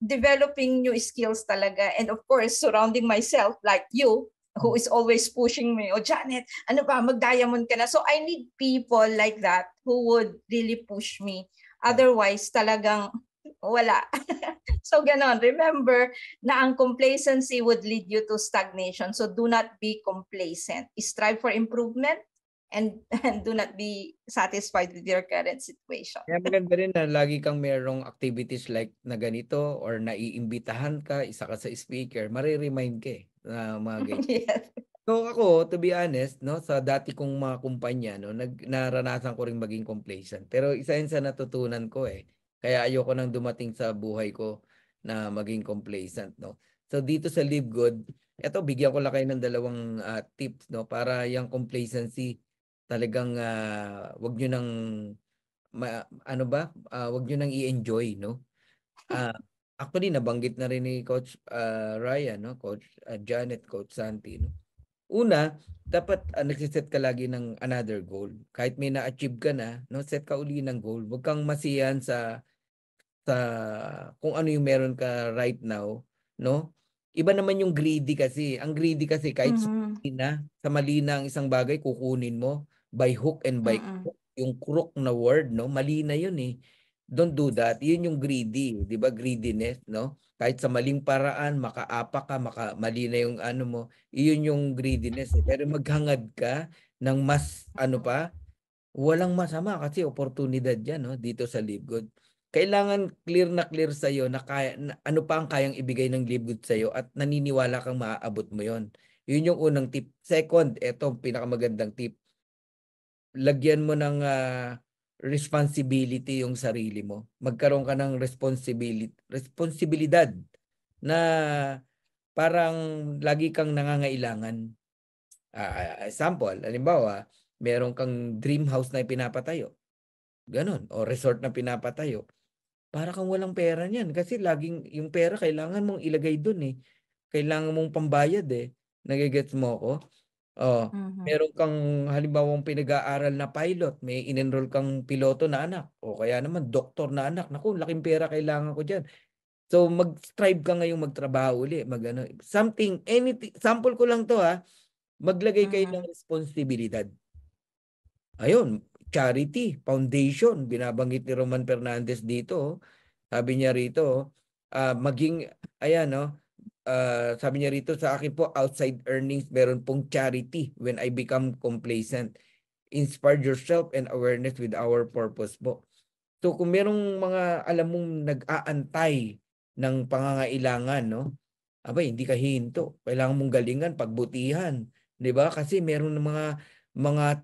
developing new skills talaga. And of course, surrounding myself like you, who is always pushing me, Janet, mag-diamond ka na. So I need people like that who would really push me. Otherwise, talagang, wala. So ganon. Remember na ang complacency would lead you to stagnation. So do not be complacent. Strive for improvement and do not be satisfied with your current situation. Kaya maganda rin na lagi kang merong activities like na ganito or naiimbitahan ka, isa ka sa speaker, mariremind ka na mga ganyan. Yes. So ako, to be honest, no, sa dati kong mga kumpanya, no, naranasan ko rin maging complacent. Pero isa yun sa natutunan ko eh. Kaya ayoko nang dumating sa buhay ko na maging complacent, no. So dito sa Live Good, eto bigyan ko lang kayo ng dalawang tips, no, para yung complacency talagang wag nyo nang wag nyo nang i-enjoy, no. Actually nabanggit na rin ni Coach Ryan, no, Coach Janet, Coach Santi, no. Una, dapat nagsiset ka lagi ng another goal. Kahit may na-achieve ka na, no, set ka uli ng goal. Huwag kang masiyahan sa kung ano yung meron ka right now, no? Iba naman yung greedy kasi. Ang greedy kasi kahit sa mali na ang isang bagay, kukunin mo by hook and by crook. Yung crook na word, no? Mali na yun eh. Don't do that. Yun yung greedy, 'di ba? Greediness, no? Kahit sa maling paraan, makaapa ka, mali na yung ano mo, iyon yung greediness. Eh. Pero maghangad ka ng mas walang masama kasi oportunidad yan, no, dito sa Live Good. Kailangan clear na clear sa iyo na ano pa ang kayang ibigay ng Live Good sa iyo at naniniwala kang maaabot mo yon. Yun yung unang tip. Second, eto pinakamagandang tip. Lagyan mo ng responsibility yung sarili mo. Magkaroon ka ng responsibilidad na parang lagi kang nangangailangan. Example, halimbawa, meron kang dream house na pinapatayo. Ganon. O resort na pinapatayo. Para kang walang pera niyan. Kasi laging yung pera kailangan mong ilagay dun eh. Kailangan mong pambayad eh. Nagigets mo ako? Meron kang halimbawang pinag-aaral na pilot, may in-enroll kang piloto na anak o kaya naman doktor na anak. Naku, laking pera kailangan ko diyan. So mag-strive ka ngayong magtrabaho uli, anything, sample ko lang to ha. Maglagay kayo ng responsibilidad. Ayun, charity, foundation, binabanggit ni Roman Fernandez dito. Sabi niya rito, sabi niya rito sa akin po, outside earnings, meron pong charity when I become complacent. Inspire yourself and awareness with our purpose po. So kung merong mga alam mong nag-aantay ng pangangailangan, no? Abay, hindi ka hihinto. Kailangan mong galingan, pagbutihan. 'Di ba? Kasi meron mga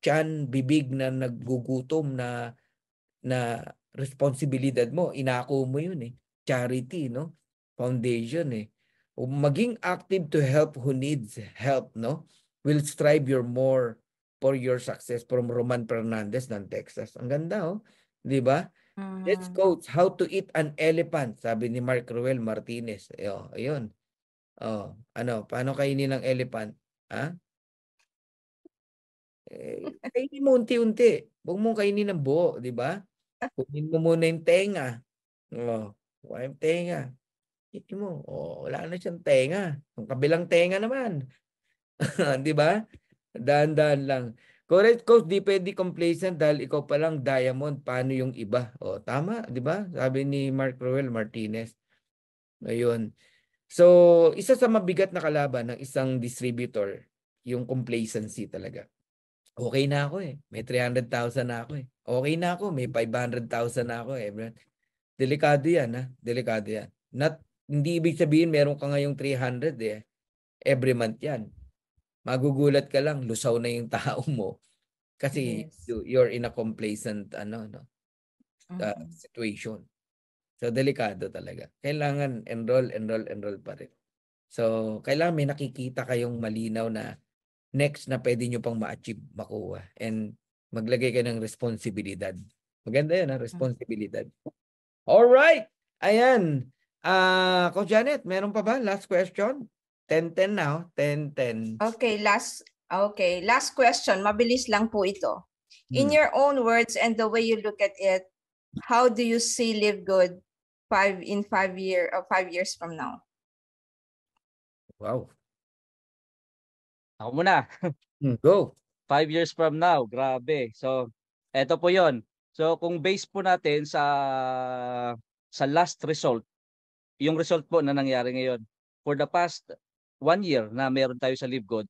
tiyan, bibig na naggugutom na responsibilidad mo. Inako mo yun eh. Charity, no? Foundation eh. Maging active to help who needs help, no? Will strive more for your success from Roman Fernandez ng Texas. Ang ganda, oh. 'Di ba? Let's coach how to eat an elephant, sabi ni Mark Ruel Martinez. Ayun. Paano kainin ng elephant? Ha? Kainin mo unti-unti. Huwag mong kainin ng buo, 'di ba? Kunin mo muna yung tenga. Kuha yung tenga. Itin mo. Wala na siyang tenga. Ang kabilang tenga naman. Di ba? Dahan-dahan lang. Correct, Coach. Di pwede complacent dahil ikaw palang diamond. Paano yung iba? Tama. Di ba? Sabi ni Mark Roel Martinez. Ayun. So, isa sa mabigat na kalaban ng isang distributor, yung complacency talaga. Okay na ako eh. May 300,000 na ako eh. Okay na ako. May 500,000 na ako eh. Delikado yan ha. Delikado yan. Hindi ibig sabihin meron ka ngayong 300 eh. Every month yan. Magugulat ka lang. Lusaw na yung tao mo. Kasi you're in a complacent situation. So delikado talaga. Kailangan enroll pa rin. So kailangan may nakikita kayong malinaw na next na pwede nyo pang ma-achieve, makuha. And maglagay kayo ng responsibilidad. Maganda yun, responsibilidad. Alright! Ayan. Coach Janet, meron pa ba? Last question? 10-10 now. 10-10. Okay, last question. Mabilis lang po ito. In your own words and the way you look at it, how do you see Live Good 5 years from now? Wow. Ako muna. Go. 5 years from now, grabe. So, eto po yon. So kung base po natin sa last result, yung result po na nangyari ngayon for the past 1 year na meron tayo sa LiveGood,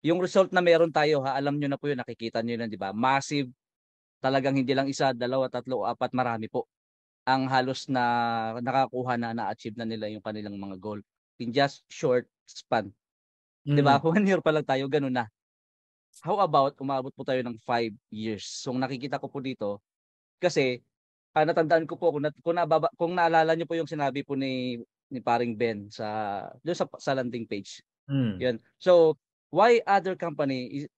yung result na meron tayo, alam nyo na po yun, nakikita nyo na, di ba? Massive, talagang hindi lang isa, dalawa, tatlo, apat, marami po ang halos na nakakuha na-achieve na nila yung kanilang mga goal in just short span. Di ba? 1 year pa lang tayo, ganun na. How about umabot po tayo ng 5 years? So nakikita ko po dito, kasi natandaan ko po kung naalala niyo po yung sinabi po ni paring Ben doon sa landing page. Yan. So why other company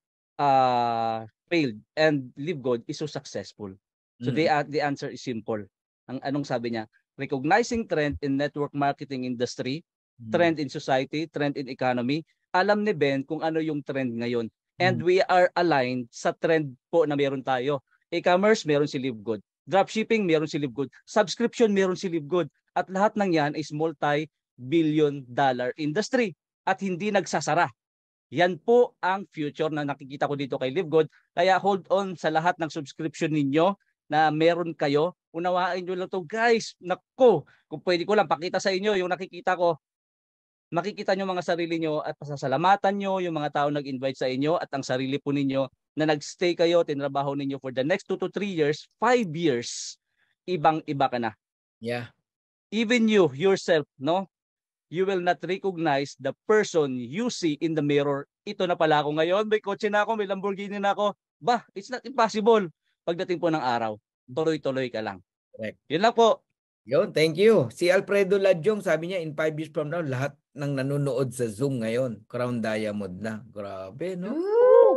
failed and LiveGood is so successful? So the answer is simple. Anong sabi niya? Recognizing trend in network marketing industry, trend in society, trend in economy. Alam ni Ben kung ano yung trend ngayon. And we are aligned sa trend po na meron tayo. E-commerce, meron si LiveGood. Dropshipping, meron si LiveGood. Subscription, meron si LiveGood. At lahat ng yan is multi-billion dollar industry. At hindi nagsasara. Yan po ang future na nakikita ko dito kay LiveGood. Kaya hold on sa lahat ng subscription ninyo na meron kayo. Unawain nyo lang to guys. Nako, kung pwede ko lang pakita sa inyo yung nakikita ko. Makikita nyo mga sarili nyo at pasasalamatan nyo yung mga tao nag-invite sa inyo at ang sarili po ninyo na nag-stay kayo, tinrabaho ninyo for the next 2 to 3 years, 5 years, ibang-iba ka na. Yeah. Even you, yourself, no? You will not recognize the person you see in the mirror. Ito na pala ako ngayon, may kotse na ako, may Lamborghini na ako. Bah, it's not impossible. Pagdating po ng araw, tuloy-tuloy ka lang. Correct. Yun lang po. Yun, thank you. Si Alfredo Ladjong, sabi niya, in 5 years from now, lahat ng nanonood sa Zoom ngayon, Crown Diamond na. Grabe, no?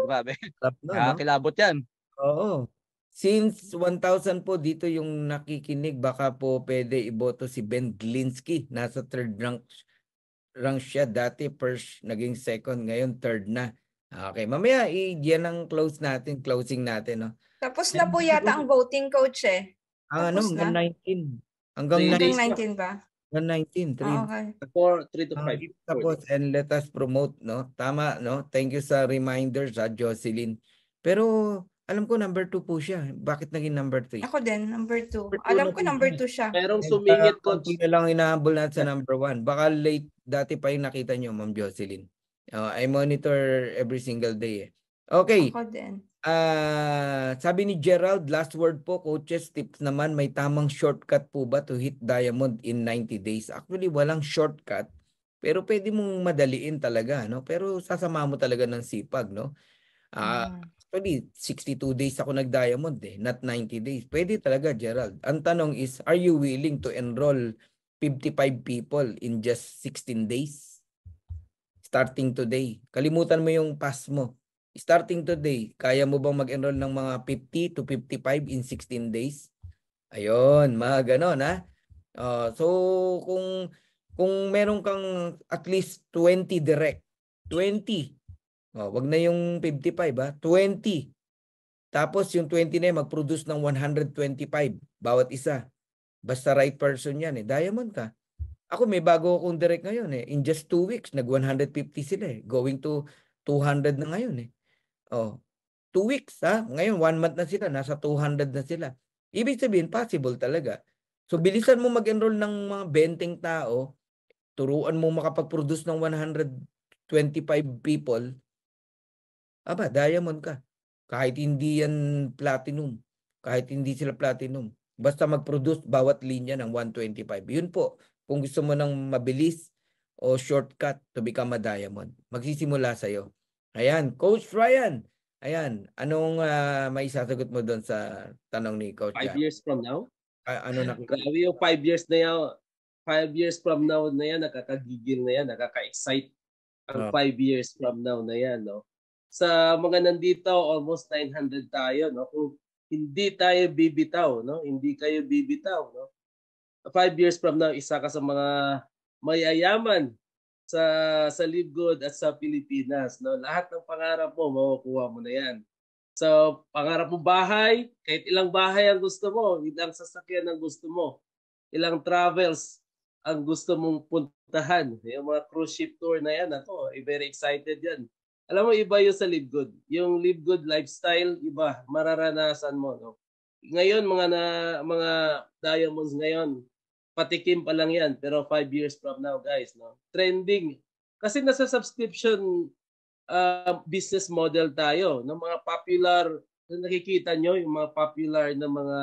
Grabe. No? Kilabot yan. Oo. Since 1,000 po dito yung nakikinig, baka po pwede iboto si Ben Glinsky. Nasa third rank siya. Dati first, naging second. Ngayon third na. Okay, mamaya yan ang closing natin. No? Tapos na po yata ang voting, coach eh. Tapos hanggang na. 19. Hanggang 19 ba? 19. 3. Okay. 3 to 5. Tapos, and let us promote, no? Tama, no? Thank you sa reminders, Jocelyn. Pero, alam ko number 2 po siya. Bakit naging number 3? Ako din, number 2. Alam ko number 2 siya. Merong sumingit, coach. Konti na lang inahabol natin sa number 1. Baka late, dati pa yung nakita nyo, Ma'am Jocelyn. I monitor every single day. Okay. Ako din. Sabi ni Gerald, last word po, coaches, tips naman, may tamang shortcut po ba to hit diamond in 90 days? Actually, walang shortcut, pero pwede mong madaliin talaga, no? Pero sasama mo talaga ng sipag, no? Actually, 62 days ako nag-diamond not 90 days. Pwede talaga, Gerald. Ang tanong is, are you willing to enroll 55 people in just 16 days? Starting today. Kalimutan mo yung pass mo. Starting today, kaya mo bang mag-enroll ng mga 50 to 55 in 16 days? Ayun, mga ganon, ha? So, kung meron kang at least 20 direct, 20, wag na yung 55, ha? 20. Tapos yung 20 na yun, mag-produce ng 125 bawat isa. Basta right person yan, diamond ka. Ako, may bago akong direct ngayon, In just 2 weeks, nag-150 sila, Going to 200 na ngayon, 2 weeks, ha? Ngayon, 1 month na sila. Nasa 200 na sila. Ibig sabihin, possible talaga. So, bilisan mo mag-enroll ng mga 20 tao. Turuan mo makapag-produce ng 125 people. Aba, diamond ka. Kahit hindi yan platinum. Kahit hindi sila platinum. Basta mag-produce bawat linya ng 125. Yun po. Kung gusto mo ng mabilis o shortcut to become a diamond, magsisimula sa'yo. Ayan, Coach Ryan. Ayan, anong may sasagot mo doon sa tanong ni Coach? 5 years from now? Ano nakikita? Grabe yung 5 years na yan. 5 years from now na yan, nakakagigil na yan, nakaka-excite ang 5 years from now na yan, no? Sa mga nandito, almost 900 tayo, no? Kung hindi tayo bibitaw, no? Hindi kayo bibitaw, no? 5 years from now, isa ka sa mga mayayaman sa LiveGood at sa Pilipinas, no? Lahat ng pangarap mo makukuha mo na 'yan. So, pangarap mo bahay, kahit ilang bahay ang gusto mo, ilang sasakyan ang gusto mo, ilang travels ang gusto mong puntahan. Yung mga cruise ship tour na 'yan, ako, very excited 'yan. Alam mo, iba yung sa LiveGood. Yung LiveGood lifestyle, iba, mararanasan mo, no? ngayon mga diamonds ngayon, patikim pa lang yan, pero 5 years from now, guys, no? Trending. Kasi nasa subscription business model tayo ng mga popular, nakikita nyo yung mga popular na mga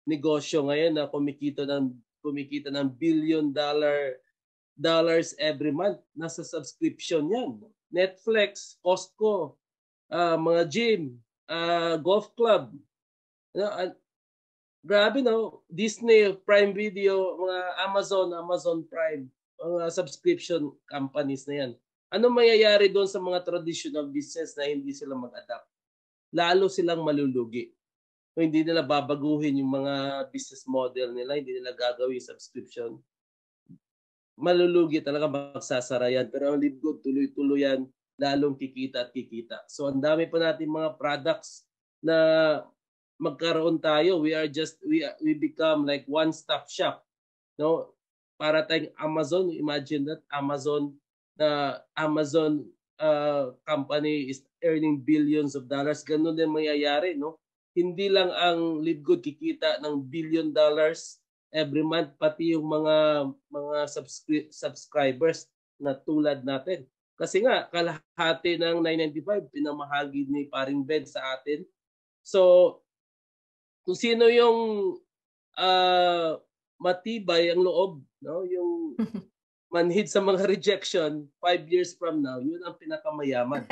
negosyo ngayon na kumikita ng dollars every month. Nasa subscription yan. Netflix, Costco, mga gym, golf club. Grabe, no? Disney, Prime Video, mga Amazon Prime, mga subscription companies na yan. Ano mangyayari doon sa mga traditional business na hindi sila mag-adapt? Lalo silang malulugi. Kung hindi nila babaguhin yung mga business model nila, hindi nila gagawin subscription, malulugi talaga, magsasara yan. Pero ang LiveGood, tuloy-tuloy yan, lalong kikita at kikita. So ang dami pa natin mga products na magkaroon tayo. We become like one-stop shop. No? Para tayong Amazon, imagine that Amazon company is earning billions of dollars. Ganun din mangyayari, no? Hindi lang ang LiveGood kikita ng $1 billion every month, pati yung mga subscribers na tulad natin. Kasi nga kalahati ng 995 pinamahagi ni Paring Ben sa atin. So kung sino yung matibay ang loob, no? Yung manhid sa mga rejection 5 years from now, yun ang pinakamayaman.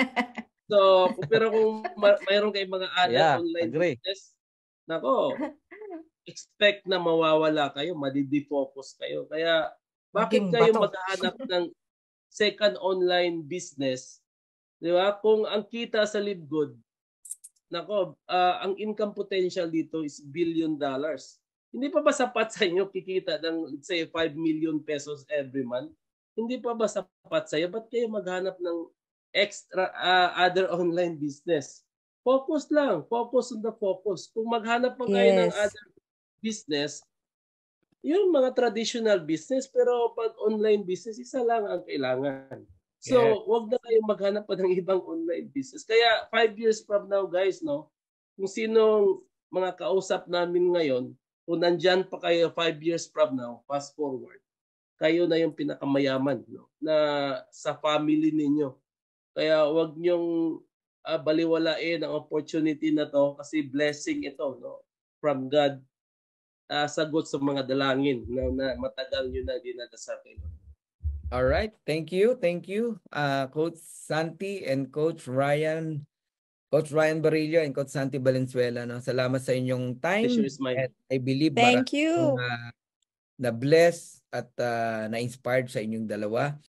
So, pero kung mayroon kayong mga other online business, nako, expect na mawawala kayo, madidefocus kayo. Kaya, bakit kayo maghahanap ng second online business? Di ba? Kung ang kita sa LiveGood, nako, ang income potential dito is $1 billion. Hindi pa ba sapat sa inyo kikita ng, let's say, 5 million pesos every month? Hindi pa ba sapat sa iyo? Ba't kayo maghanap ng extra other online business? Focus lang. Focus on the focus. Kung maghanap pa kayo ng other business, yung mga traditional business, pero pag online business, isa lang ang kailangan. So, wag na kayong maghanap pa ng ibang online business. Kaya 5 years from now, guys, no, kung sinong mga kausap namin ngayon, kung nandyan pa kayo 5 years from now, fast forward, kayo na yung pinakamayaman, no, na sa family ninyo. Kaya wag nyong baliwalain ang opportunity na to kasi blessing ito, no, from God. Sagot sa mga dalangin na matagal nyo na dinadasal kayo. All right, thank you, Coach Santi and Coach Ryan Barillo and Coach Santi Valenzuela. No? Salamat sa inyong time. And I believe Thank you. Na-bless at na-inspired sa inyong dalawa.